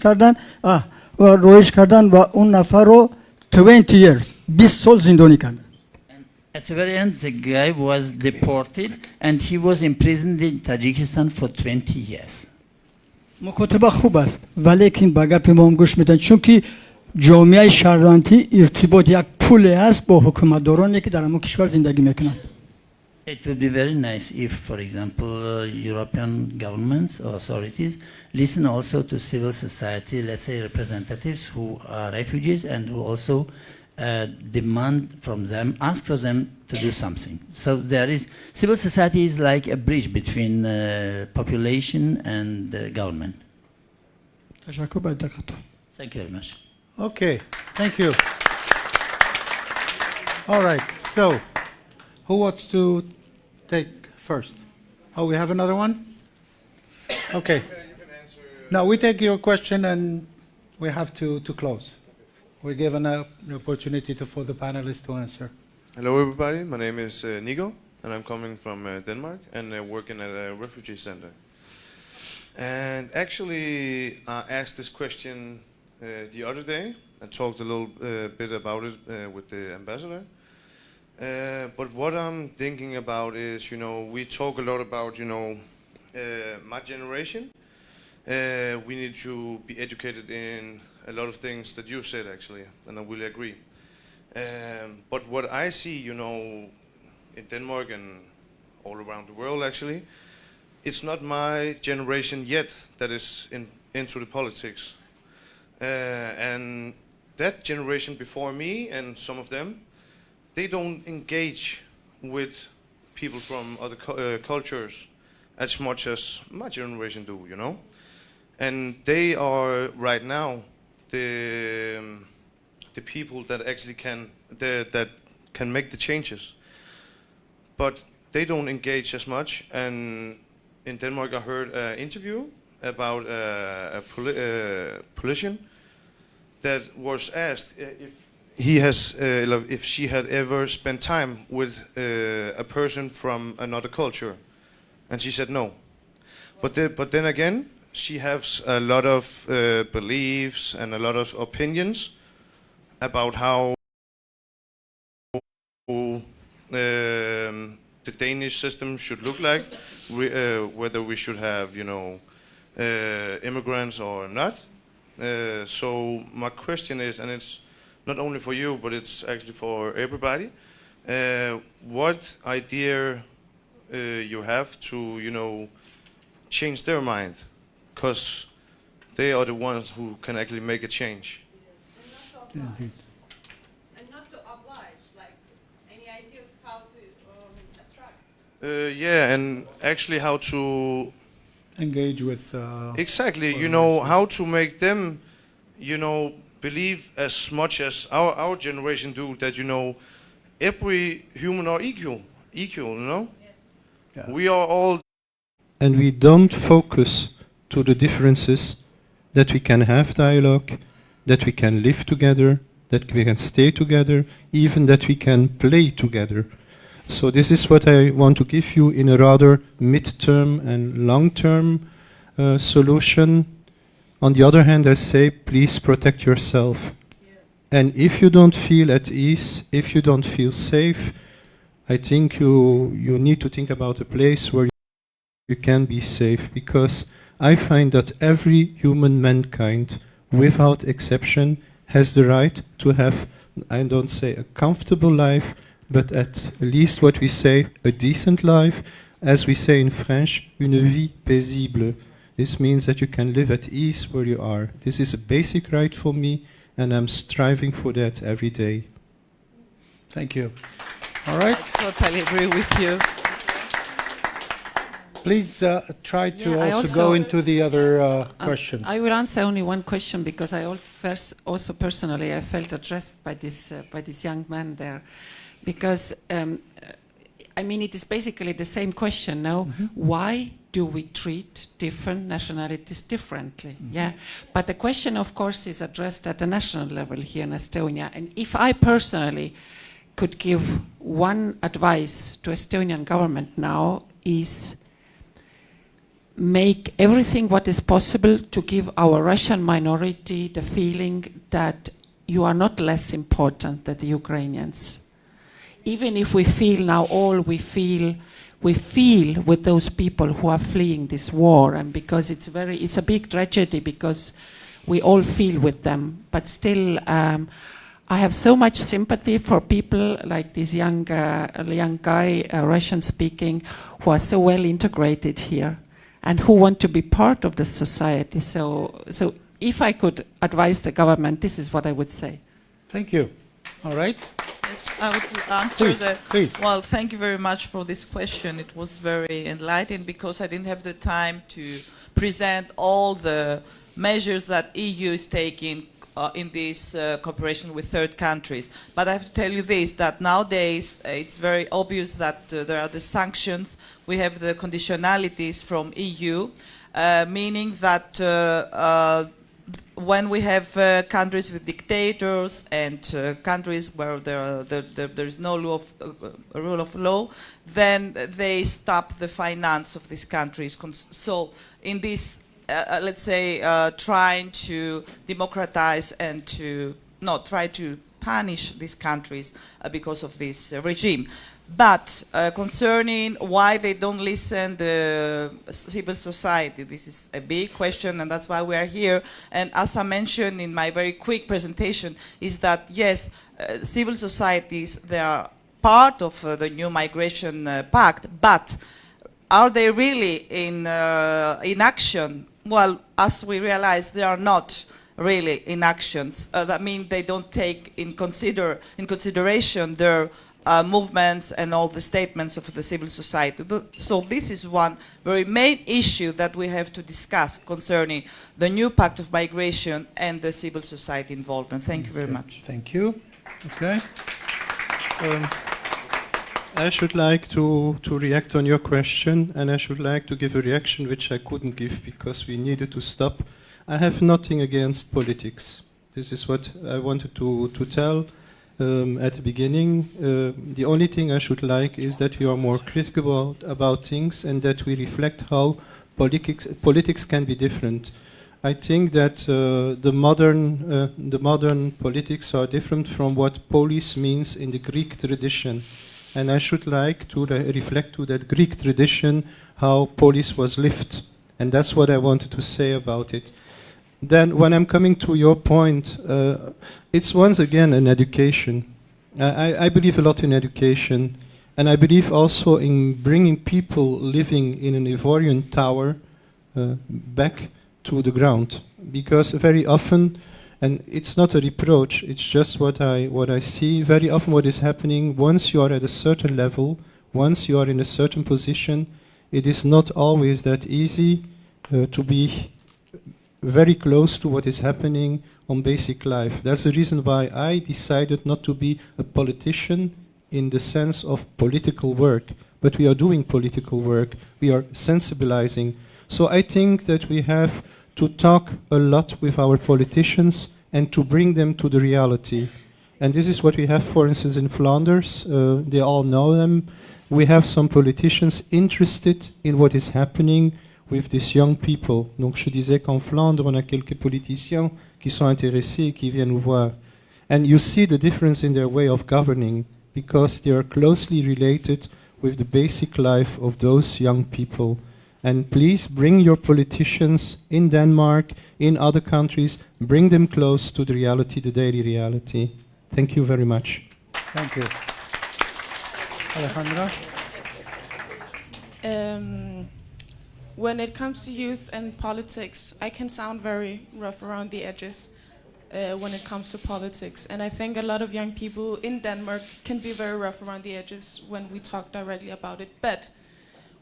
S13: کردن و اون نفر رو 20 years 20 سال زندانی کردن.
S14: At the very end, the guy was deported and he was imprisoned in Tajikistan for 20 years.
S13: مکاتبه خوب است ولی که با گپ ما هم گوش میدن چون که جامعه شهروندی ارتباط یک پول است با حکومتدارانی که در همون کشور زندگی میکنند.
S14: It would be very nice if, for example, European governments or authorities listen also to civil society, let's say representatives who are refugees and who also demand from them, ask for them to do something. So there is, civil society is like a bridge between population and government.
S13: تشکر برای دقتتون.
S14: Thank you very much.
S1: Okay, thank you. All right, so who wants to take first? Oh, we have another one? Okay. Now we take your question and we have to close. We're given an opportunity for the panelists to answer.
S15: Hello everybody, my name is Nico and I'm coming from Denmark and working at a refugee center. And actually I asked this question the other day and talked a little bit about it with the ambassador. But what I'm thinking about is, you know, we talk a lot about, you know, my generation. We need to be educated in a lot of things that you said actually, and I really agree. But what I see, you know, in Denmark and all around the world actually, it's not my generation yet that is into the politics. And that generation before me and some of them, they don't engage with people from other cultures as much as my generation do, you know. And they are right now the people that actually can make the changes. But they don't engage as much. And in Denmark, I heard an interview about a politician that was asked if she had ever spent time with a person from another culture, and she said no. But then again, she has a lot of beliefs and a lot of opinions about how the Danish system should look like, whether we should have, you know, immigrants or not. So my question is, and it's not only for you, but it's actually for everybody, what idea you have to, you know, change their mind, because they are the ones who can actually make a change.
S1: Indeed.
S9: And not to oblige, like any ideas how to attract?
S15: Yeah, and actually how to
S1: engage with
S15: exactly, you know, how to make them, you know, believe as much as our generation do, that, you know, every human are equal, you know.
S1: Yeah.
S15: We are all,
S8: and we don't focus to the differences, that we can have dialogue, that we can live together, that we can stay together, even that we can play together. So this is what I want to give you in a rather mid-term and long-term solution. On the other hand, I say, please protect yourself. And if you don't feel at ease, if you don't feel safe, I think you need to think about a place where you can be safe, because I find that every human mankind, without exception, has the right to have, I don't say a comfortable life, but at least what we say, a decent life, as we say in French, une vie paisible. This means that you can live at ease where you are. This is a basic right for me, and I'm striving for that every day.
S1: Thank you. All right.
S7: I totally agree with you.
S1: Please try to
S6: Yeah,
S1: also go into the other questions.
S6: I will answer only one question, because I also personally I felt addressed by this young man there, because I mean, it is basically the same question now. Why do we treat different nationalities differently? Yeah, but the question, of course, is addressed at the national level here in Estonia. And if I personally could give one advice to Estonian government now, is make everything what is possible to give our Russian minority the feeling that you are not less important than the Ukrainians. Even if we feel now we feel with those people who are fleeing this war, and because it's a big tragedy, because we all feel with them. But still, I have so much sympathy for people like this young guy, Russian speaking, who are so well integrated here, and who want to be part of the society. So if I could advise the government, this is what I would say.
S1: Thank you. All right.
S7: Yes, I would answer
S1: Please.
S7: Well, thank you very much for this question. It was very enlightening, because I didn't have the time to present all the measures that EU is taking in this cooperation with third countries. But I have to tell you this, that nowadays it's very obvious that there are the sanctions, we have the conditionalities from EU, meaning that when we have countries with dictators and countries where there is no rule of law, then they stop the finance of these countries. So in this, let's say, trying to democratize and to not try to punish these countries because of this regime. But concerning why they don't listen the civil society, this is a big question, and that's why we are here. And as I mentioned in my very quick presentation, is that yes, civil societies, they are part of the new migration pact, but are they really in action? Well, as we realize, they are not really in actions. That means they don't take in consideration their movements and all the statements of the civil society. So this is one very main issue that we have to discuss concerning the new pact of migration and the civil society involvement. Thank you very much.
S8: Thank you. Okay. I should like to react on your question, and I should like to give a reaction which I couldn't give because we needed to stop. I have nothing against politics. This is what I wanted to tell at the beginning. The only thing I should like is that we are more critical about things and that we reflect how politics can be different. I think that the modern politics are different from what polis means in the Greek tradition. And I should like to reflect to that Greek tradition how polis was lived. And that's what I wanted to say about it. Then when I'm coming to your point, it's once again an education. I believe a lot in education. And I believe also in bringing people living in an Ivorian tower back to the ground. Because very often, and it's not a reproach, it's just what I see. Very often what is happening, once you are at a certain level, once you are in a certain position, it is not always that easy to be very close to what is happening on basic life. That's the reason why I decided not to be a politician in the sense of political work, but we are doing political work, we are sensibilizing. So I think that we have to talk a lot with our politicians and to bring them to the reality. And this is what we have, for instance, in Flanders. They all know them. We have some politicians interested in what is happening with these young people. Donc je disais qu'en Flandre, on a quelques politiciens qui sont intéressés et qui viennent nous voir. And you see the difference in their way of governing because they are closely related with the basic life of those young people. And please bring your politicians in Denmark, in other countries, bring them close to the reality, the daily reality. Thank you very much.
S1: Thank you. Alejandra?
S10: When it comes to youth and politics, I can sound very rough around the edges when it comes to politics. And I think a lot of young people in Denmark can be very rough around the edges when we talk directly about it. But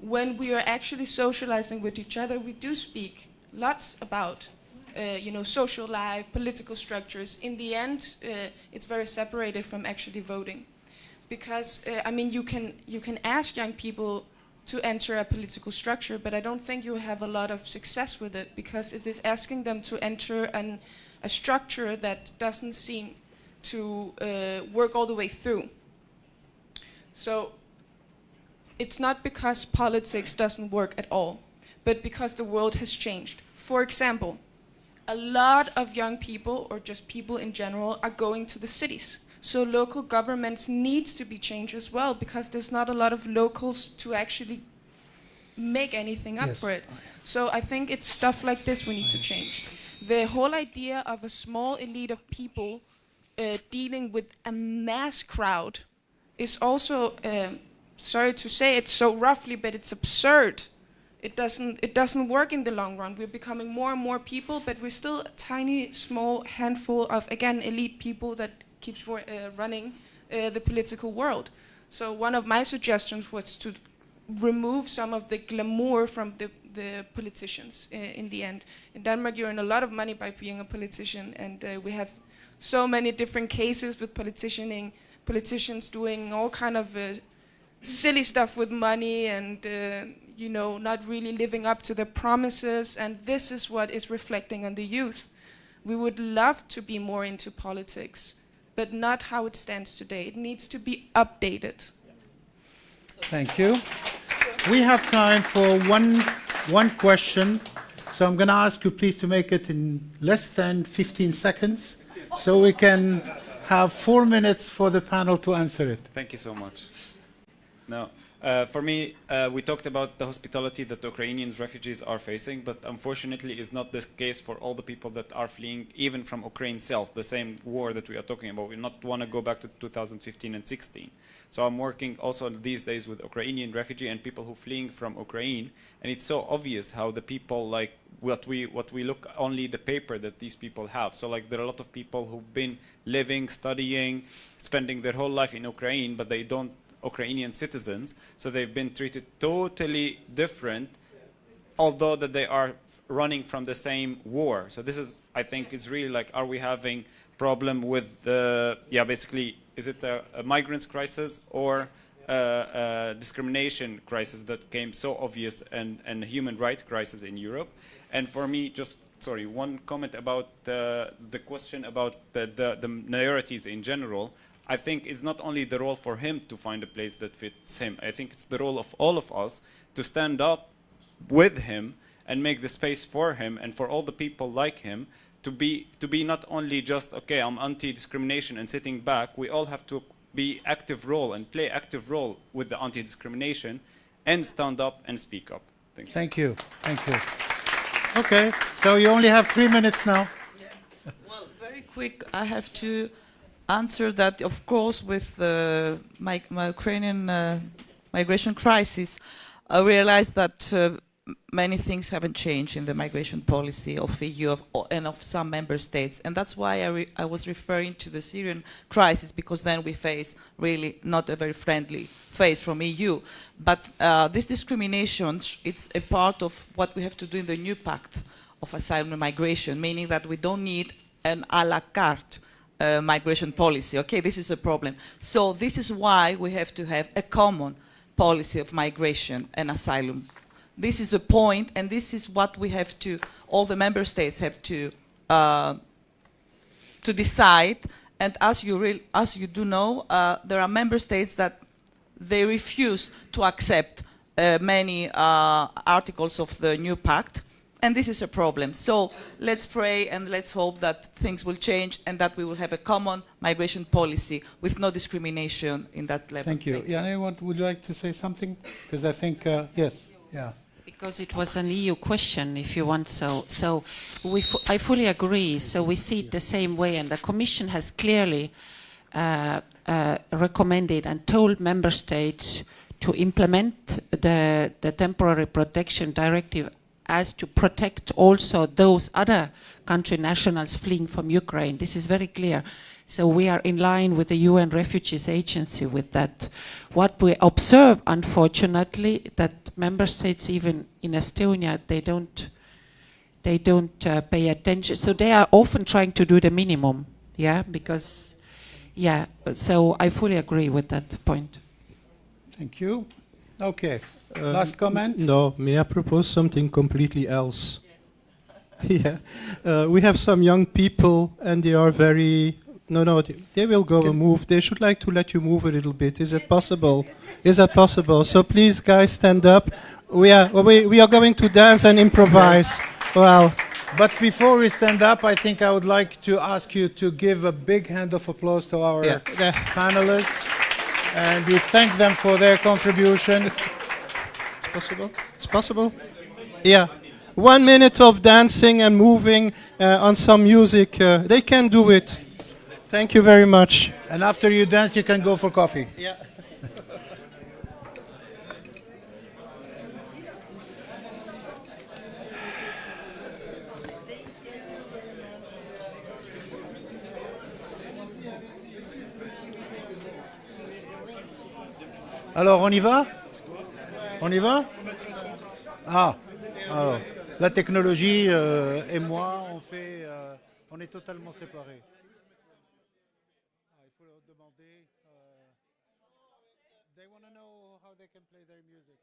S10: when we are actually socializing with each other, we do speak lots about social life, political structures. In the end, it's very separated from actually voting. Because, you can ask young people to enter a political structure, but I don't think you have a lot of success with it because it is asking them to enter a structure that doesn't seem to work all the way through. So it's not because politics doesn't work at all, but because the world has changed. For example, a lot of young people, or just people in general, are going to the cities. So local governments needs to be changed as well because there's not a lot of locals to actually make anything up for it. So I think it's stuff like this we need to change. The whole idea of a small elite of people dealing with a mass crowd is also, sorry to say it so roughly, but it's absurd. It doesn't work in the long run. We're becoming more and more people, but we're still a tiny, small handful of, again, elite people that keeps running the political world. So one of my suggestions was to remove some of the glamour from the politicians in the end. In Denmark, you earn a lot of money by being a politician, and we have so many different cases with politicians doing all kind of silly stuff with money and you know, not really living up to their promises, and this is what is reflecting on the youth. We would love to be more into politics, but not how it stands today. It needs to be updated.
S1: Thank you. We have time for one question, so I'm going to ask you please to make it in less than 15 seconds, so we can have 4 minutes for the panel to answer it.
S16: Thank you so much. No, for me, we talked about the hospitality that the Ukrainian refugees are facing, but unfortunately it's not the case for all the people that are fleeing even from Ukraine itself, the same war that we are talking about. We not want to go back to 2015 and 16. So I'm working also these days with Ukrainian refugee and people who fleeing from Ukraine, and it's so obvious how the people, like what we look only the paper that these people have. So like there are a lot of people who've been living, studying, spending their whole life in Ukraine, but they don't Ukrainian citizens, so they've been treated totally different, although that they are running from the same war. So this is, I think, is really like, are we having problem with the, basically, is it a migrants crisis or a discrimination crisis that came so obvious, and a human rights crisis in Europe? And for me, just, sorry, one comment about the question about the minorities in general. I think it's not only the role for him to find a place that fits him. I think it's the role of all of us to stand up with him and make the space for him and for all the people like him to be not only just, okay, I'm anti-discrimination and sitting back. We all have to be active role and play active role with the anti-discrimination and stand up and speak up. Thank you.
S1: Thank you. Thank you. Okay, so you only have 3 minutes now.
S7: Yeah. Well, very quick, I have to answer that, of course, with my Ukrainian migration crisis, I realized that many things haven't changed in the migration policy of EU and of some member states. And that's why I was referring to the Syrian crisis, because then we face really not a very friendly face from EU. But this discrimination, it's a part of what we have to do in the new pact of asylum and migration, meaning that we don't need an a la carte migration policy. Okay, this is a problem. So this is why we have to have a common policy of migration and asylum. This is the point, and this is what we have to, all the member states have to decide. And as you do know, there are member states that they refuse to accept many articles of the new pact. And this is a problem. So let's pray and let's hope that things will change and that we will have a common migration policy with no discrimination in that level.
S1: Thank you. Jana, would you like to say something? Because I think, yes, yeah.
S6: Because it was an EU question, if you want so. So I fully agree. So we see it the same way, and the Commission has clearly recommended and told member states to implement the temporary protection directive as to protect also those other country nationals fleeing from Ukraine. This is very clear. So we are in line with the UN Refugees Agency with that. What we observe, unfortunately, that member states, even in Estonia, they don't pay attention. So they are often trying to do the minimum, because, so I fully agree with that point.
S1: Thank you. Okay. Last comment?
S8: No, may I propose something completely else? Yeah, we have some young people and they are very, they will go and move. They should like to let you move a little bit. Is it possible? Is that possible? So please, guys, stand up. We are going to dance and improvise. Well,
S1: but before we stand up, I think I would like to ask you to give a big hand of applause to our panelists, and we thank them for their contribution.
S8: Possible? It's possible? Yeah. 1 minute of dancing and moving on some music. They can do it. Thank you very much.
S1: And after you dance, you can go for coffee.
S8: Yeah.
S1: Alors, on y va? On y va? Ah, Alors, la technologie et moi, on est totalement séparés. Il faut leur demander. They want to know how they can play their music.